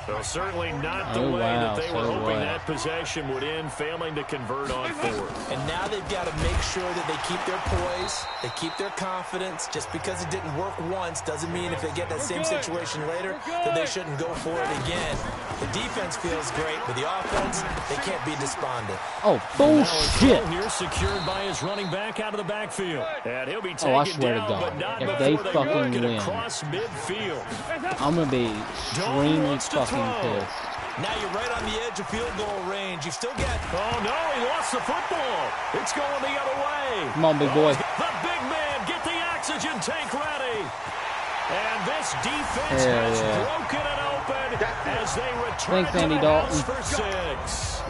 Speaker 4: Well, certainly not the way that they were hoping that possession would end, failing to convert on fourth.
Speaker 5: And now they've got to make sure that they keep their poise, they keep their confidence. Just because it didn't work once doesn't mean if they get that same situation later that they shouldn't go for it again. The defense feels great, but the offense, they can't be despondent.
Speaker 2: Oh, bullshit.
Speaker 4: Here secured by his running back out of the backfield. And he'll be taken
Speaker 2: I swear to
Speaker 4: down,
Speaker 2: God,
Speaker 4: but not
Speaker 2: if they
Speaker 4: before
Speaker 2: fucking
Speaker 4: work it
Speaker 2: win,
Speaker 4: across midfield.
Speaker 2: I'm going to be extremely fucking pissed.
Speaker 5: Now you're right on the edge of field goal range. You've still got...
Speaker 4: Oh, no, he lost the football. It's going the other way.
Speaker 2: Come on, big boy.
Speaker 4: The big man, get the oxygen tank ready. And this defense
Speaker 2: Hell
Speaker 4: has
Speaker 2: yeah.
Speaker 4: broken it open as they return
Speaker 2: Thanks,
Speaker 4: to
Speaker 2: Andy
Speaker 4: the
Speaker 2: Dalton.
Speaker 4: house for 6.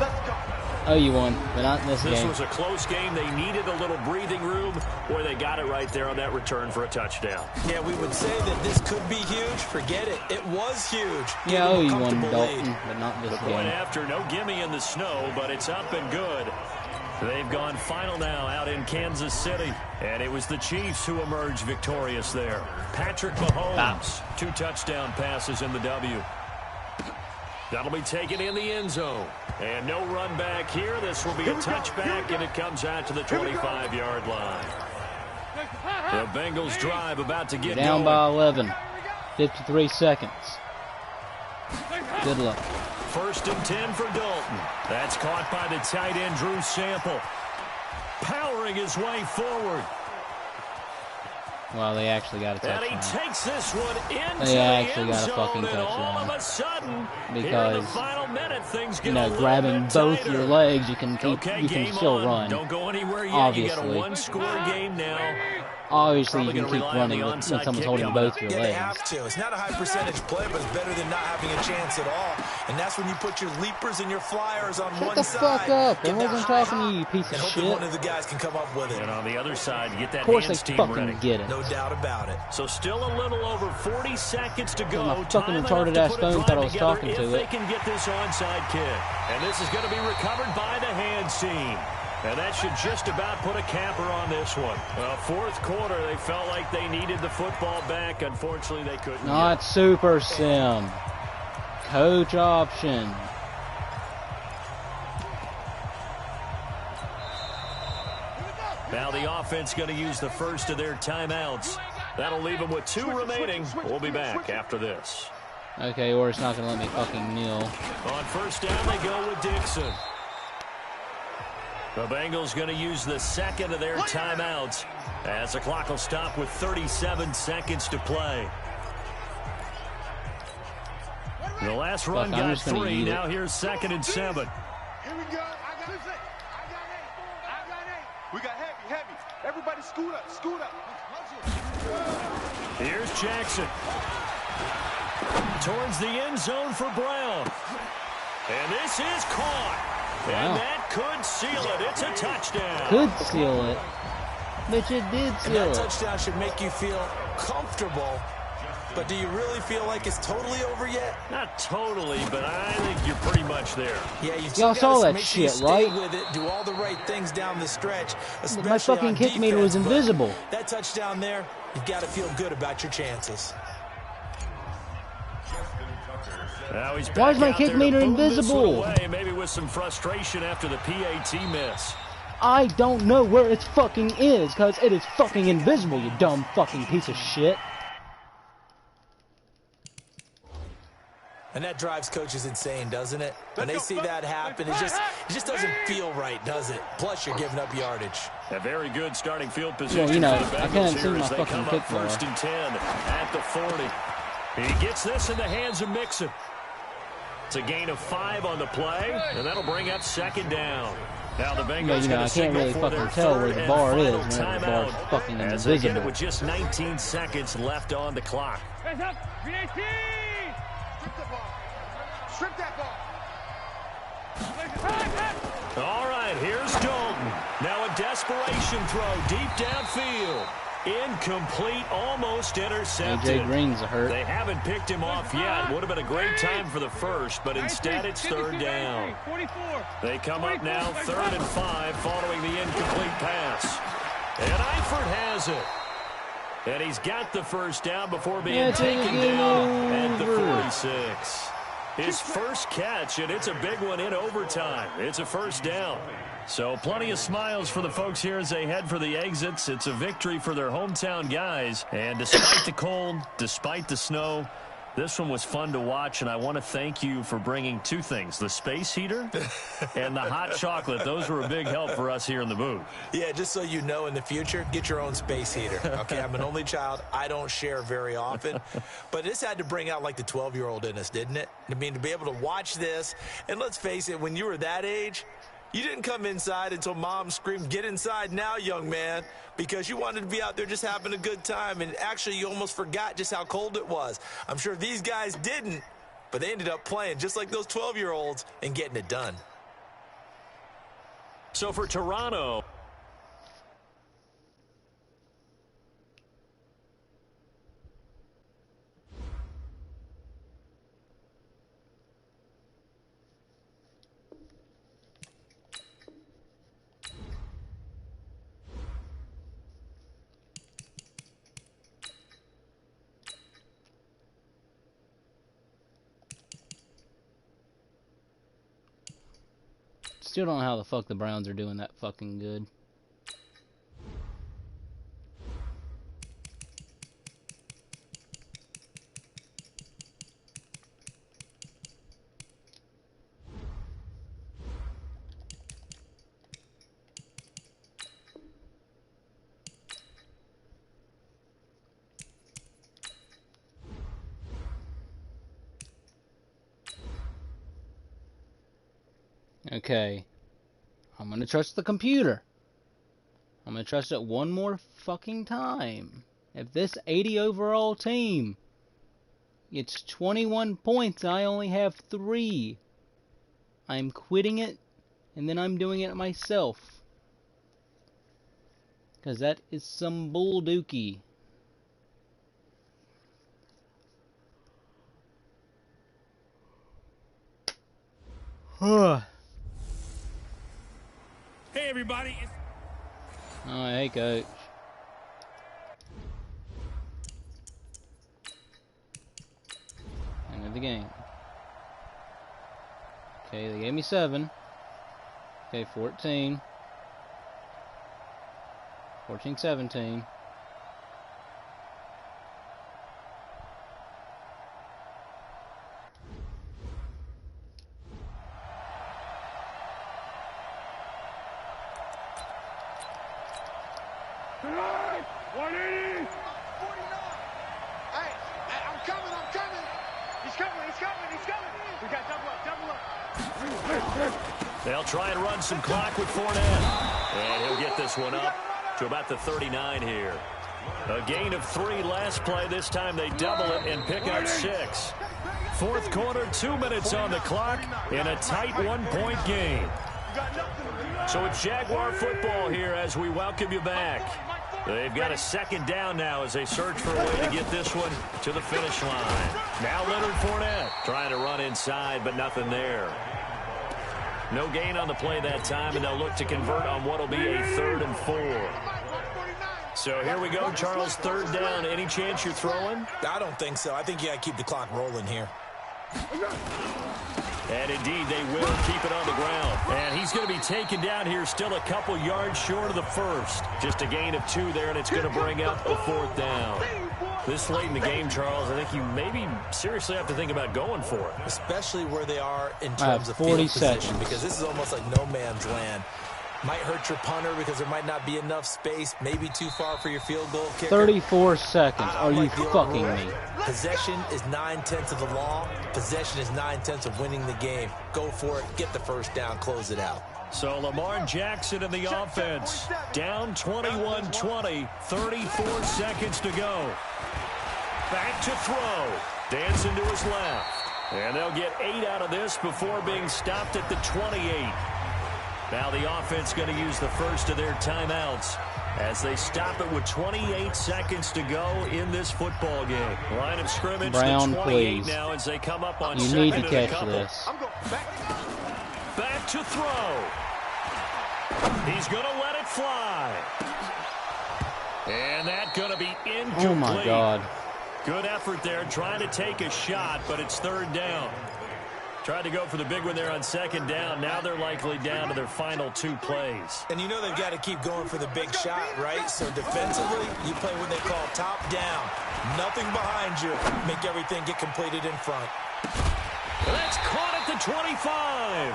Speaker 2: Oh, you won, but not in this
Speaker 4: This
Speaker 2: game.
Speaker 4: was a close game. They needed a little breathing room. Boy, they got it right there on that return for a touchdown.
Speaker 5: Yeah, we would say that this could be huge. Forget it. It was huge.
Speaker 2: Yeah, oh, you won,
Speaker 5: Comfortable
Speaker 2: Dalton,
Speaker 5: lead.
Speaker 2: but not this
Speaker 4: The point
Speaker 2: game.
Speaker 4: after, no gimme in the snow, but it's up and good. They've gone final now out in Kansas City. And it was the Chiefs who emerged victorious there. Patrick Mahomes, 2 touchdown passes in the W. That'll be taken in the end zone. And no run back here. This will be a touchback, and it comes out to the 25-yard line. The Bengals drive about to get
Speaker 2: Down
Speaker 4: going.
Speaker 2: by 11. 53 seconds. Good luck.
Speaker 4: First and 10 for Dalton. That's caught by the tight end, Drew Sample. Powering his way forward.
Speaker 2: Well, they actually got a
Speaker 4: And he
Speaker 2: touchdown.
Speaker 4: takes this one into
Speaker 2: They
Speaker 4: the
Speaker 2: actually
Speaker 4: end
Speaker 2: got a
Speaker 4: zone,
Speaker 2: fucking
Speaker 4: and all of
Speaker 2: touchdown.
Speaker 4: a sudden, here in the
Speaker 2: Because,
Speaker 4: final minute, things get
Speaker 2: you
Speaker 4: a
Speaker 2: know,
Speaker 4: little
Speaker 2: grabbing
Speaker 4: bit
Speaker 2: both
Speaker 4: tighter.
Speaker 2: your legs, you can keep,
Speaker 4: Okay,
Speaker 2: you can
Speaker 4: game
Speaker 2: still
Speaker 4: on.
Speaker 2: run.
Speaker 4: Don't go anywhere yet.
Speaker 2: Obviously.
Speaker 4: You got a one-score game now.
Speaker 2: Obviously, you
Speaker 4: Probably
Speaker 2: can
Speaker 4: gonna
Speaker 2: keep
Speaker 4: rely on
Speaker 2: running
Speaker 4: the
Speaker 2: when
Speaker 4: onside
Speaker 2: someone's
Speaker 4: kick
Speaker 2: holding
Speaker 4: coming
Speaker 2: both
Speaker 4: up.
Speaker 2: your
Speaker 5: Yeah, they
Speaker 2: legs.
Speaker 5: have to. It's not a high percentage play, but it's better than not having a chance at all. And that's when you put your leapers and your flyers on
Speaker 2: Shut
Speaker 5: one
Speaker 2: the
Speaker 5: side.
Speaker 2: fuck up. I
Speaker 5: Get that
Speaker 2: wasn't
Speaker 5: high
Speaker 2: talking to
Speaker 5: hop,
Speaker 2: you, you piece of
Speaker 5: and hope that
Speaker 2: shit.
Speaker 5: one of the guys can come up with it.
Speaker 4: And on the other side, get that
Speaker 2: Of course
Speaker 4: hands
Speaker 2: they
Speaker 4: team
Speaker 2: fucking
Speaker 4: ready.
Speaker 2: get it.
Speaker 5: No doubt about it.
Speaker 4: So still a little over 40 seconds to go.
Speaker 2: My fucking
Speaker 4: Time enough
Speaker 2: retarded
Speaker 4: to
Speaker 2: ass
Speaker 4: put a
Speaker 2: phone
Speaker 4: drive
Speaker 2: thought I was
Speaker 4: together
Speaker 2: talking
Speaker 4: if
Speaker 2: to
Speaker 4: they
Speaker 2: it.
Speaker 4: can get this onside kick. And this is going to be recovered by the hands team. And that should just about put a capper on this one. Fourth quarter, they felt like they needed the football back. Unfortunately, they couldn't.
Speaker 2: Not Super Sim. Coach option.
Speaker 4: Now the offense going to use the first of their timeouts. That'll leave them with 2 remaining. We'll be back after this.
Speaker 2: Okay, or it's not going to let me fucking kneel.
Speaker 4: On first down, they go with Dixon. The Bengals going to use the second of their timeouts as the clock will stop with 37 seconds to play. The last run
Speaker 2: I'm
Speaker 4: got
Speaker 2: just gonna
Speaker 4: 3.
Speaker 2: eat it.
Speaker 4: Now here's 2nd and 7.
Speaker 6: Here we go. I got 8. We got heavy. Everybody scoot up.
Speaker 4: Here's Jackson. Towards the end zone for Brown. And this is caught.
Speaker 2: Wow.
Speaker 4: And that could seal it. It's a touchdown.
Speaker 2: Could seal it. But you did
Speaker 5: And
Speaker 2: seal
Speaker 5: that
Speaker 2: it.
Speaker 5: touchdown should make you feel comfortable. But do you really feel like it's totally over yet?
Speaker 4: Not totally, but I think you're pretty much there.
Speaker 5: Yeah, you've
Speaker 2: Y'all
Speaker 5: still
Speaker 2: saw
Speaker 5: got to
Speaker 2: that
Speaker 5: make sure you
Speaker 2: shit,
Speaker 5: stay
Speaker 2: right?
Speaker 5: with it, do all the right things down the stretch, especially
Speaker 2: My fucking
Speaker 5: on
Speaker 2: kick meter was
Speaker 5: defense, but
Speaker 2: invisible.
Speaker 5: That touchdown there, you've got to feel good about your chances.
Speaker 4: Now he's
Speaker 2: Why is
Speaker 4: back
Speaker 2: my
Speaker 4: out
Speaker 2: kick
Speaker 4: there to
Speaker 2: meter
Speaker 4: boom this
Speaker 2: invisible?
Speaker 4: one away, maybe with some frustration after the PAT miss.
Speaker 2: I don't know where it fucking is, because it is fucking invisible, you dumb fucking piece of shit.
Speaker 5: And that drives coaches insane, doesn't it? When they see that happen, it just doesn't feel right, does it? Plus, you're giving up yardage.
Speaker 4: A very good starting field position.
Speaker 2: Well, you know,
Speaker 4: for the
Speaker 2: I can't
Speaker 4: Bengals
Speaker 2: see
Speaker 4: here
Speaker 2: my
Speaker 4: as they
Speaker 2: fucking
Speaker 4: come
Speaker 2: kick
Speaker 4: up
Speaker 2: bar.
Speaker 4: 1st and 10 at the 40. He gets this in the hands of Mixon. It's a gain of 5 on the play, and that'll bring up 2nd down. Now the Bengals
Speaker 2: you know, I can't really fucking tell where the bar is when the bar's fucking
Speaker 4: as they get it
Speaker 2: invisible.
Speaker 4: with just 19 seconds left on the clock.
Speaker 7: Hands up, VAT! Strip the ball. Strip that ball.
Speaker 4: All right, here's Dalton. Now a desperation throw deep downfield. Incomplete, almost intercepted.
Speaker 2: AJ Green's hurt.
Speaker 4: They haven't picked him off yet. Would have been a great time for the first, but instead it's 3rd down. They come up now 3rd and 5 following the incomplete pass. And Eifert has it. And he's got the 1st down before being taken down at the 46. His first catch, and it's a big one in overtime. It's a 1st down. So plenty of smiles for the folks here as they head for the exits. It's a victory for their hometown guys. And despite the cold, despite the snow, this one was fun to watch, and I want to thank you for bringing 2 things, the space heater and the hot chocolate. Those were a big help for us here in the booth.
Speaker 5: Yeah, just so you know, in the future, get your own space heater. Okay, I'm an only child. I don't share very often. But this had to bring out, like, the 12-year-old in us, didn't it? I mean, to be able to watch this, and let's face it, when you were that age, you didn't come inside until Mom screamed, "Get inside now, young man," because you wanted to be out there just having a good time, and actually you almost forgot just how cold it was. I'm sure these guys didn't, but they ended up playing just like those 12-year-olds and getting it done.
Speaker 4: So for Toronto,
Speaker 2: Still don't know how the fuck the Browns are doing that fucking good. Okay. I'm gonna trust the computer. I'm gonna trust it one more fucking time. If this 80 overall team gets 21 points, I only have 3. I'm quitting it, and then I'm doing it myself. Because that is some bull dookie.
Speaker 3: Hey, everybody.
Speaker 2: Oh, hey, coach. End of the game. Okay, they gave me 7. Okay, 14. 14-17.
Speaker 4: They'll try and run some clock with Fournette. And he'll get this one up to about the 39 here. A gain of 3 last play. This time they double it and pick up 6. Fourth quarter, 2 minutes on the clock in a tight 1-point game. So it's Jaguar football here as we welcome you back. They've got a 2nd down now as they search for a way to get this one to the finish line. Now Leonard Fournette trying to run inside, but nothing there. No gain on the play that time, and they'll look to convert on what will be a 3rd and 4. So here we go, Charles, 3rd down. Any chance you're throwing?
Speaker 5: I don't think so. I think you got to keep the clock rolling here.
Speaker 4: And indeed, they will keep it on the ground. And he's going to be taken down here still a couple yards short of the first. Just a gain of 2 there, and it's going to bring up a 4th down. This late in the game, Charles, I think you maybe seriously have to think about going for it.
Speaker 5: Especially where they are in terms of
Speaker 2: 40
Speaker 5: field
Speaker 2: seconds.
Speaker 5: position, because this is almost like no man's land. Might hurt your punter because there might not be enough space, maybe too far for your field goal kicker.
Speaker 2: 34 seconds. Are you fucking me?
Speaker 5: Possession is 9/10 of the law. Possession is 9/10 of winning the game. Go for it. Get the first down. Close it out.
Speaker 4: So Lamar Jackson in the offense. Down 21-20. 34 seconds to go. Back to throw. Dancing to his left. And they'll get 8 out of this before being stopped at the 28. Now the offense going to use the first of their timeouts as they stop it with 28 seconds to go in this football game. Line of scrimmage,
Speaker 2: Brown,
Speaker 4: the 28
Speaker 2: please.
Speaker 4: now as they come up on
Speaker 2: You
Speaker 4: second
Speaker 2: need to
Speaker 4: and a
Speaker 2: catch
Speaker 4: couple.
Speaker 2: this.
Speaker 4: Back to throw. He's going to let it fly. And that's going to be incomplete.
Speaker 2: Oh, my God.
Speaker 4: Good effort there, trying to take a shot, but it's 3rd down. Tried to go for the big one there on 2nd down. Now they're likely down to their final 2 plays.
Speaker 5: And you know they've got to keep going for the big shot, right? So defensively, you play what they call top down. Nothing behind you. Make everything get completed in front.
Speaker 4: That's caught at the 25.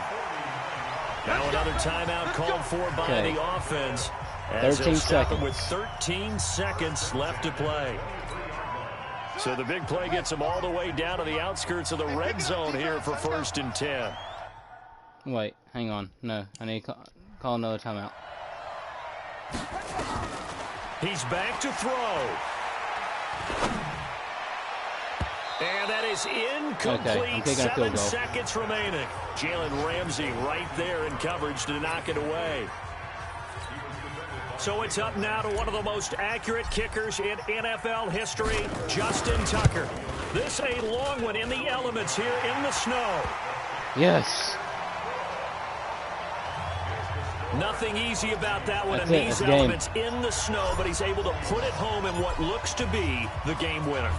Speaker 4: Now another timeout called for by the offense. As
Speaker 2: 13
Speaker 4: seconds. With
Speaker 2: seconds.
Speaker 4: 13 seconds left to play. So the big play gets them all the way down to the outskirts of the red zone here for 1st and 10.
Speaker 2: Wait, hang on. No, I need to call another timeout.
Speaker 4: He's back to throw. And that is incomplete.
Speaker 2: Okay, I'm taking a field
Speaker 4: 7
Speaker 2: goal.
Speaker 4: seconds remaining. Jalen Ramsey right there in coverage to knock it away. So it's up now to one of the most accurate kickers in NFL history, Justin Tucker. This a long one in the elements here in the snow.
Speaker 2: Yes.
Speaker 4: Nothing easy about that one
Speaker 2: That's
Speaker 4: in
Speaker 2: it,
Speaker 4: these
Speaker 2: that's game.
Speaker 4: elements in the snow, but he's able to put it home in what looks to be the game winner.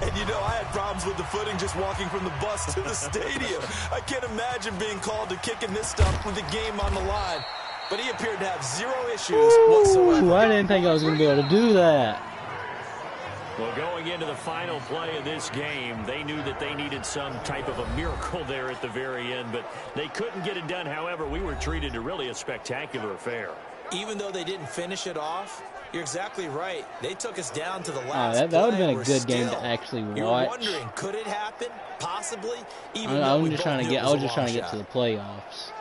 Speaker 5: And you know, I had problems with the footing just walking from the bus to the stadium. I can't imagine being called to kicking this stuff with the game on the line. But he appeared to have 0 issues whatsoever.
Speaker 2: Ooh, I didn't think I was going to be able to do that.
Speaker 4: Well, going into the final play of this game, they knew that they needed some type of a miracle there at the very end, but they couldn't get it done. However, we were treated to really a spectacular affair.
Speaker 5: Even though they didn't finish it off, you're exactly right. They took us down to the last play.
Speaker 2: That would have been a
Speaker 5: We're
Speaker 2: good game
Speaker 5: still-
Speaker 2: to actually
Speaker 5: You're
Speaker 2: watch.
Speaker 5: wondering, could it happen? Possibly. Even
Speaker 2: I
Speaker 5: though
Speaker 2: was
Speaker 5: we
Speaker 2: just
Speaker 5: both
Speaker 2: trying to
Speaker 5: knew
Speaker 2: get.
Speaker 5: it
Speaker 2: I was
Speaker 5: a
Speaker 2: just trying to
Speaker 5: long
Speaker 2: get to
Speaker 5: shot.
Speaker 2: the playoffs.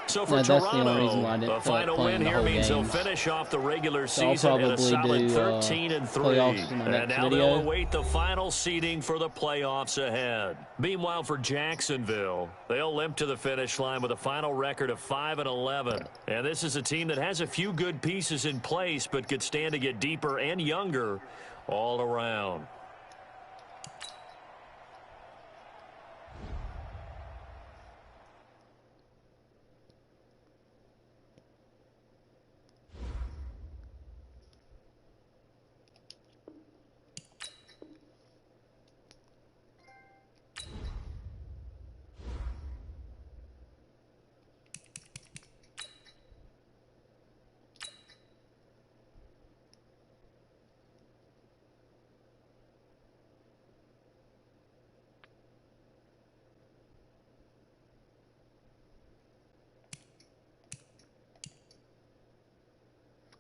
Speaker 4: So for
Speaker 2: That's the only
Speaker 4: Toronto,
Speaker 2: reason why I didn't
Speaker 4: the
Speaker 2: feel like
Speaker 4: final
Speaker 2: playing
Speaker 4: win
Speaker 2: the
Speaker 4: here
Speaker 2: whole
Speaker 4: means they'll
Speaker 2: games.
Speaker 4: finish off the regular
Speaker 2: So I'll
Speaker 4: season at a
Speaker 2: probably
Speaker 4: solid
Speaker 2: do
Speaker 4: 13-3.
Speaker 2: playoffs in my
Speaker 4: And
Speaker 2: next
Speaker 4: now
Speaker 2: video.
Speaker 4: they'll await the final seeding for the playoffs ahead. Meanwhile, for Jacksonville, they'll limp to the finish line with a final record of 5-11. And this is a team that has a few good pieces in place, but could stand to get deeper and younger all around.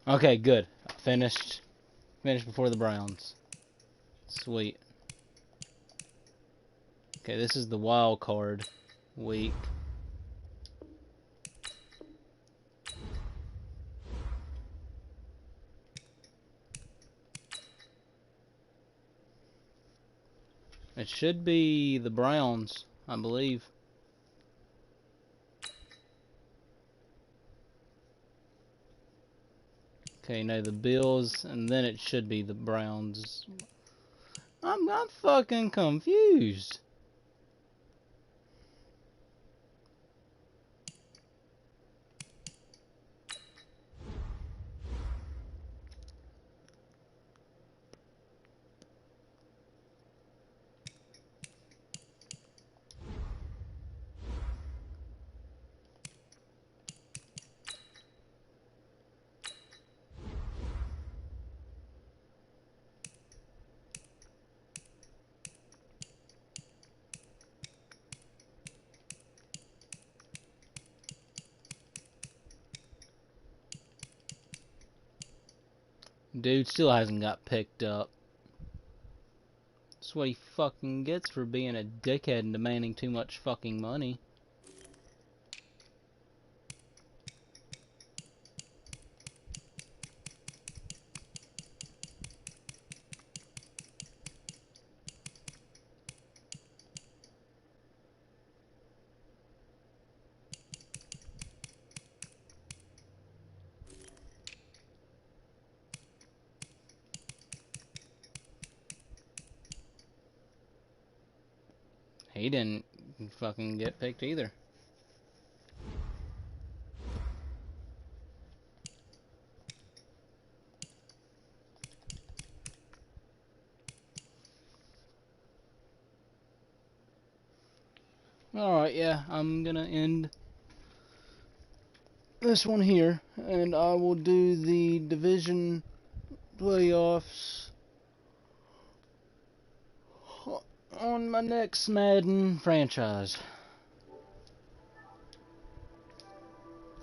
Speaker 2: Okay, good. Finished before the Browns. Sweet. Okay, this is the wild card week. It should be the Browns, I believe. Okay, no, the Bills, and then it should be the Browns. I'm fucking confused. Dude still hasn't got picked up. That's what he fucking gets for being a dickhead and demanding too much fucking money. He didn't fucking get picked either. Alright, yeah, I'm gonna end this one here, and I will do the division playoffs on my next Madden franchise.